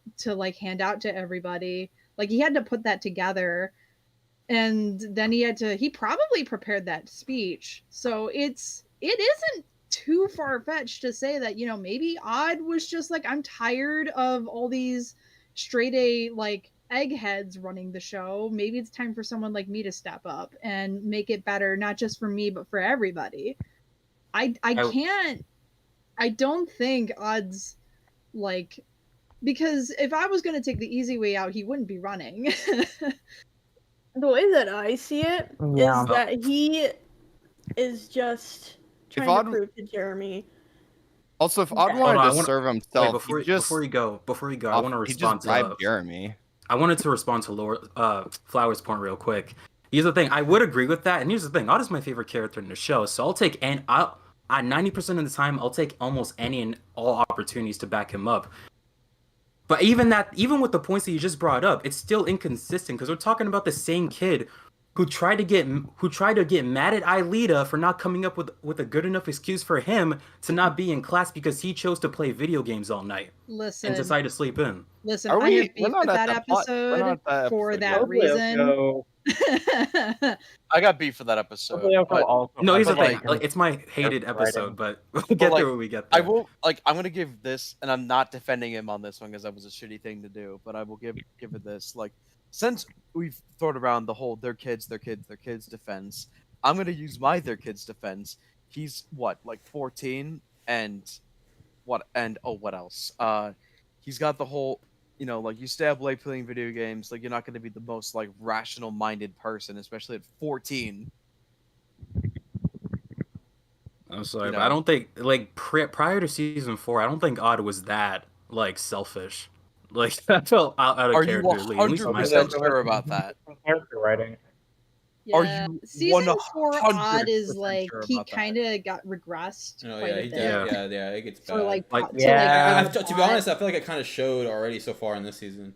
out to everybody. Like he had to put that together. And then he probably prepared that speech. So it isn't too far-fetched to say that, maybe Odd was just like, I'm tired of all these straight A like eggheads running the show. Maybe it's time for someone like me to step up and make it better, not just for me, but for everybody. I don't think Odd's like, because if I was going to take the easy way out, he wouldn't be running. The way that I see it is that he is just trying to prove to Jeremy. Also, if Odd wanted to serve himself, before you go, I want to respond to Jeremy. I wanted to respond to Flower's point real quick. Here's the thing: I would agree with that, and here's the thing: Odd is my favorite character in the show, so I'll take 90% of the time, I'll take almost any and all opportunities to back him up. But even with the points that you just brought up, it's still inconsistent because we're talking about the same kid who tried to get mad at Aelita for not coming up with a good enough excuse for him to not be in class because he chose to play video games all night and decided to sleep in. Listen, I have beef with that episode for that reason. I got beef for that episode. No, here's the thing. Like, it's my hated episode, but we'll get there when we get there. I will I'm gonna give this, and I'm not defending him on this one because that was a shitty thing to do. But I will give it this. Like, since we've thrown around the whole their kids defense, I'm gonna use their kids defense. He's what, like 14, and what else? He's got the whole. Like, you stay up late playing video games, like, you're not going to be the most, like, rational-minded person, especially at 14. I'm sorry, You but I know. don't think like prior to season 4, I don't think Odd was that like selfish. Like that felt out of Are you character, at least in my 100% opinion. sure about that? Character writing. Are Yeah, you season 4 100% Odd is like sure he about that? kind of got regressed Oh quite yeah, a he bit did. Yeah. Yeah, it gets for bad. like Like, to like yeah. bring To be plot. honest, I feel like it kind of showed already so far in this season,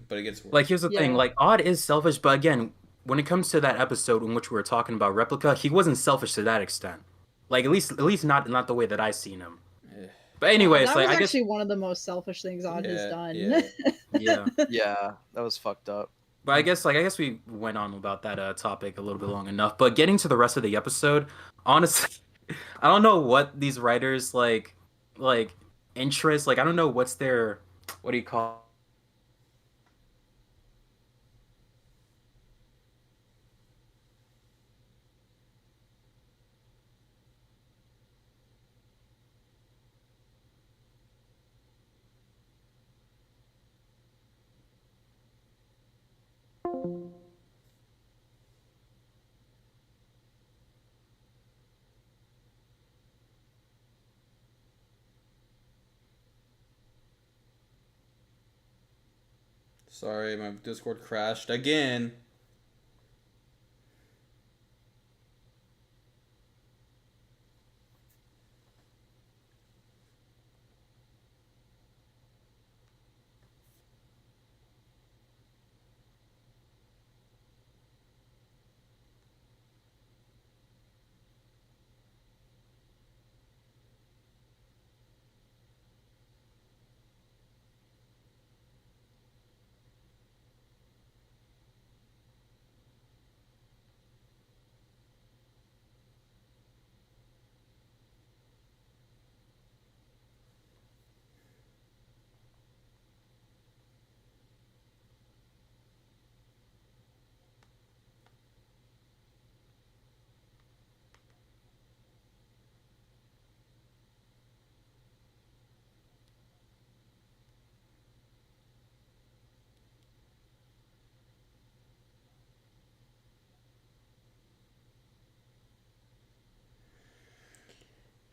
but it gets worse. Like here's the thing, Yeah. like Odd is selfish, but again, when it comes to that episode in which we were talking about Replica, he wasn't selfish to that extent. Like at least not the way that I seen him. Eh, But No, anyways, that like was I guess actually one of the most selfish things Odd has yeah, done. yeah. yeah. Yeah, that was fucked up. But I guess we went on about that topic a little bit long enough. But getting to the rest of the episode, honestly, I don't know what these writers like interest. Like I don't know what's their what do you call Sorry, my Discord crashed again.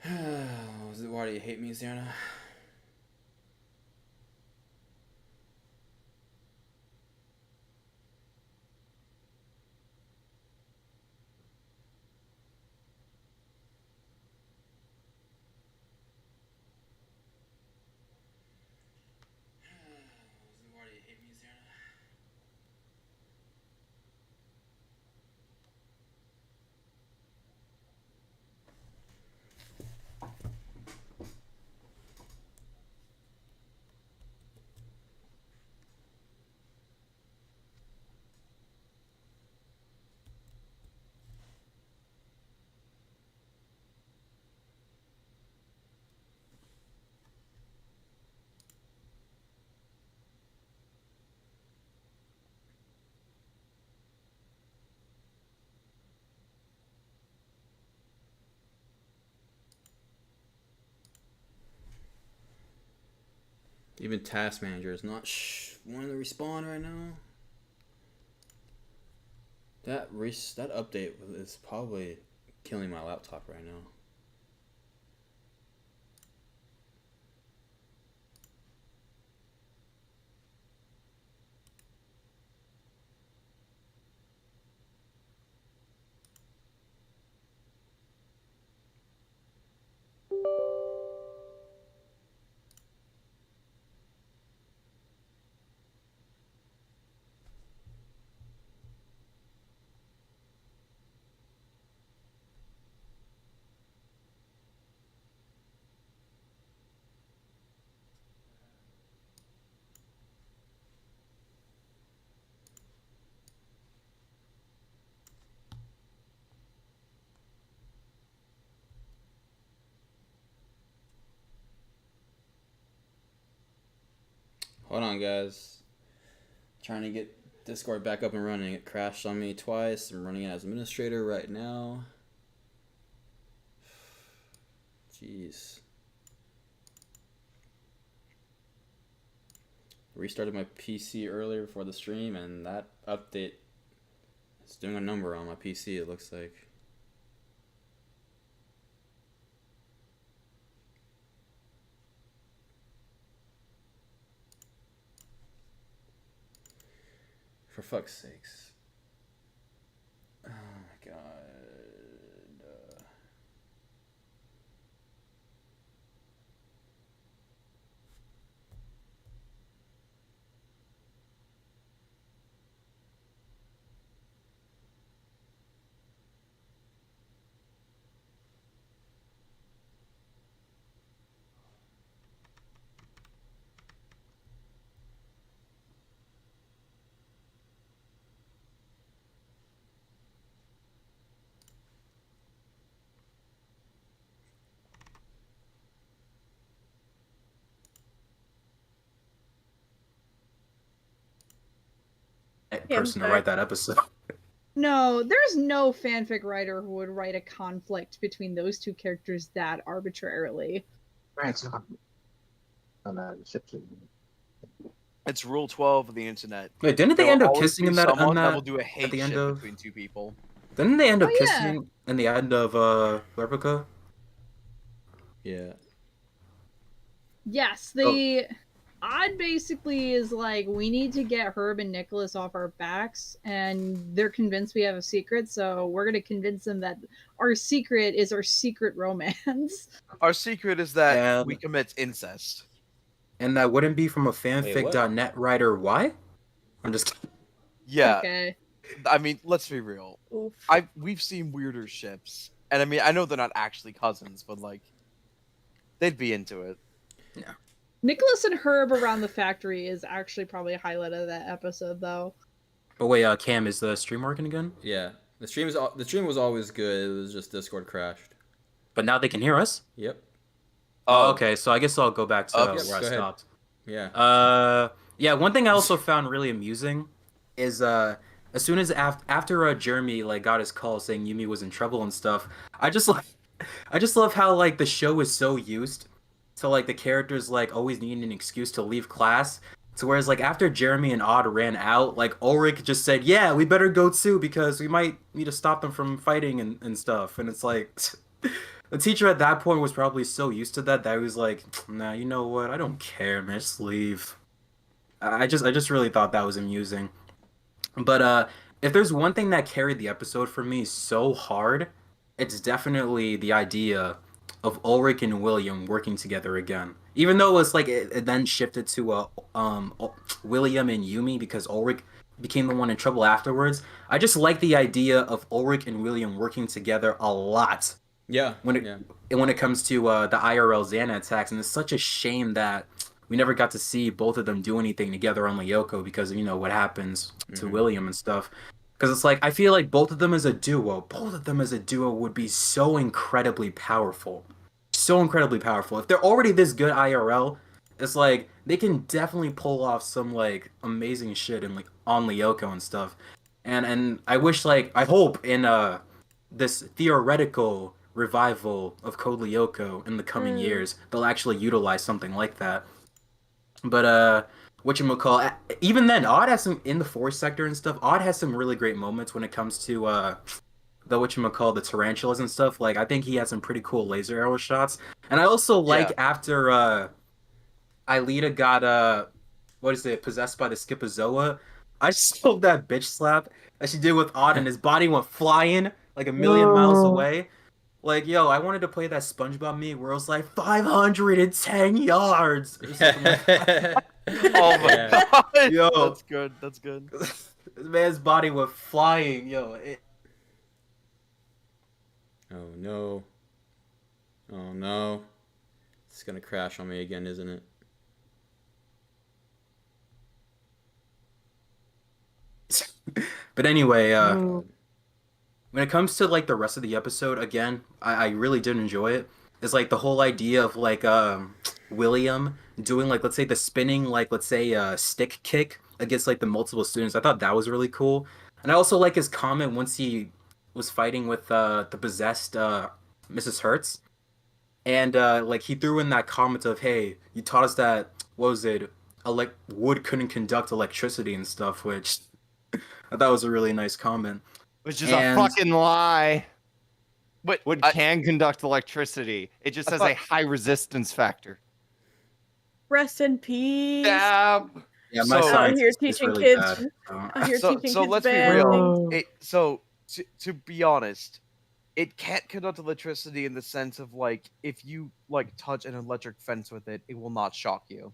Why do you hate me, Xana? Why do you hate me, Xana? Even Task Manager is not wanting to respond right now. That update is probably killing my laptop right now. Hold on, guys. Trying to get Discord back up and running. It crashed on me twice. I'm running it as administrator right now. Jeez. Restarted my PC earlier before the stream, and that update is doing a number on my PC, it looks like. For fuck's sakes. Oh my god. Person to write that episode. No, there's no fanfic writer who would write a conflict between those two characters that arbitrarily. Right. It's rule 12 of the internet. Wait, didn't they There end will up always kissing be in that? someone On that will do a hate at the end shit of between two people. Didn't they end up Oh, yeah. kissing in the end of Replica? Yeah. Yes, the Odd basically is like, we need to get Herb and Nicholas off our backs, and they're convinced we have a secret, so we're going to convince them that our secret is our secret romance. Our secret is that And- we commit incest. And that wouldn't be from a what? fanfic.net writer. Why? I'm just kidding. Yeah, Okay. I mean, let's be real. Oof. We've seen weirder ships, and I mean, I know they're not actually cousins, but like, they'd be into it. Nicholas and Herb around the factory is actually probably a highlight of that episode, though. But wait, Cam, is the stream working again? Yeah. The stream was always good. It was just Discord crashed. But now they can hear us? Yep. Oh, okay, so I guess I'll go back to Oh, where yes, I go ahead. stopped. Yeah. Yeah, one thing I also found really amusing is as soon as after Jeremy like got his call saying Yumi was in trouble and stuff, I just love how like the show is so used to like the characters like always needing an excuse to leave class. So whereas like after Jeremy and Odd ran out, like Ulrich just said, "Yeah, we better go too because we might need to stop them from fighting and stuff." And it's like the teacher at that point was probably so used to that he was like, "Nah, you know what? I don't care, man. Just leave." I just really thought that was amusing. But if there's one thing that carried the episode for me so hard, it's definitely the idea of Ulrich and William working together again. Even though it's like it then shifted to William and Yumi because Ulrich became the one in trouble afterwards. I just like the idea of Ulrich and William working together a lot. Yeah. When it comes to the IRL Xana attacks, and it's such a shame that we never got to see both of them do anything together on Lyoko because of, what happens to William and stuff. Because it's like, I feel like both of them as a duo would be so incredibly powerful. So incredibly powerful. If they're already this good IRL, it's like, they can definitely pull off some, like, amazing shit in, like, on Lyoko and stuff. And I wish, like, I hope in this theoretical revival of Code Lyoko in the coming years, they'll actually utilize something like that. But whatchamacall, even then, Odd has some in the forest sector and stuff. Odd has some really great moments when it comes to the whatchamacall, the tarantulas and stuff. Like, I think he has some pretty cool laser arrow shots. And I also like after Aelita got possessed by the Schizozoa. I just love that bitch slap that she did with Odd, and his body went flying like a million miles away. Like, yo, I wanted to play that SpongeBob meme where it was like 510 yards. Oh my god! Yo. That's good. That's good. This man's body went flying, yo. Oh no. Oh no. It's gonna crash on me again, isn't it? But anyway, when it comes to like the rest of the episode, again, I really did enjoy it. It's like the whole idea of like William doing like, let's say the spinning, like let's say stick kick against like the multiple students. I thought that was really cool. And I also like his comment once he was fighting with the possessed Mrs. Hertz. And like he threw in that comment of, hey, you taught us that, what was it, wood couldn't conduct electricity and stuff, which I thought was a really nice comment. Which is a fucking lie. But Wood can conduct electricity. It just has a high resistance factor. Rest in peace. Yeah. Yeah, my So- science here is teaching really kids. bad. Out here so teaching so kids let's be bad real. things. To be honest, it can't conduct electricity in the sense of like if you like touch an electric fence with it, it will not shock you.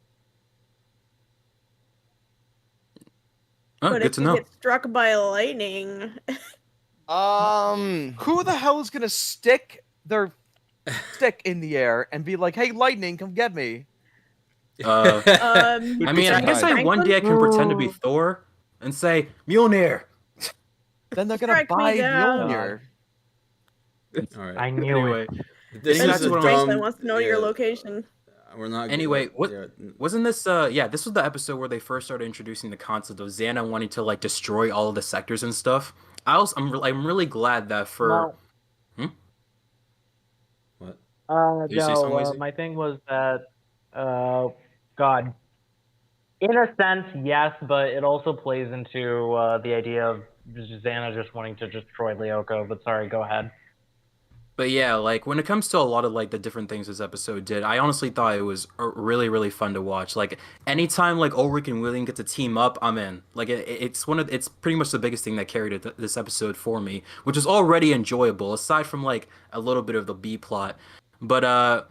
Oh, But good if to you know. get struck by lightning, Who the hell is gonna stick their stick in the air and be like, "Hey, lightning, come get me"? I mean, I guess one day I can pretend to be Franklin? Thor and say Mjolnir. Then they're gonna Strike me buy down. Mjolnir. All right. I knew Anyway, it. This Then is that's a what I'm- Franklin dumb. wants to know your location. We're not. Anyway, what yeah. wasn't this? Yeah, this was the episode where they first started introducing the concept of Xana wanting to like destroy all of the sectors and stuff. I'm really glad that for. What? Did you say something, No, Lazy? my thing was that, God. In a sense, yes, but it also plays into the idea of Xana just wanting to destroy Lyoko. But sorry, go ahead. But yeah, like when it comes to a lot of like the different things this episode did, I honestly thought it was really really fun to watch. Like anytime like Ulrich and William get to team up, I'm in. Like it's pretty much the biggest thing that carried this episode for me, which was already enjoyable aside from like a little bit of the B plot. But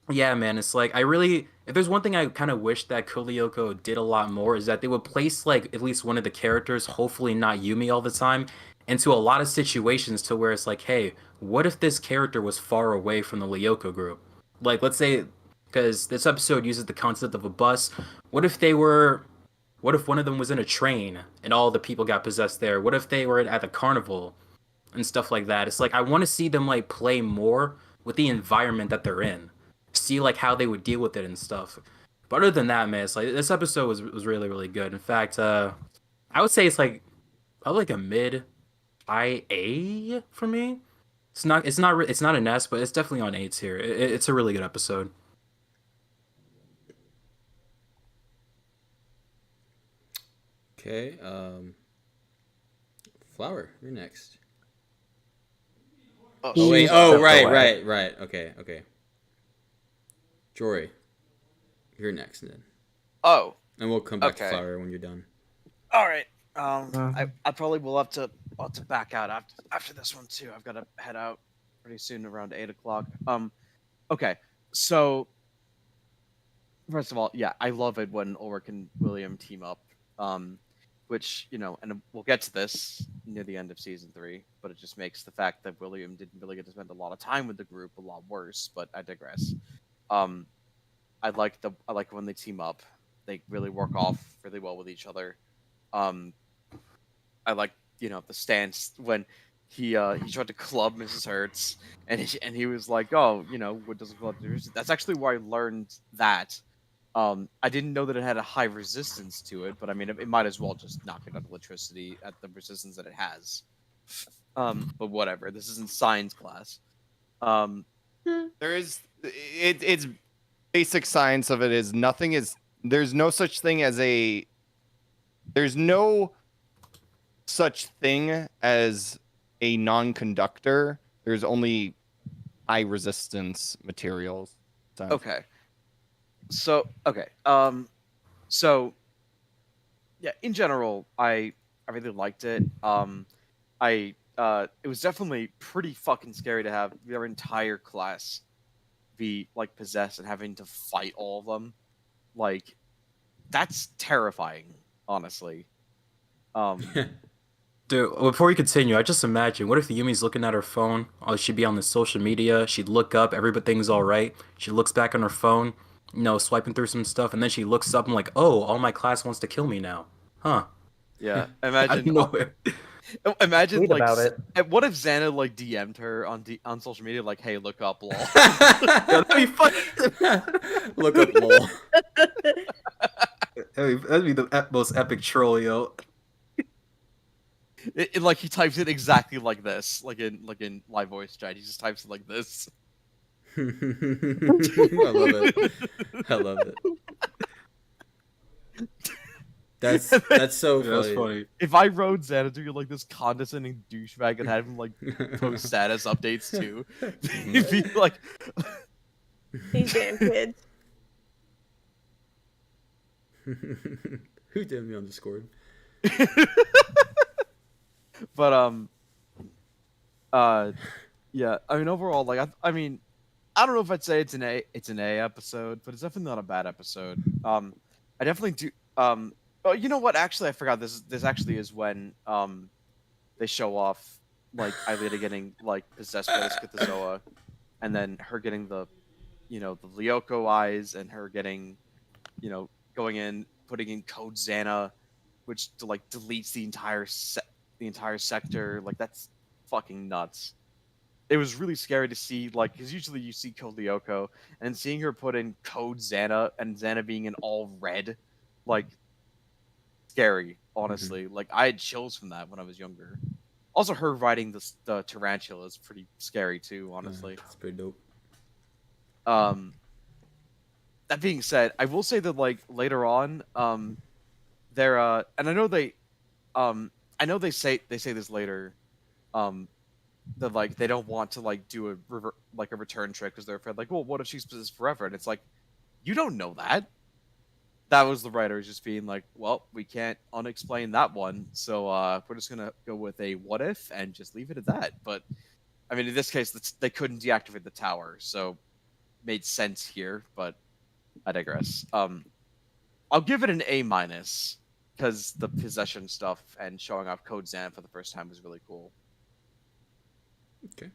yeah, man, it's like if there's one thing I kind of wish that Lyoko did a lot more is that they would place like at least one of the characters, hopefully not Yumi all the time, into a lot of situations to where it's like, hey, what if this character was far away from the Lyoko group? Like, let's say, because this episode uses the concept of a bus. What if one of them was in a train and all the people got possessed there? What if they were at the carnival and stuff like that? It's like I want to see them like play more with the environment that they're in, see like how they would deal with it and stuff. But other than that, man, it's like this episode was really really good. In fact, I would say it's like probably like a mid high A for me. It's not an S, but it's definitely on A tier. It's a really good episode. Okay. Flower, you're next. Oh wait. Oh right. Okay. Jory, you're next then. Oh. And we'll come back to Okay. Flower when you're done. All right. I probably will have to back out after this one too. I've got to head out pretty soon around 8 o'clock. Okay. So first of all, yeah, I love it when Ulrich and William team up. Which and we'll get to this near the end of season 3, but it just makes the fact that William didn't really get to spend a lot of time with the group a lot worse. But I digress. I like when they team up. They really work off really well with each other. I like the stance when he tried to club Mrs. Hertz and he was like, oh, what does club do? That's actually where I learned that. I didn't know that it had a high resistance to it, but I mean it might as well just knock it out of electricity at the resistance that it has. But whatever. This isn't science class. It's basic science of it is there's no such thing as a non-conductor. There's only high resistance materials. So. Okay. So yeah, in general, I really liked it. It was definitely pretty fucking scary to have their entire class be like possessed and having to fight all of them. Like, that's terrifying, honestly. Dude, before we continue, I just imagine, what if Yumi's looking at her phone? Oh, she'd be on the social media. She'd look up, everything's all right. She looks back on her phone, swiping through some stuff, and then she looks up and like, oh, all my class wants to kill me now. Huh. Yeah, I imagine. know it. Imagine Tweet like, about it. what if Xana like DM'd her on social media like, "Hey, look up, lol." That'd be funny. Look up lol. That'd be the most epic troll, yo. Like he types it exactly like this, like in live voice chat. He just types it like this. I love it. I love it. That's so funny. That's funny. If I wrote Xana to you like this condescending douchebag and had him like post status updates too, he'd be like, These damn kids. Who did me on Discord? But yeah. I mean, overall, like I mean, I don't know if I'd say it's an A episode, but it's definitely not a bad episode. I definitely do. Oh, you know what? Actually, I forgot. This actually is when they show off like Aelita getting like possessed by the Schizozoa, and then her getting the the Lyoko eyes, and her getting going in, putting in code Xana, which like deletes the entire sector. Like that's fucking nuts. It was really scary to see, like, because usually you see Code Lyoko, and seeing her put in code Xana and Xana being in all red, like, scary, honestly. Like, I had chills from that when I was younger. Also, her riding the tarantula is pretty scary too, honestly. It's pretty dope. That being said, I will say that like later on, they're and I know they say this later, that like they don't want to like do a return trick because they're afraid like, well, what if she's possessed forever? And it's like, you don't know that. That was the writers just being like, well, we can't unexplain that one, so we're just gonna go with a what if and just leave it at that. But I mean, in this case, they couldn't deactivate the tower, so made sense here. But I digress. I'll give it an A minus because the possession stuff and showing off Code Xana for the first time was really cool. Okay.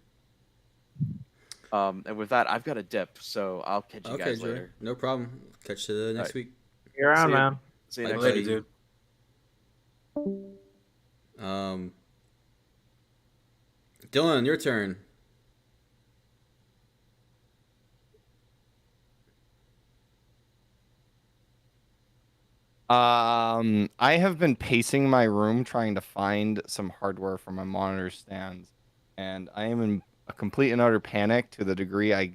And with that, I've got a dip, so I'll catch you guys Dre. later. No problem. Catch you next week. You're around, See ya. man. See you Bye, next Later, week. dude. Dylan, your turn. I have been pacing my room trying to find some hardware for my monitor stands, and I am in a complete and utter panic to the degree I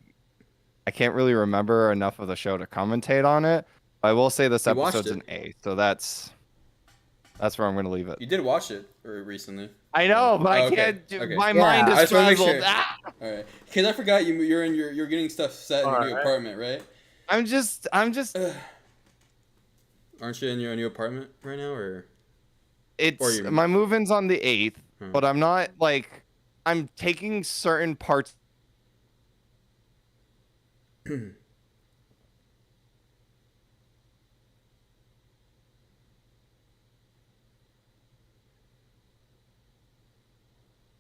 can't really remember enough of the show to commentate on it. I will say this You watched episode's an A, so that's where I'm going to leave it. You did watch it recently. I know, but I okay, can't. okay. My Yeah, mind I is just wanna make frazzled. sure. Ah! All right, because I forgot you're getting stuff set in your new Alright. apartment, right? I'm just. Aren't you in your new apartment right now, or? It's Or you- my move-in's on the 8th, Hmm. but I'm not like. I'm taking certain parts.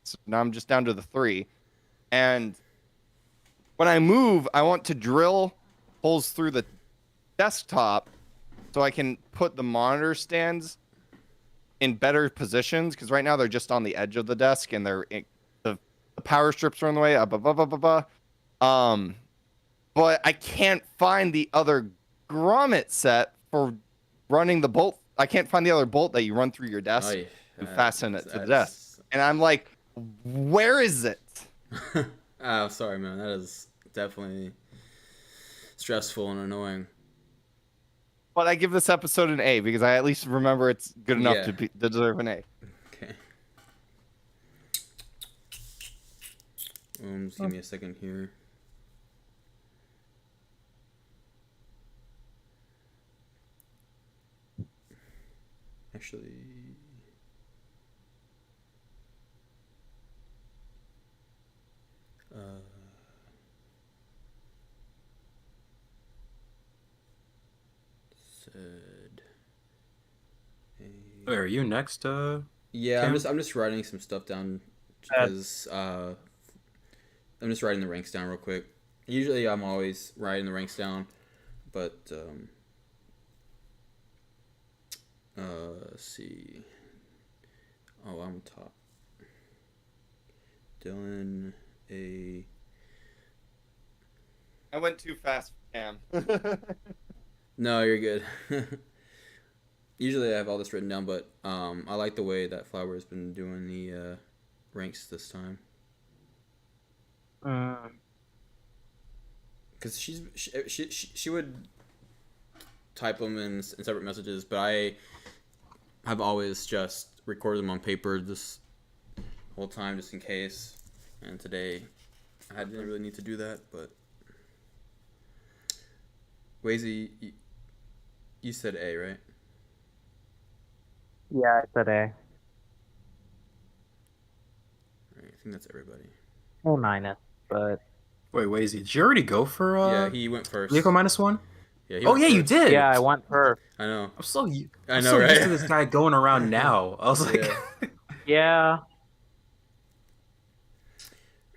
So now I'm just down to the 3, and when I move, I want to drill holes through the desktop so I can put the monitor stands in better positions, because right now they're just on the edge of the desk and the power strips are in the way. But I can't find the other grommet set for running the bolt. I can't find the other bolt that you run through your desk Oy, and fasten it to the that's- desk. And I'm like, where is it? Oh, sorry, man. That is definitely stressful and annoying. But I give this episode an A because I at least remember it's good enough Yeah. to deserve an A. Okay. Just give me a second here. Actually, said. Wait, are you next? Yeah, Cam? I'm just writing some stuff down because I'm just writing the ranks down real quick. Usually I'm always writing the ranks down, but let's see. Oh, I'm top. Dylan A. I went too fast, Cam. No, you're good. Usually I have all this written down, but I like the way that Flower's been doing the ranks this time. Because she would type them in separate messages, but I have always just recorded them on paper this whole time just in case. And today I didn't really need to do that, but Wazy, You said A, right? Yeah, I said A. All right, I think that's everybody. A minus, but Wait, Wazy, did you already go for Yeah, he went first. Lyoko -1? Yeah, he Oh went yeah, you first. did. yeah, I went first. I know. I'm so I know, used right? to this guy going around now. I was like, Yeah.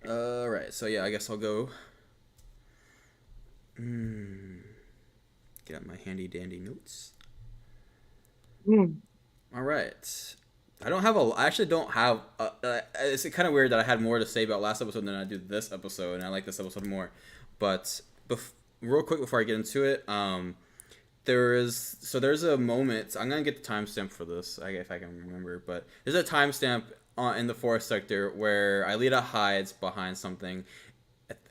All right, so yeah, I guess I'll go. Get out my handy dandy notes. All right. I actually don't have. It's kind of weird that I had more to say about last episode than I do this episode, and I like this episode more. But real quick before I get into it, there's a moment. I'm gonna get the timestamp for this, if I can remember. But there's a timestamp in the forest sector where Aelita hides behind something.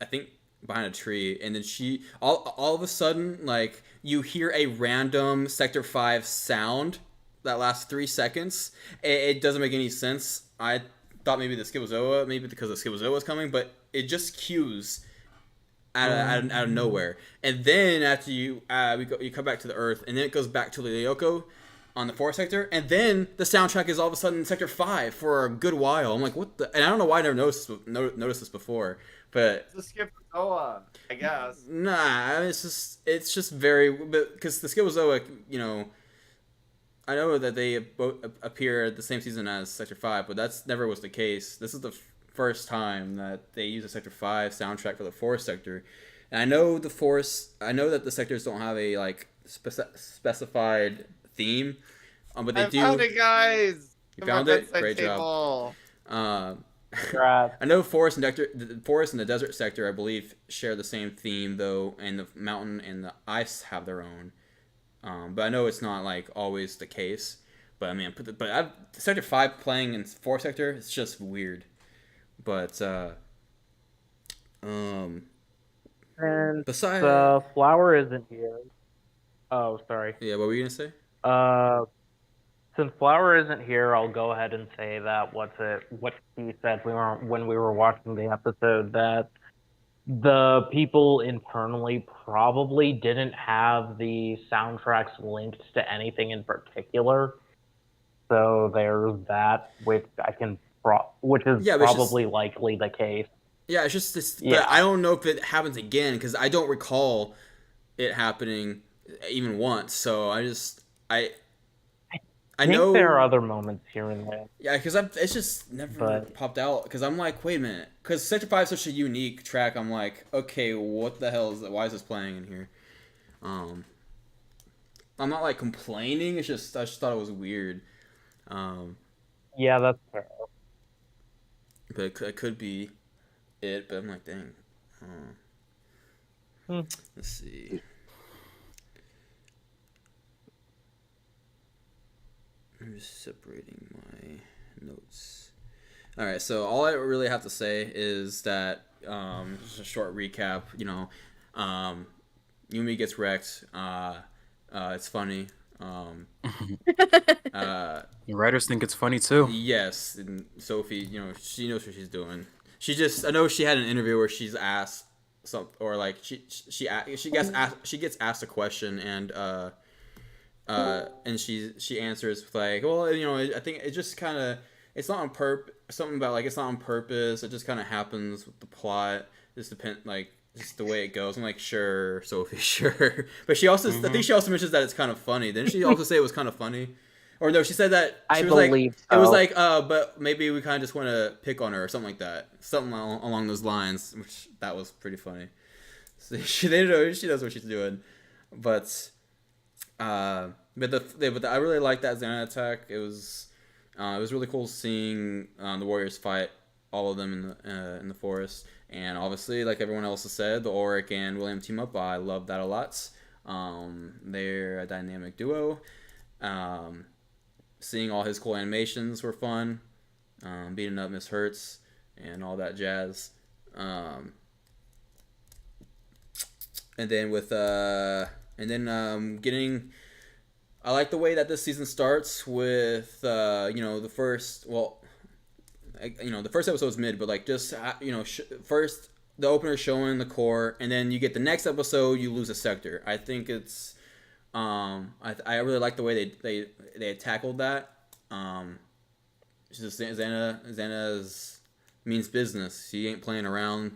I think behind a tree, and then she all of a sudden, like, you hear a random Sector 5 sound that lasts 3 seconds. It doesn't make any sense. I thought maybe the Skibazoa, maybe because the Skibazoa was coming, but it just cues out of nowhere. And then after you come back to the Earth, and then it goes back to Lyoko on the forest sector, and then the soundtrack is all of a sudden in Sector 5 for a good while. I'm like, what the? And I don't know why I never noticed this before, but It's the Skibazoa, I guess. nah, it's just very, because the Skibazoa, I know that they both appear at the same season as Sector 5, but that's never was the case. This is the first time that they use a Sector 5 soundtrack for the forest sector. And I know that the sectors don't have a specified theme, but they do. I found it, guys. You found it? Great job. I know forest and the desert sector, I believe, share the same theme, though, and the mountain and the ice have their own. But I know it's not like always the case. But I mean, Sector 5 playing in forest sector, it's just weird. But And besides, the flower isn't here. Oh, sorry. yeah, what were you gonna say? Since Flower isn't here, I'll go ahead and say that what he said when we were watching the episode, that the people internally probably didn't have the soundtracks linked to anything in particular. So there's that, which is probably likely the case. Yeah, it's just this. Yeah. But I don't know if it happens again, because I don't recall it happening even once. So I think know there are other moments here and there. Yeah, because it's just never popped out. Because I'm like, wait a minute. Because Sector 5 is such a unique track. I'm like, okay, what the hell is that? Why is this playing in here? I'm not like complaining. It's just I just thought it was weird. Yeah, that's fair. But it could be it. But I'm like, dang. Let's see. I'm just separating my notes. All right, so all I really have to say is that just a short recap. Yumi gets wrecked. It's funny. the writers think it's funny too. Yes, and Sophie, she knows what she's doing. I know she had an interview where she's asked something, or like she gets asked a question, and she answers with like, well, I think it just kind of, it's not on purpose. Something about like it's not on purpose. It just kind of happens with the plot. Just the way it goes. I'm like, sure, Sophie, sure. But she also, I think she also mentions that it's kind of funny. Didn't she also say it was kind of funny? Or no, she said that she was believe so. It was like, but maybe we kind of just want to pick on her or something like that. Something along those lines, which that was pretty funny. So she knows what she's doing, but I really liked that Xana attack. It was really cool seeing the warriors fight all of them in the forest, and obviously, like everyone else has said, the Auric and William team up. I love that a lot. They're a dynamic duo. Seeing all his cool animations were fun. Beating up Miss Hertz and all that jazz. And then getting. I like the way that this season starts with the first. Well, the first episode was mid, but like just first the opener showing the core, and then you get the next episode, you lose a sector. I think it's I really like the way they tackled that. Just Xana's means business. He ain't playing around.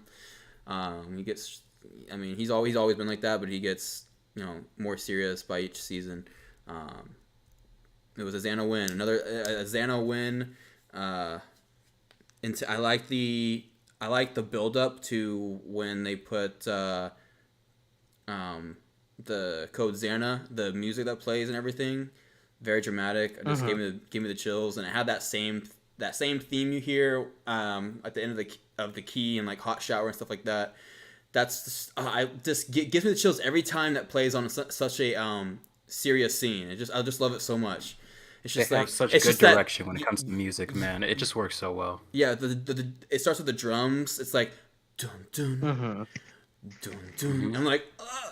He gets. I mean, he's always been like that, but he gets more serious by each season. It was a Xana win. Another a Xana win. I like the build up to when they put the code Xana, the music that plays and everything. Very dramatic. It just gave me the chills, and it had that same theme you hear at the end of the key and like hot shower and stuff like that. That's just gives me the chills every time that plays on such a serious scene. I just love it so much. It's just they have such good direction when it comes to music, man. It just works so well. Yeah, it starts with the drums. It's like dun dun dun dun. I'm like,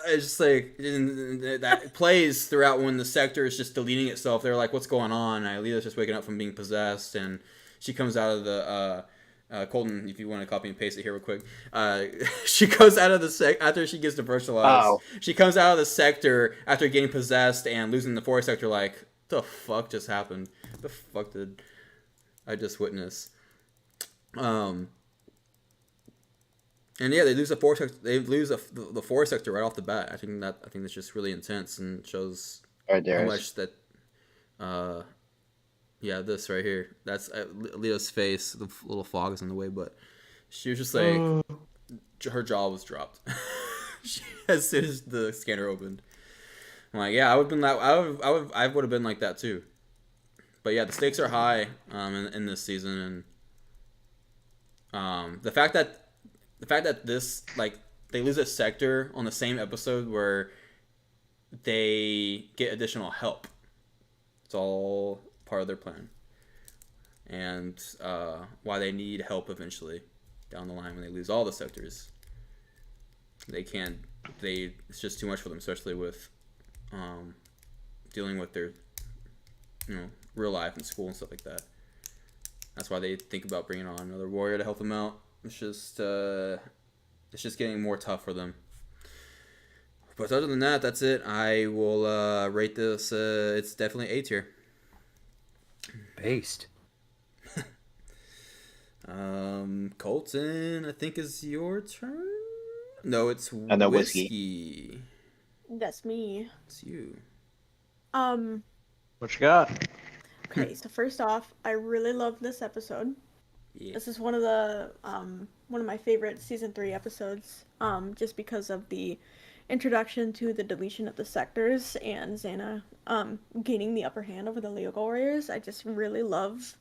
it's just like that plays throughout when the sector is just deleting itself. They're like, what's going on? Alita's just waking up from being possessed, and she comes out of the Colton, if you want to copy and paste it here real quick, she goes out of the after she gets depersonalized. She comes out of the sector after getting possessed and losing the forest sector. Like, what the fuck just happened? What the fuck did I just witness? And yeah, they lose the forest sector. They lose the forest sector right off the bat. I think that's just really intense and shows how much that. Yeah, this right here. That's Leo's face. The little fog is in the way, but she was just like, her jaw was dropped as soon as the scanner opened. I'm like, yeah, I would have been like that too. But yeah, the stakes are high in this season, and the fact that this, like, they lose a sector on the same episode where they get additional help. It's all part of their plan, and why they need help eventually down the line when they lose all the sectors. It's just too much for them, especially with dealing with their real life and school and stuff like that. That's why they think about bringing on another warrior to help them out. It's just getting more tough for them. But other than that, that's it. I will rate this. It's definitely A tier. Based. Colton, I think is your turn. No, it's whiskey. That's me. It's you. What you got? Okay, so first off, I really love this episode. Yeah. This is one of my favorite season 3 episodes. Just because of the introduction to the deletion of the sectors and Xana gaining the upper hand over the Lyoko warriors. I just really love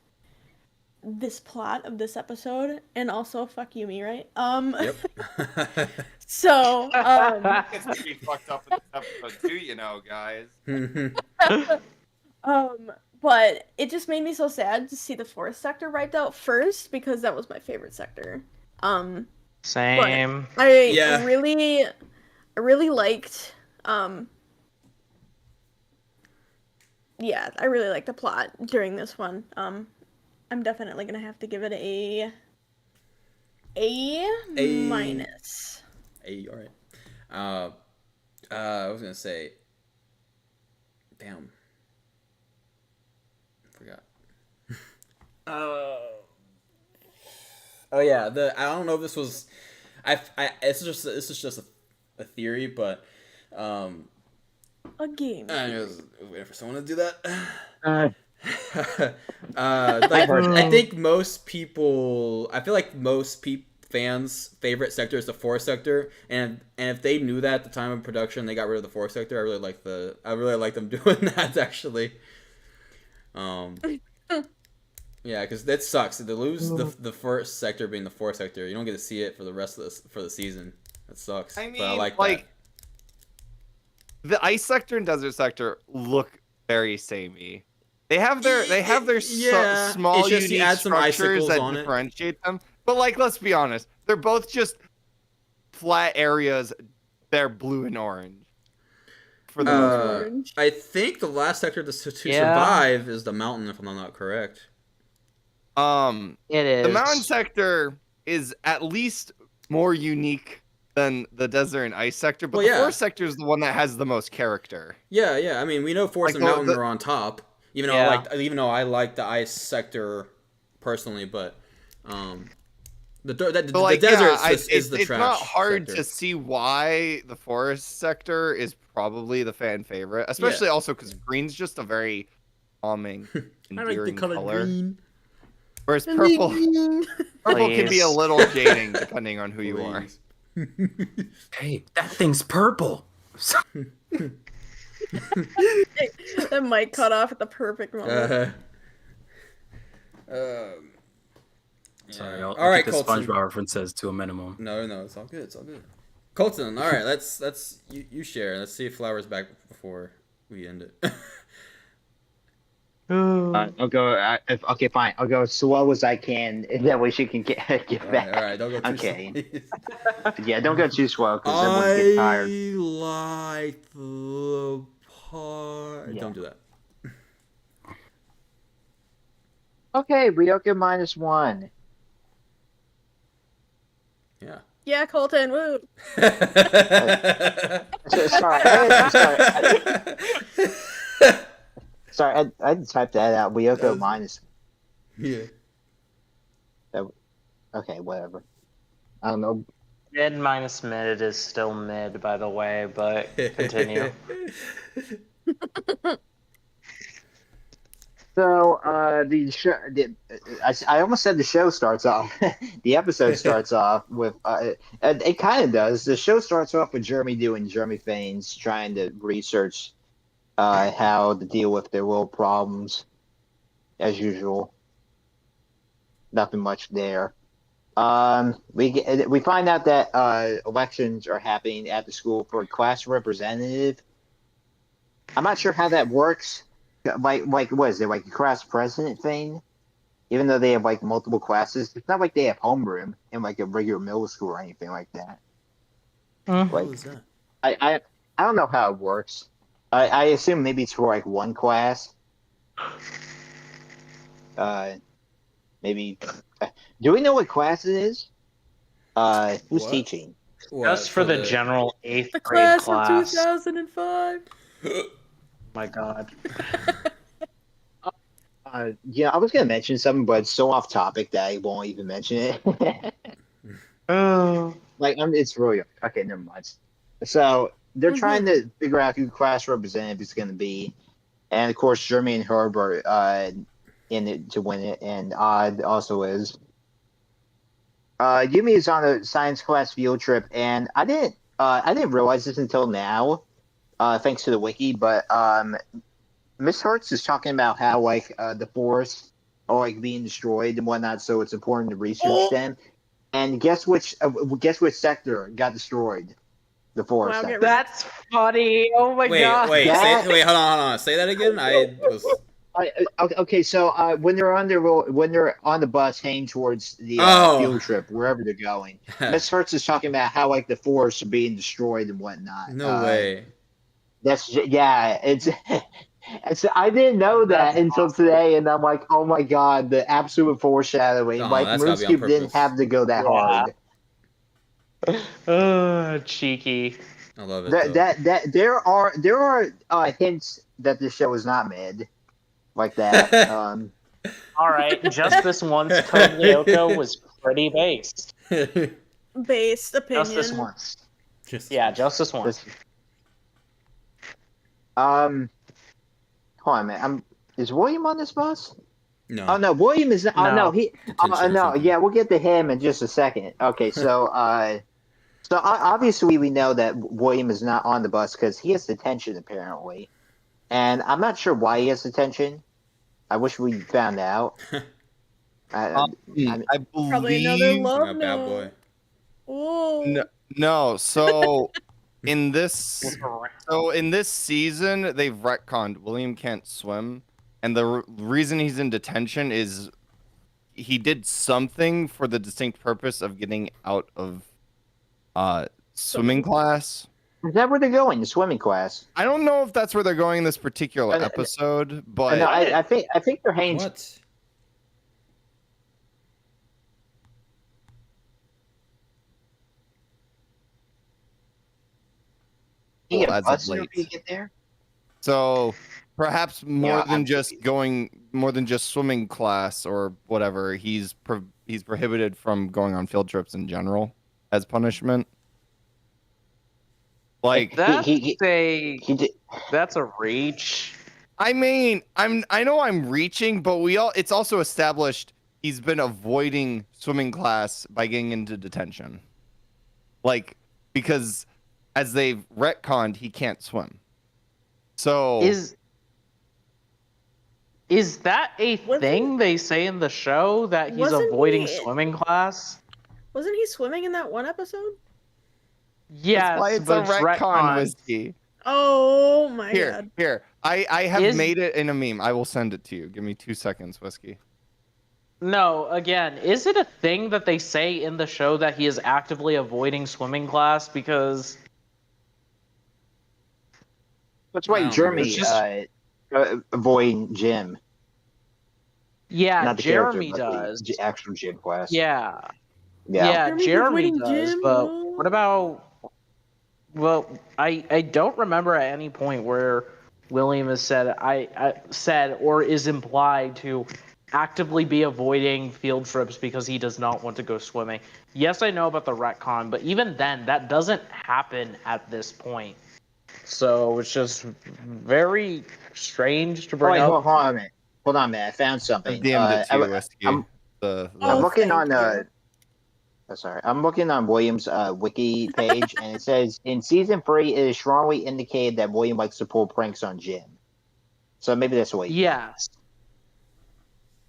this plot of this episode, and also fuck you, me, right? Yep. So It's pretty fucked up in this episode too, guys. But it just made me so sad to see the forest sector wiped out first, because that was my favorite sector. Same. I really liked I really liked the plot during this one. I'm definitely gonna have to give it A minus. A, all right. I was gonna say, damn, I forgot. Oh yeah, I don't know if this was, this is just a theory, but A game. I was waiting for someone to do that. I think most people, I feel like most fans' favorite sector is the forest sector, and if they knew that at the time of production, they got rid of the forest sector. I really like them doing that, actually. Yeah, because that sucks. To lose the first sector being the forest sector, you don't get to see it for the rest of the season. That sucks. I mean, but I like that. The ice sector and desert sector look very samey. They have their small just unique add some structures that on differentiate them. But let's be honest, they're both just flat areas. They're blue and orange. For the most part. I think the last sector to survive is the mountain, if I'm not correct. It is. The mountain sector is at least more unique than the desert and ice sector, but Well, the yeah. forest sector is the one that has the most character. Yeah. I mean, we know forest Like and the- mountain the- are on top. Even though I like the ice sector personally, but the desert is the it's trash not hard sector. to see why the forest sector is probably the fan favorite, especially also because green's just a very calming, endearing color. Green. Whereas purple can be a Please. little jading depending on who you are. Hey, that thing's purple. The mic cut off at the perfect moment. Sorry, I'll All right, keep the Colton. SpongeBob references to a minimum. No, it's all good. It's all good. Colton, all right, let's you share. Let's see if Flower's back before we end it. I'll go. Okay, fine. I'll go as slow as I can. That way she can get back. All right, don't go too Okay. slow. Yeah, don't go too slow because then we'll get tired. like the part. Yeah. Don't do that. Okay, Ryoko -1. Yeah. Yeah, Colton, woo! Sorry, I typed that out. Ryoko minus. Yeah. Okay, whatever. I don't know. Mid minus mid is still mid, by the way, but continue. So, the show. I almost said the show starts off. The episode starts off with. It kind of does. The show starts off with Jeremy doing Jeremy Faines trying to research how to deal with their little problems, as usual. Nothing much there. We find out that elections are happening at the school for a class representative. I'm not sure how that works. Like what is it, like a class president thing? Even though they have like multiple classes, it's not like they have homeroom in like a regular middle school or anything like that. What was that? I don't know how it works. I assume maybe it's for like one class. Maybe. Do we know what class it is? Who's What? teaching? Just for the general 8th The grade class class. of 2005. My God. Yeah, I was gonna mention something, but it's so off topic that I won't even mention it. It's really okay. Never mind. So they're trying to figure out who class representative is going to be, and of course, Jeremy and Herb are in it to win it, and Odd also is. Yumi is on a science class field trip, and I didn't realize this until now, thanks to the wiki. But Miss Hertz is talking about how like the forests are like being destroyed and whatnot, so it's important to research them. And guess which sector got destroyed? The forest Wow, sector. That's funny. Oh my God. Wait, hold on. Say that again. Okay, so when they're on the bus heading towards the field trip, wherever they're going, Miss Hertz is talking about how like the forests are being destroyed and whatnot. No way. It's I didn't know that until today, and I'm like, oh my God, the absolute foreshadowing. Oh, like that's gotta be on Moonscoop didn't purpose. have to go that hard. Cheeky. I love it. There are hints that this show is not mid, like that. All right, just this once, Code Lyoko was pretty based. Based opinion. Just this once. Just this once. Hold on, man. Is William on this bus? No. Oh no, William is not. Oh no, he. Detention or No, something. yeah, we'll get to him in just a second. Okay, so obviously we know that William is not on the bus because he has detention apparently, and I'm not sure why he has detention. I wish we found out. I believe Probably another love Bad note. boy. Whoa. No, so in this season they've retconned William can't swim, and the reason he's in detention is he did something for the distinct purpose of getting out of swimming class. Is that where they're going? The swimming class? I don't know if that's where they're going in this particular episode, but No, I think they're hanging. What? people as of late. You get there? So perhaps more than I'm just swimming class or whatever, he's prohibited from going on field trips in general as punishment. Like That's he did. that's a reach. I mean, I know I'm reaching, but it's also established he's been avoiding swimming class by getting into detention. Like, because as they've retconned, he can't swim. So is that a thing they say in the show that he's avoiding swimming class? Wasn't he swimming in that one episode? Yes, that's why it's but a retcon, Whiskey. Oh my god. Here. I have made it in a meme. I will send it to you. Give me 2 seconds, Whiskey. No, again, is it a thing that they say in the show that he is actively avoiding swimming class? Because That's why Jeremy avoiding gym. Yeah, Not the Jeremy character, does. the actual gym class. Yeah, Jeremy's Jeremy avoiding does. gym, But bro. what about? Well, I don't remember at any point where William has said said or is implied to actively be avoiding field trips because he does not want to go swimming. Yes, I know about the retcon, but even then, that doesn't happen at this point. So it's just very strange to bring up. Hold on a minute. Hold on a minute. I found something. I DM'd it to you, Whiskey. I'm looking on I'm looking on William's wiki page, and it says in season 3, it is strongly indicated that William likes to pull pranks on Jim. So maybe that's what. Yes.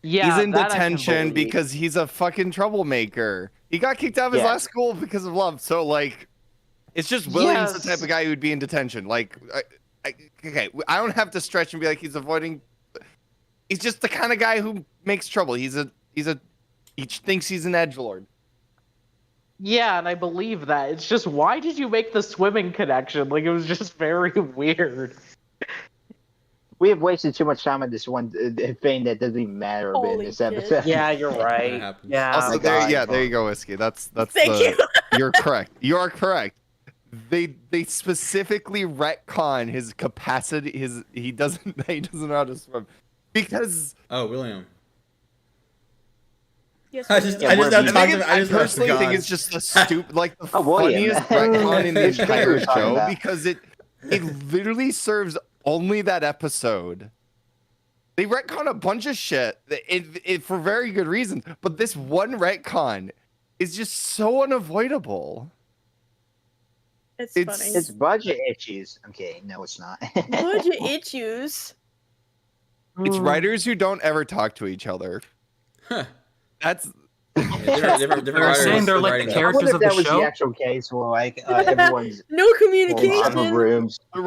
Yeah, he's in that I can detention believe. because he's a fucking troublemaker. He got kicked out of his last school because of love. So like, it's just William's the type of guy who would be in detention. Like, okay, I don't have to stretch and be like he's avoiding. He's just the kind of guy who makes trouble. He thinks he's an edgelord. Yeah, and I believe that. It's just, why did you make the swimming connection? Like, it was just very weird. We have wasted too much time on this one thing that doesn't even matter a bit in this episode. Yeah, you're right. Yeah. Also, there you go, Whiskey. That's Thank you. You're correct. You are correct. They specifically retcon his capacity. He doesn't know how to swim because. Oh, William. Yes, I personally think it's just the stupid, like the funniest retcon in the entire show because it literally serves only that episode. They retcon a bunch of shit for very good reasons, but this one retcon is just so unavoidable. It's funny. It's budget issues. Okay, no, it's not. Budget issues. It's writers who don't ever talk to each other. That's different They're saying they're like the characters of the that was show. the actual case where like everyone's No communication. rooms. the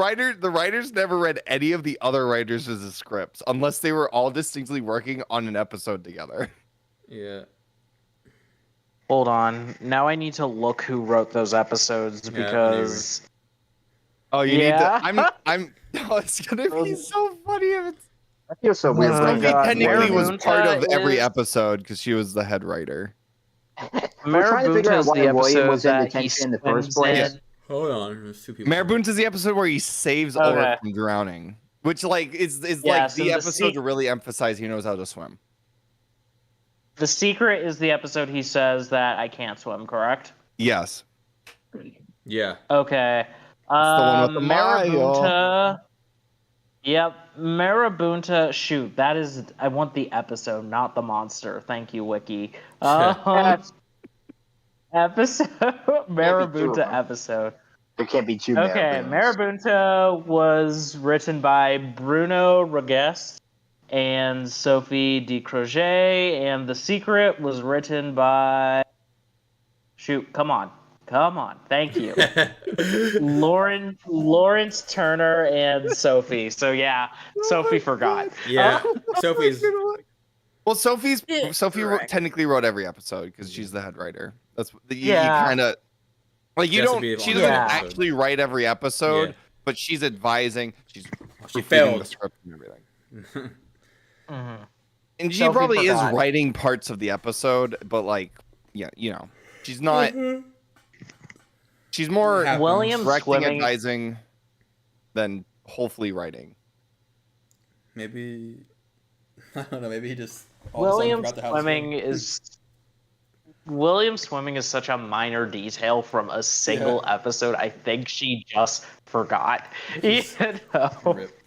writers never read any of the other writers' scripts unless they were all distinctly working on an episode together. Yeah. Hold on. Now I need to look who wrote those episodes because. Oh, you need to. I'm. Oh, it's gonna be so funny if it's. I feel so weird. Sophie technically was Marabunta part of every is- episode because she was the head writer. We're trying to figure out Marabunta is why the William episode was in that he detention in the first swims place. in. Hold on. There's two people. Marabunta's the episode where he saves Ulrich from drowning, which like is like so the the episode to really emphasize he knows how to swim. The secret is the episode he says that I can't swim, correct? Yes. Yeah. Okay. the one with the Marabunta. Yep, Marabunta. Shoot, that is. I want the episode, not the monster. Thank you, Wiki. Episode Marabunta episode. There can't be two. Okay, Marabunta was written by Bruno Regis and Sophie de Croget, and The Secret was written by. Shoot, come on. Thank you. Lawrence Turner and Sophie. So yeah, Sophie forgot. Yeah. Sophie's. Well, Sophie technically wrote every episode because she's the head writer. That's you kind of like you don't. She doesn't actually write every episode, but she's advising. She failed the script and everything. Mhm. And she Sophie probably forgot. is writing parts of the episode, but like, yeah, you know, she's not. She's more William directing, swimming. advising. than hopefully writing. Maybe I don't know. Maybe he just all of a sudden forgot to have William swimming is such a minor detail from a single episode. I think she just forgot. You know? Rip.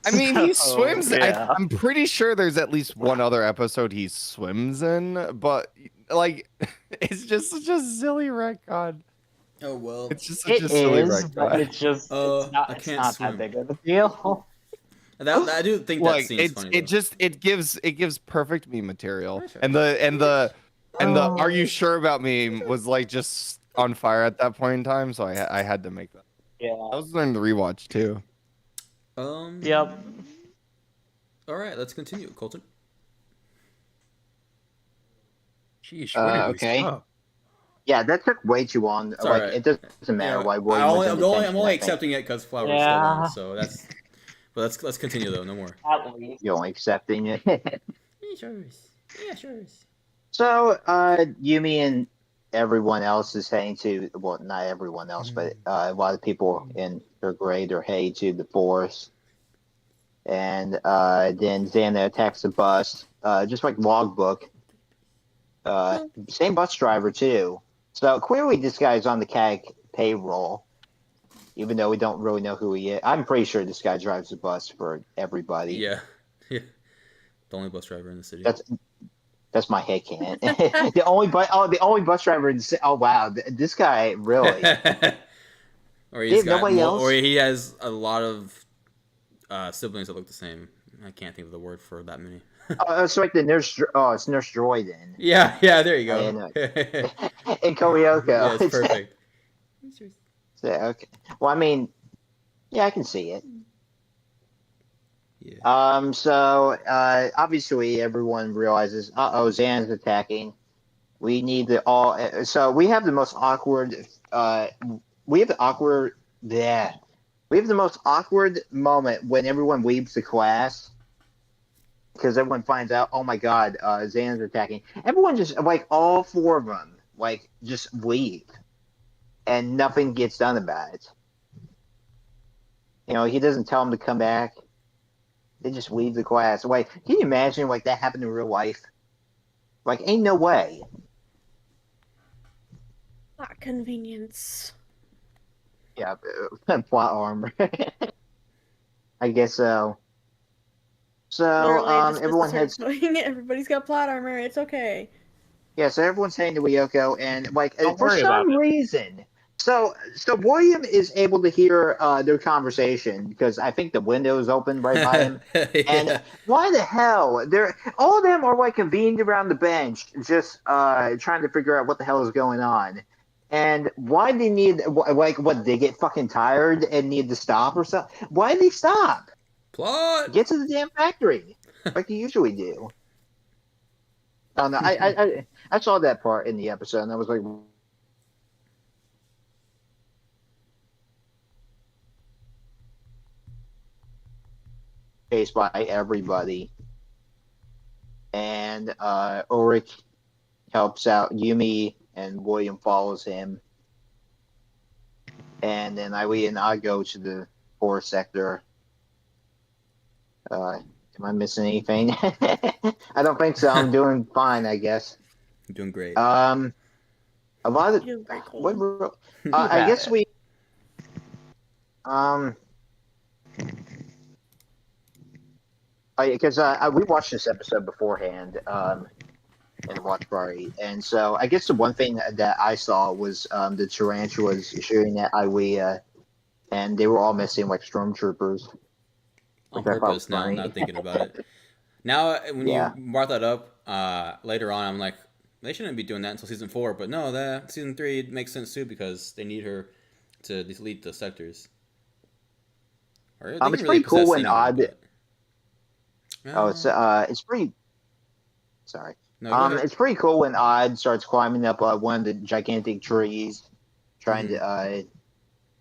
I mean, he So, swims. yeah. I'm pretty sure there's at least one other episode he swims in, but like, it's just such a silly retcon. Oh well. It's just such a silly retcon. But it's just I it's can't not swim. that big of a deal. That I do think that Like, scene's funny. it gives perfect meme material, For sure. and the "Are you sure about me?" was like just on fire at that point in time, so I had to make that. Yeah. I was learning the rewatch too. Yep. All right, let's continue, Colton. Sheesh, where did we Okay. stop? Yeah, that took way too long. It's Like, alright. it doesn't matter why I'm William was in only detention, I think. accepting it because Flower's still Yeah. on. So that's. But let's continue though. No more. At least. You're only accepting it. Yeah, sure. So, Yumi and everyone else is heading to, well, not everyone else, but a lot of people in their grade are heading to the forest. And then Xana attacks the bus, just like Logbook. Same bus driver, too. So, clearly this guy's on the CAG payroll, even though we don't really know who he is. I'm pretty sure this guy drives the bus for everybody. Yeah. The only bus driver in the city. That's my headcanon. the only bus driver in the city. Oh wow, this guy really. Or he's got nobody else? Or he has a lot of siblings that look the same. I can't think of the word for that many. It's like the nurse. Oh, it's Nurse Joy then. Yeah, there you go. In Koyoko. Yeah, it's perfect. So, okay. Well, I mean, yeah, I can see it. Yeah. So obviously everyone realizes, Xan's attacking. We need the all. So we have the most awkward. We have the awkward. Yeah. We have the most awkward moment when everyone leaves the class. Because everyone finds out, oh my god, Xan's attacking. Everyone just, like, all four of them, like, just leave. And nothing gets done about it. You know, he doesn't tell them to come back. They just leave the class. Like, can you imagine, like, that happened in real life? Like, ain't no way. Not convenience. Yeah, plot armor. I guess so. So, Literally, just everyone starts heads. showing it. Everybody's got plot armor. It's okay. Yeah, so everyone's heading to Lyoko, and like Don't for worry about some it. reason, so William is able to hear their conversation because I think the window is open right by him. And why the hell? They're all of them are like convened around the bench, just trying to figure out what the hell is going on. And why they need like what they get fucking tired and need to stop or something? Why did they stop? Plot. Get to the damn factory like you usually do. Oh no, I saw that part in the episode and I was like, chased by everybody, and Ulrich helps out Yumi and William follows him, and then Eileen and I go to the forest sector. Am I missing anything? I don't think so. I'm doing fine, I guess. You're doing great. A lot of You're doing great, what Colton. I guess we because we watched this episode beforehand in the watch party, and so I guess the one thing that I saw was the tarantulas shooting at Iwea, and they were all missing like stormtroopers. On which I thought purpose was now, funny. not thinking about it. Now, when Yeah. you brought that up later on, I'm like, they shouldn't be doing that until season 4. But no, that season 3 it makes sense too because they need her to delete the sectors. Or they can It's pretty cool possess when anyone, Odd. but- It's pretty. Sorry. No, go ahead. It's pretty cool when Odd starts climbing up one of the gigantic trees, trying to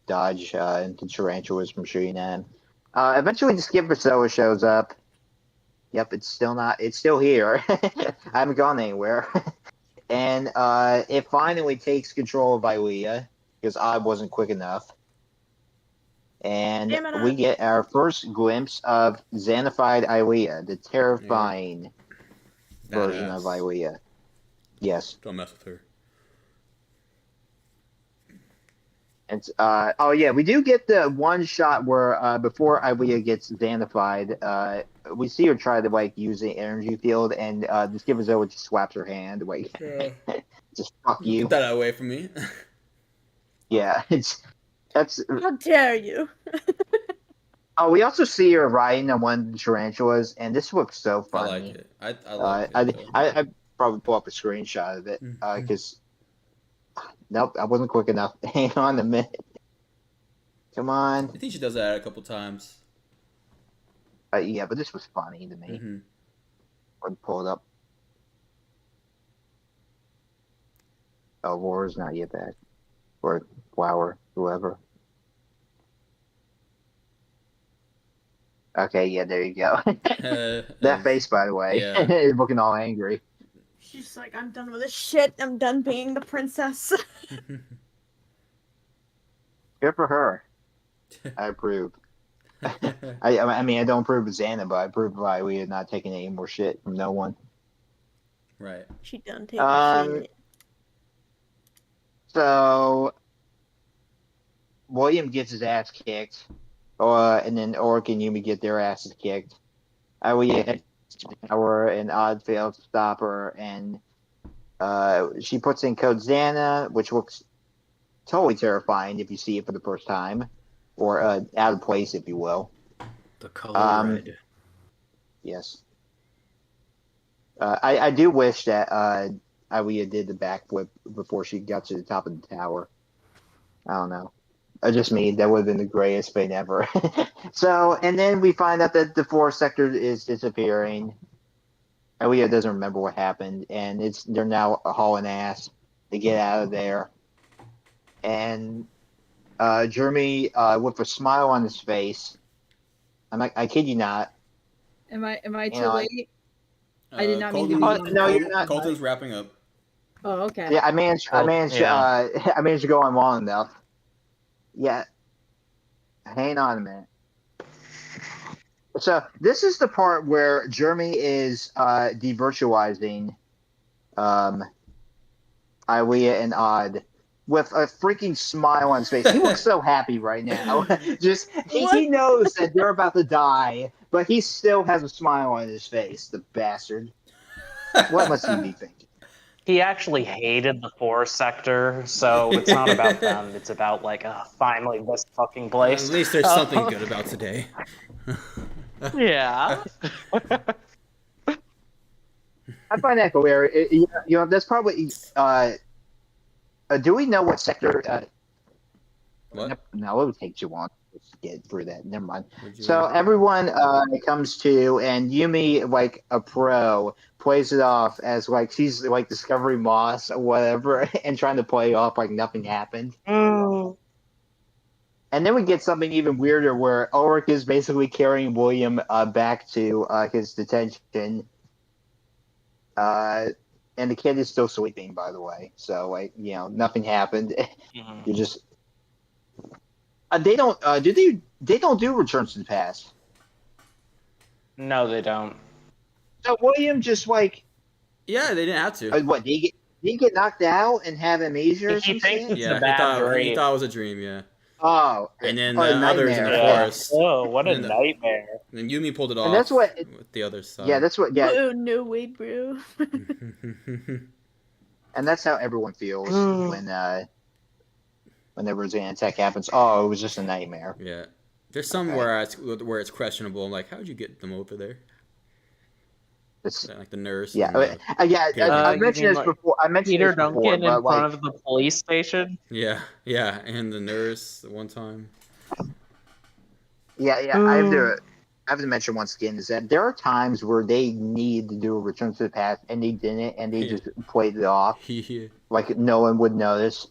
dodge the tarantulas from shooting at him. Eventually, the Skipper shows up. Yep, it's still here. I haven't gone anywhere. And it finally takes control of Iwea because Odd wasn't quick enough. And Damn it, we get our first glimpse of Xanified Ilia, the terrifying version of Ilia. Yes. Don't mess with her. It's oh yeah, we do get the one shot where before Ilia gets Xanified, we see her try to like use the energy field, and this Givazoa just slaps her hand, like just fuck you. Get that away from me. Yeah, that's. How dare you? Oh, we also see her riding on one of the tarantulas, and this looks so I funny. like it. I like it. I probably pull up a screenshot of it because nope, I wasn't quick enough. Hang on a minute. Come on. I think she does that a couple times. Yeah, but this was funny to me. I'll pull it up. Oh, Laura's not yet back. Or Flower, whoever. Okay, yeah, there you go. That face, by the way, is looking all angry. She's like, I'm done with this shit. I'm done being the princess. Good for her. I approve. I mean, I don't approve of Xana, but I approve of Ilia not taking any more shit from no one. Right. She done taking shit. So William gets his ass kicked, and then Oric and Yumi get their asses kicked. Ilia hits the tower, and Odd fails to stop her, and she puts in code Xana, which looks totally terrifying if you see it for the first time, or out of place, if you will. The color red. Yes. I do wish that Ilia did the backflip before she got to the top of the tower. I don't know. Just me. That would have been the greatest thing ever. So, and then we find out that the forest sector is disappearing. Ilia doesn't remember what happened, and they're now hauling ass to get out of there. And Jeremy, with a smile on his face, I kid you not. Am I too late? I did not mean to be. No, you're not. Colton's wrapping up. Oh, okay. Yeah, I managed to go on long enough. Yeah. Hang on a minute. So this is the part where Jeremy is devirtualizing Ilia and Odd with a freaking smile on his face. He looks so happy right now. Just he knows that they're about to die, but he still has a smile on his face, the bastard. What must he be thinking? He actually hated the forest sector, so it's not about them. It's about, like, finally this fucking place. At least there's something good about today. Yeah. I find that hilarious. You know, that's probably. Do we know what sector? What? No, it would take too long to get through that. Never mind. So everyone comes to, and Yumi, like a pro, plays it off as like she's like Discovery Moss or whatever, and trying to play off like nothing happened. And then we get something even weirder where Ulrich is basically carrying William back to his detention. And the kid is still sleeping, by the way. So, like, you know, nothing happened. You just they don't they don't do returns to the past. No, they don't. So William just like they didn't have to. What did he get knocked out and have amnesia? Or He thinks something? it's a bad dream. He thought it was a dream. Yeah. Oh, And then a the others in the nightmare. forest. Oh, what a nightmare! And then Yumi pulled it off. And that's what. With the other side. Yeah, that's what. Yeah, Oh, no way, bro. and that's how everyone feels whenever an attack happens. Oh, it was just a nightmare. Yeah. There's some where it's questionable. I'm like, how'd you get them over there? It's, like the nurse. yeah, and I mentioned this before. I mentioned Peter this before, Duncan in but, like, front of the police station. Yeah, and the nurse one time. Yeah, I have to mention once again is that there are times where they need to do a return to the past and they didn't, and they just played it off like no one would notice.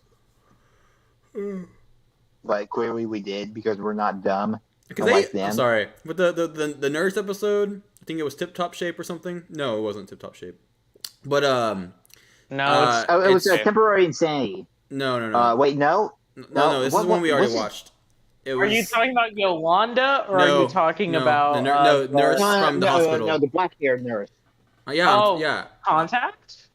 But clearly we did because we're not dumb. I'm sorry, but the nurse episode, I think it was Tip Top Shape or something. No, it wasn't Tip Top Shape. But no, it was a temporary insanity. No. Wait, no. No. This is one we already watched. It was. Are you talking about Yolanda, or are No, you talking no, about no, nurse from the hospital. No, the black-haired nurse. Yeah. Contact?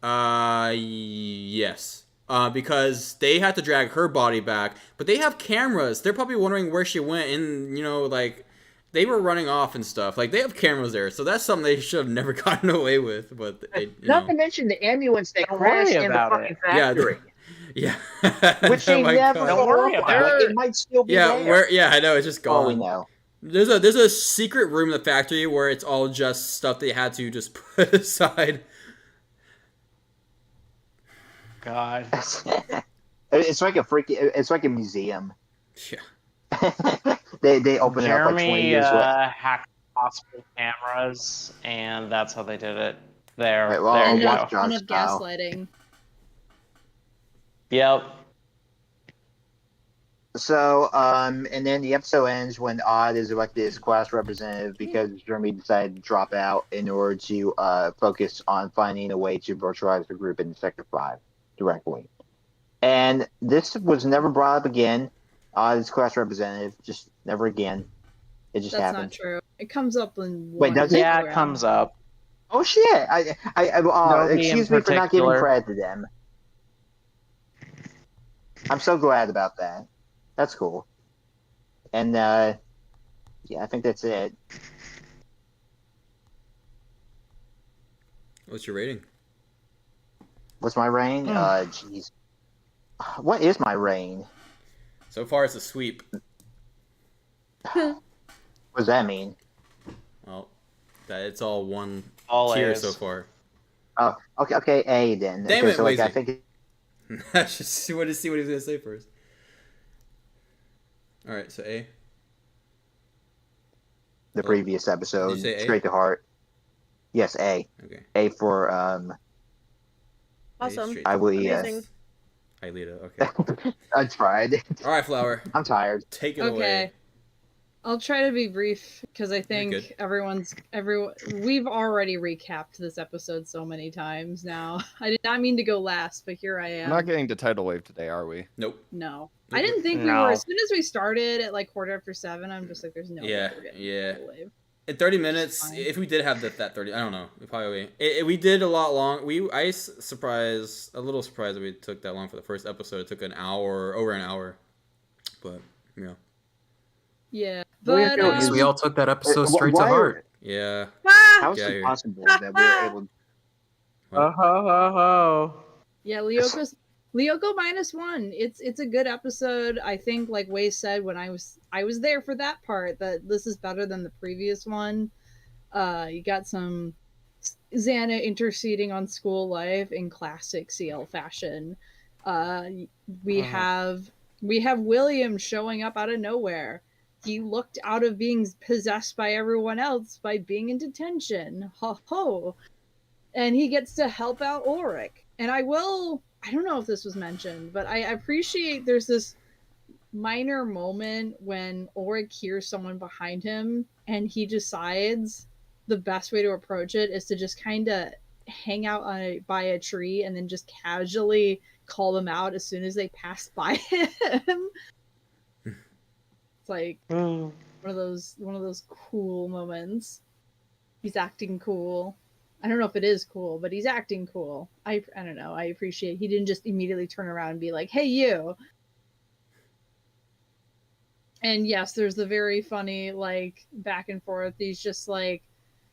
Yes. Because they had to drag her body back, but they have cameras. They're probably wondering where she went, and like they were running off and stuff. Like they have cameras there, so that's something they should have never gotten away with. But Not to mention the ambulance that Don't crashed worry in the about fucking it. factory. Yeah. Which they Oh my never God. Don't worry follow up about on. it. Like, it might still be there. I know, it's just gone. Oh, we know. There's a secret room in the factory where it's all just stuff they had to just put aside. God. It's like a museum. Yeah. they open it up like 20 Jeremy years later. hacked hospital cameras, and that's how they did it. There, Right, well, there you watch go. out. Enough gaslighting. Yep. So, and then the episode ends when Odd is elected as class representative because Jeremy decided to drop out in order to focus on finding a way to virtualize the group in Sector 5 directly. And this was never brought up again. Odd is class representative, just never again. It just That's happened. not true. It comes up in Wait, one does it? Yeah, it program. comes up. Oh shit! Nobody Excuse in me for not giving particular. credit to them. I'm so glad about that. That's cool. And yeah, I think that's it. What's your rating? What's my rating? Jeez. What is my rating? So far, it's a sweep. What does that mean? Well, that it's all one All tier A's. so far. Oh, okay, A then. Damn Because, it, like, I Lazy. think I should see what he's gonna say first. All right, so A. the previous episode, Did you say A? straight to heart. Yes, A. Okay. A for Awesome. Straight to I will. Amazing. Hi, Lita. Okay. I tried. All right, Flower. I'm tired. Take it Okay. away. I'll try to be brief because I think good. we've already recapped this episode so many times now. I did not mean to go last, but here I am. We're not getting to Tidal Wave today, are we? Nope. No. Nope. I didn't think we No. were. As soon as we started at like 7:15, I'm just like, there's no Yeah, way we're getting yeah. Tidal Wave. In 30 minutes, fine. if we did have that 30, I don't know. We probably we did a lot long. A little surprised that we took that long for the first episode. It took over an hour, but yeah, Yeah, Well, yeah, but no, Because we all took that episode straight to why- heart. yeah. How is Get out of it here. possible that we were able? Ho ho ho ho. yeah, Lyoko -1. It's a good episode. I think, like Wei said, when I was there for that part, that this is better than the previous one. You got some Xana interceding on school life in classic CL fashion. We have William showing up out of nowhere. He looked out of being possessed by everyone else by being in detention. Ho ho. And he gets to help out Ulrich. And I don't know if this was mentioned, but I appreciate there's this minor moment when Ulrich hears someone behind him and he decides the best way to approach it is to just kind of hang out by a tree and then just casually call them out as soon as they pass by him. It's like one of those cool moments. He's acting cool. I don't know if it is cool, but he's acting cool. I don't know. I appreciate he didn't just immediately turn around and be like, "Hey, you." And yes, there's the very funny like back and forth. He's just like,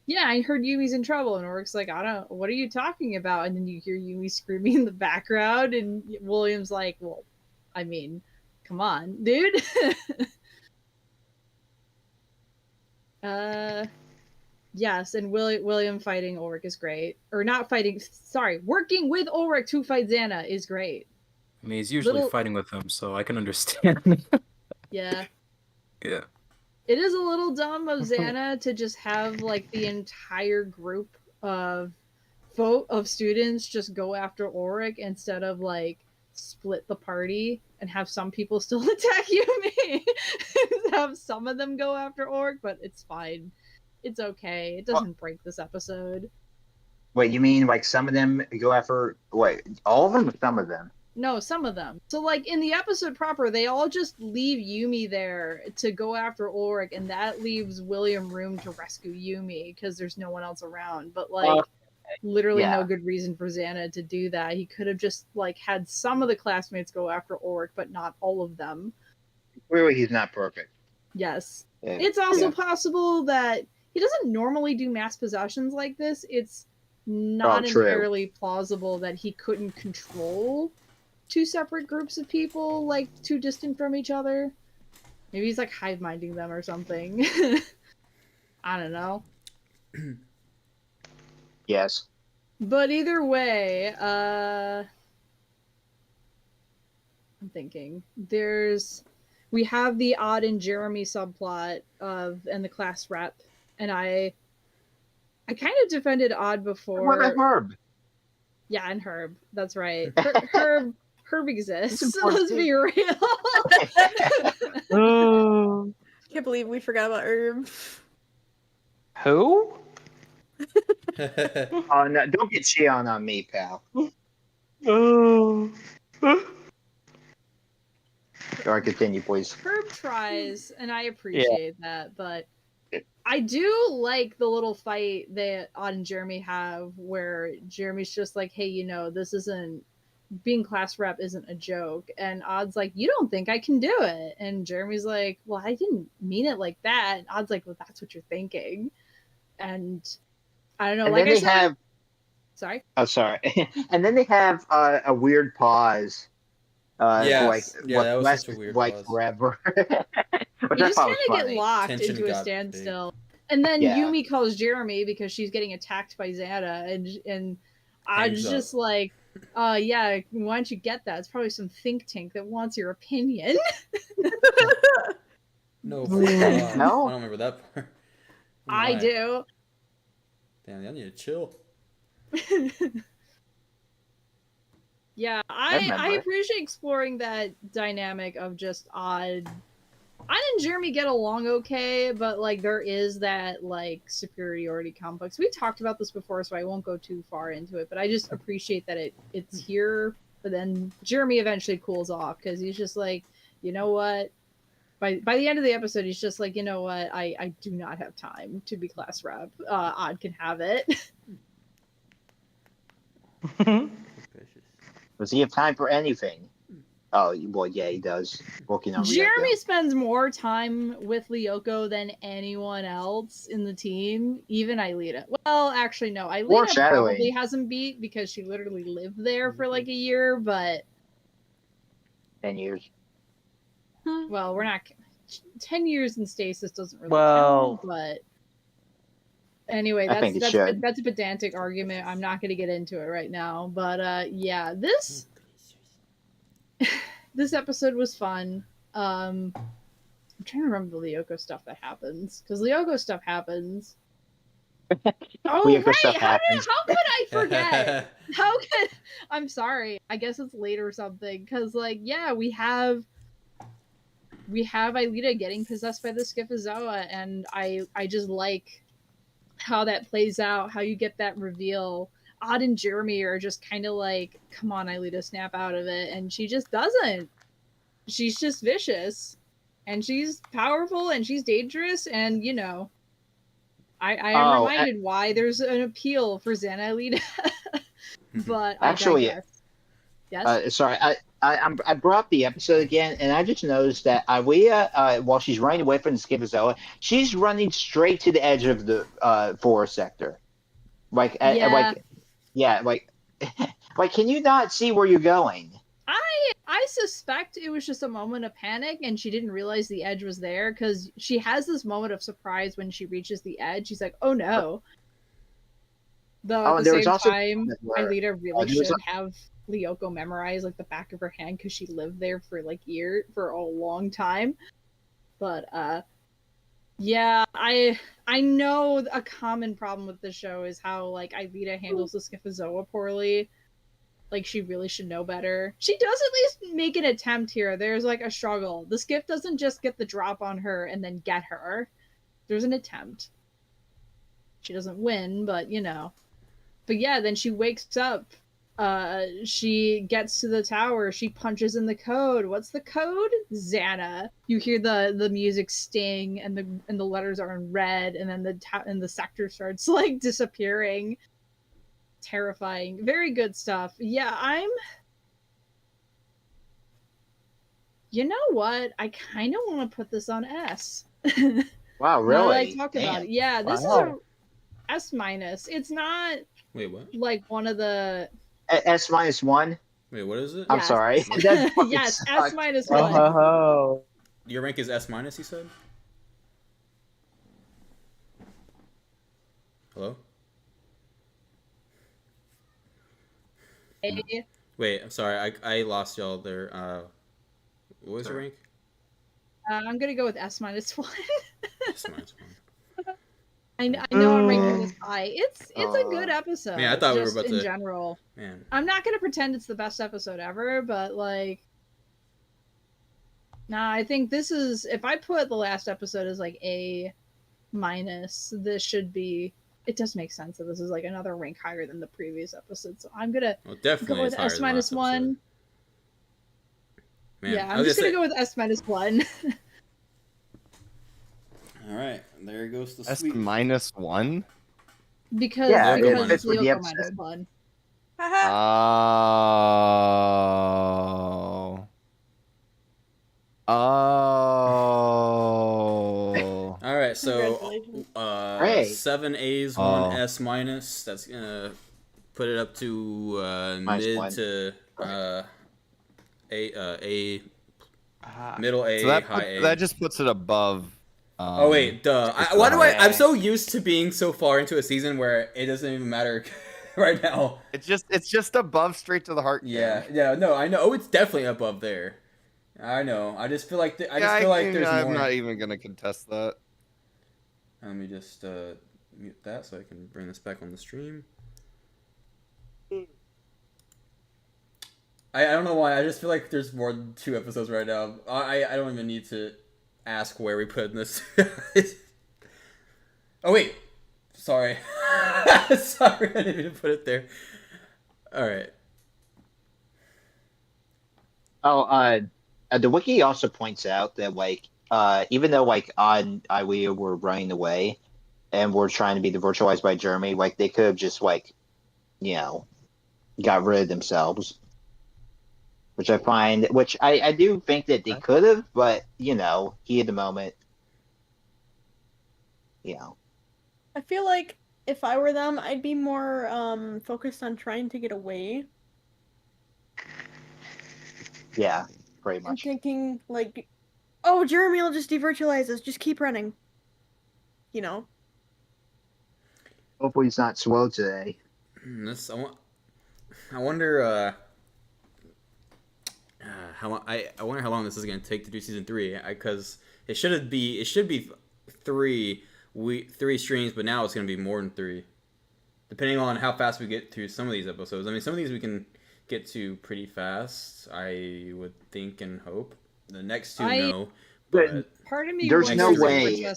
"Yeah, I heard Yumi's in trouble," and Ulrich's like, what are you talking about?" And then you hear Yumi screaming in the background, and William's like, "Well, I mean, come on, dude." Yes, and William fighting Ulrich is great. Or not fighting, sorry, working with Ulrich to fight Xana is great. I mean, he's usually Little- fighting with him, so I can understand. Yeah. Yeah. It is a little dumb of Xana to just have like the entire group of students just go after Ulrich instead of like split the party and have some people still attack Yumi. Have some of them go after Ulrich, but it's fine. It's okay. It doesn't break this episode. Wait, you mean like some of them go after? Wait, all of them or some of them? No, some of them. So, like, in the episode proper, they all just leave Yumi there to go after Ulrich, and that leaves William room to rescue Yumi because there's no one else around. But, like, literally no good reason for Xana to do that. He could have just, like, had some of the classmates go after Ulrich, but not all of them. Clearly, he's not perfect. Yes. Yeah. It's also possible that he doesn't normally do mass possessions like this. It's not entirely plausible that he couldn't control two separate groups of people, like, too distant from each other. Maybe he's, like, hive-minding them or something. I don't know. Yes. But either way, I'm thinking. We have the Odd and Jeremy subplot and the class rep, and I kind of defended Odd before. What about Herb? Yeah, and Herb. That's right. Herb exists. Let's be real. Can't believe we forgot about Herb. Who? Oh no! Don't get Shion on me, pal. Alright, continue, please. Herb tries, and I appreciate that, but I do like the little fight that Odd and Jeremy have where Jeremy's just like, hey, this isn't, being class rep isn't a joke. And Odd's like, you don't think I can do it? And Jeremy's like, well, I didn't mean it like that. And Odd's like, well, that's what you're thinking. And I don't know, And like then I said... Sorry? Oh, sorry. And then they have a weird pause. that was such a weird pause. Forever. You just kind of get locked into a standstill. Big. And then Yumi calls Jeremy because she's getting attacked by Xana, and I'm just like, yeah, why don't you get that? It's probably some think tank that wants your opinion. No, I don't remember that part. I do. Damn, I need to chill. Yeah, I appreciate exploring that dynamic of just Odd and Jeremy get along okay, but, like, there is that, like, superiority complex. We talked about this before, so I won't go too far into it, but I just appreciate that it's here, but then Jeremy eventually cools off, because he's just like, you know what? By the end of the episode, he's just like, you know what? I do not have time to be class rep. Odd can have it. Does he have time for anything? Oh, well, yeah, he does. Working on Jeremy spends more time with Lyoko than anyone else in the team, even Aelita. Well, actually, no. Aelita probably hasn't beat because she literally lived there for like a year, but... 10 years. Well, we're not... 10 years in stasis doesn't really count, but... Anyway, that's a pedantic argument. I'm not going to get into it right now, but yeah, this episode was fun. I'm trying to remember the Lyoko stuff that happens, because Lyoko stuff happens. Oh, Lyoko right! Stuff happens. How could I forget? I'm sorry. I guess it's late or something, because, like, yeah, we have Aelita getting possessed by the Schiphiozoa, and I just like how that plays out, how you get that reveal. Odd and Jeremy are just kind of like, come on, Aelita, snap out of it. And she just doesn't. She's just vicious. And she's powerful and she's dangerous. And, I am reminded why there's an appeal for Xana Aelita. But actually, yes? Sorry, I brought up the episode again, and I just noticed that Alia, while she's running away from the Schiphiozoa, she's running straight to the edge of the forest sector. Like, like, can you not see where you're going? I suspect it was just a moment of panic, and she didn't realize the edge was there, because she has this moment of surprise when she reaches the edge. She's like, oh no. Though at the same time, Aelita really should have Lyoko memorize, like, the back of her hand, because she lived there for, like, for a long time. But yeah, I know a common problem with the show is how, like, Aelita handles the Schiphiozoa poorly. Like, she really should know better. She does at least make an attempt here. There's, like, a struggle. The Skiff doesn't just get the drop on her and then get her. There's an attempt. She doesn't win, but, But yeah, then she wakes up She gets to the tower, she punches in the code. What's the code? Xana. You hear the music sting, and the letters are in red, and then the sector starts like disappearing. Terrifying. Very good stuff. Yeah, you know what? I kind of want to put this on S. Wow, Now that I really? talk Damn. about it. Yeah, this is a S minus. It's not Wait, what? like one of the S-1. Wait, what is it? I'm Yes. sorry. That fucking yes, S sucks. minus Oh, one. ho, ho. Your rank is S minus, you said? Hello? Wait, I'm sorry. I lost y'all there. What was your rank? I'm gonna go with S minus one. S minus 1. I know I'm ranking this high. It's a good episode. Man, I thought we were just about in to- general. Man. I'm not gonna pretend it's the best episode ever, but like, nah, I think this is. If I put the last episode as like A minus, this should be. It does make sense that this is like another rank higher than the previous episode. So I'm gonna Well, definitely go with it's higher S than minus last one. episode. Man, Yeah, I I'm was just gonna say- go with S minus one. All right, there goes the S sweep. minus one. because Yeah, Lyoko because minus it's one. Lyoko The minus episode. one. Oh. Oh. All right, so Congratulations. Great. 7 A's, Oh. 1 S minus. That's gonna put it up to Minus mid one. to A, middle A, So that high A. that just puts it above. Oh wait, duh. just Why do high I'm A. so used to being so far into a season where it doesn't even matter right now. It's just above straight to the heart. Yeah, no, I know. Oh, it's definitely above there. I know. I just feel like there's I'm more. not even gonna contest that. Let me just mute that so I can bring this back on the stream. I don't know why. I just feel like there's more than 2 episodes right now. I don't even need to ask where we put in this. Oh wait, sorry, sorry, I didn't mean to put it there. All right. Oh, the wiki also points out that like even though like Odd and Iwea were running away and were trying to be virtualized by Jeremy, like they could have just like, got rid of themselves. Which I do think that they could have, but heat of the moment. I feel like if I were them, I'd be more focused on trying to get away. Yeah, pretty I'm much. thinking like, oh, Jeremy will just devirtualize us. Just keep running. Hopefully it's not slow today. I wonder. I wonder how long this is going to take to do season 3, because it should be 3 streams, but now it's going to be more than 3, depending on how fast we get through some of these episodes. I mean, some of these we can get to pretty fast, I would think and hope. The next 2, no. But Part of me There's wonders no if we're way.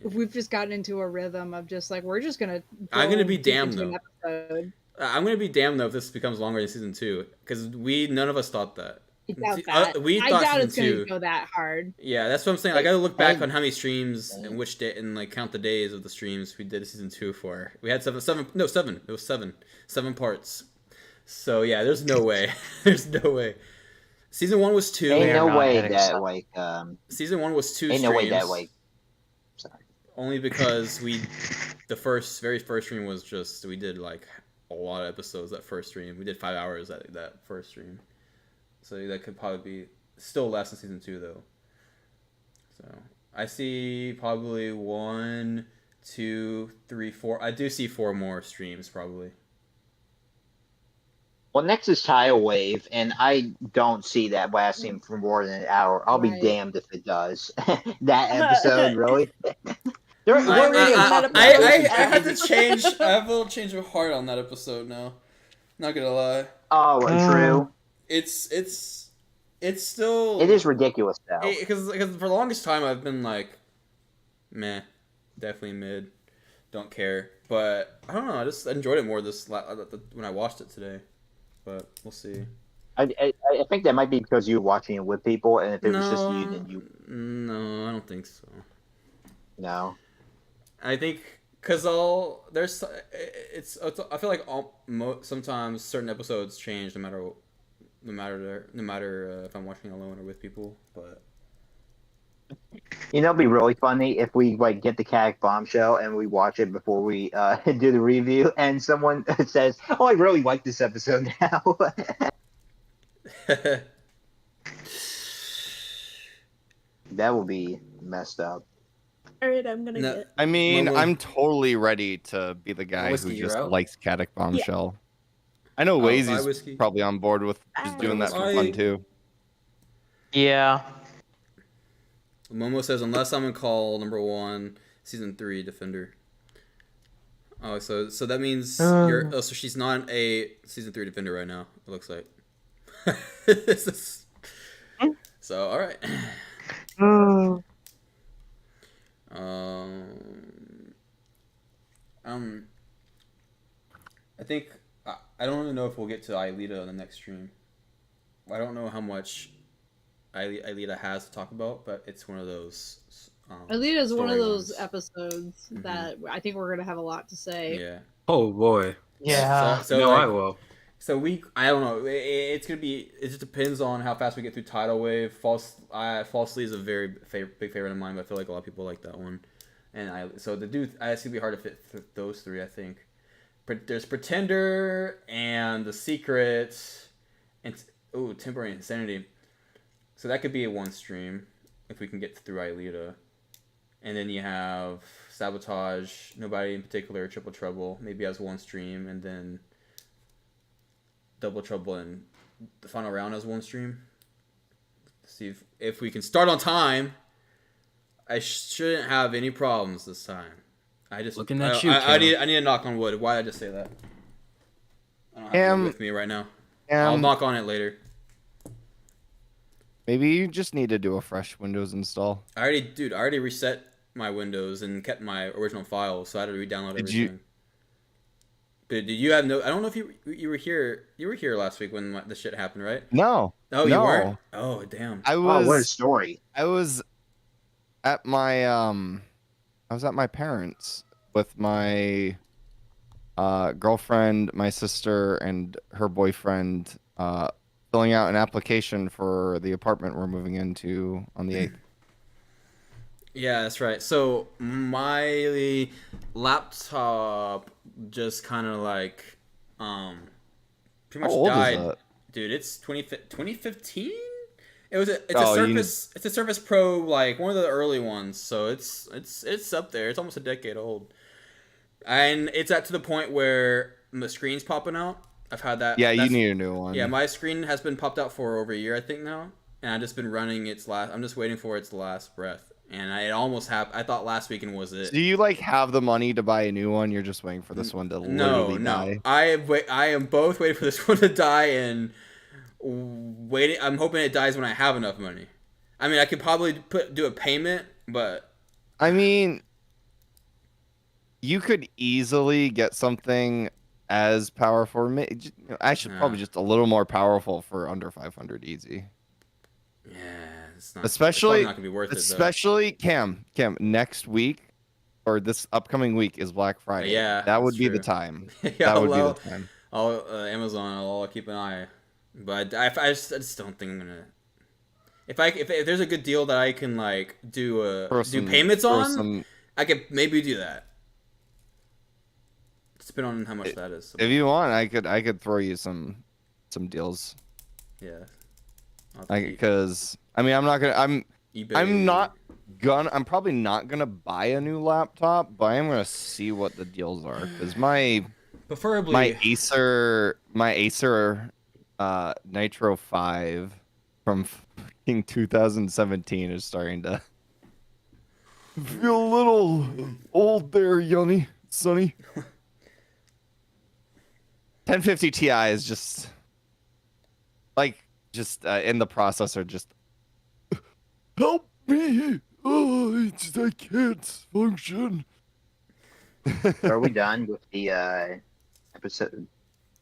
if we've just gotten into a rhythm of just like we're just gonna. I'm gonna be deep damned, into an though. episode. I'm going to be damned though if this becomes longer than season 2, because none of us thought that. I doubt that. We I thought doubt season it's gonna 2. go that hard. Yeah, that's what I'm saying. I got to look back and- on how many streams and which day and like count the days of the streams we did season 2 for. We had 7. It was 7 parts. So yeah, there's no way. There's no way. Season 1 was 2. Ain't no not way hitting that some. like Season 1 was 2 ain't streams. no way that like. Sorry. Only because the very first stream was just, we did like a lot of episodes that first stream. We did 5 hours that first stream. So that could probably be still less than season 2 though. So I see probably 1, 2, 3, 4. I do see 4 more streams probably. Well, next is Tidal Wave, and I don't see that lasting for more than an hour. I'll be Right. damned if it does. That episode, really? We're really gonna talk about I this. had to change. I have a little change of heart on that episode now. Not gonna lie. Oh, true. It's still. It is ridiculous, though. Because for the longest time I've been like, meh, definitely mid. don't care. But I don't know. I just enjoyed it more when I watched it today. But we'll see. I think that might be because you were watching it with people, and if it was just you, No, then you no, I don't think so. know. I think because I feel like sometimes certain episodes change no matter if I'm watching alone or with people. But You know, it'd be really funny if we like get the Cat Bombshell and we watch it before we do the review, and someone says, "Oh, I really like this episode now." That would be messed up. All right, I'm gonna No. get. I mean, Momo. I'm totally ready to be the guy who Whiskey, you're just out? likes Caddick Bombshell. I know Oh, bye, Wazy's Whiskey. probably on board with just doing that for fun too. Yeah. Momo says, unless I'm in call number 1, season 3 Defender. Oh, so that means so she's not a season 3 Defender right now. It looks like. So all right. I think I don't really know if we'll get to Aelita on the next stream. I don't know how much Aelita has to talk about, but it's one of those. Alita is one of those ones. episodes that I think we're gonna have a lot to say. Yeah. Oh boy. Yeah. So no, like, I will. So I don't know. It's gonna be. It just depends on how fast we get through Tidal Wave. Falsely is a very big favorite of mine, but I feel like a lot of people like that one. And it's gonna be hard to fit those 3. I think. There's Pretender and The Secret, and Temporary Insanity. So that could be a 1 stream if we can get through Aelita. And then you have Sabotage, Nobody in Particular, Triple Trouble, maybe as 1 stream, and then Double Trouble and the final round as 1 stream. See if we can start on time. I shouldn't have any problems this time. Looking at you, I need to knock on wood. Why did I just say that? I don't have wood with me right now. I'll knock on it later. Maybe you just need to do a fresh Windows install. I already reset my Windows and kept my original files, so I had to re-download everything. But did you have no? I don't know if you were here. You were here last week when the shit happened, right? No. Oh, you weren't. Oh, damn. What a story! I was at my parents' with my girlfriend, my sister, and her boyfriend filling out an application for the apartment we're moving into on the 8th. Yeah, that's right. So my laptop just kind of like pretty much died. Dude, it's 2015? It's a Surface Pro, like one of the early ones, so it's up there. It's almost a decade old. And it's to the point where the screen's popping out. I've had that. Yeah, you need a new one. Yeah, my screen has been popped out for over a year, I think now, and I've just been running I'm just waiting for its last breath. And it almost happened. I thought last weekend was it. Do you have the money to buy a new one? You're just waiting for this one to literally die. I am both waiting for this one to die and waiting. I'm hoping it dies when I have enough money. I mean, I could probably do a payment, but I mean, you could easily get something as powerful. Actually, probably just a little more powerful for under 500 easy. Yeah. It's especially not gonna be worth especially it, Cam, next week or this upcoming week is Black Friday. Yeah, that would be the time. Yeah, that would be the time. Amazon. I'll keep an eye. But I just don't think I'm gonna. If there's a good deal that I can like do payments on, I could maybe do that. Depending on how much that is. So. If you want, I could throw you some deals. Yeah. Because I'm probably not gonna buy a new laptop, but I'm gonna see what the deals are. Because my Acer Nitro 5 from fucking 2017 is starting to feel a little old there, Sonny. 1050 Ti is just in the processor, just help me. I can't function. Are we done with the episode?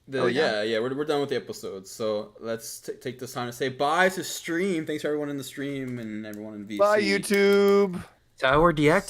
We're done with the episodes. So let's take this time to say bye to stream. Thanks to everyone in the stream and everyone in VC. Bye, YouTube. Tower deactivated.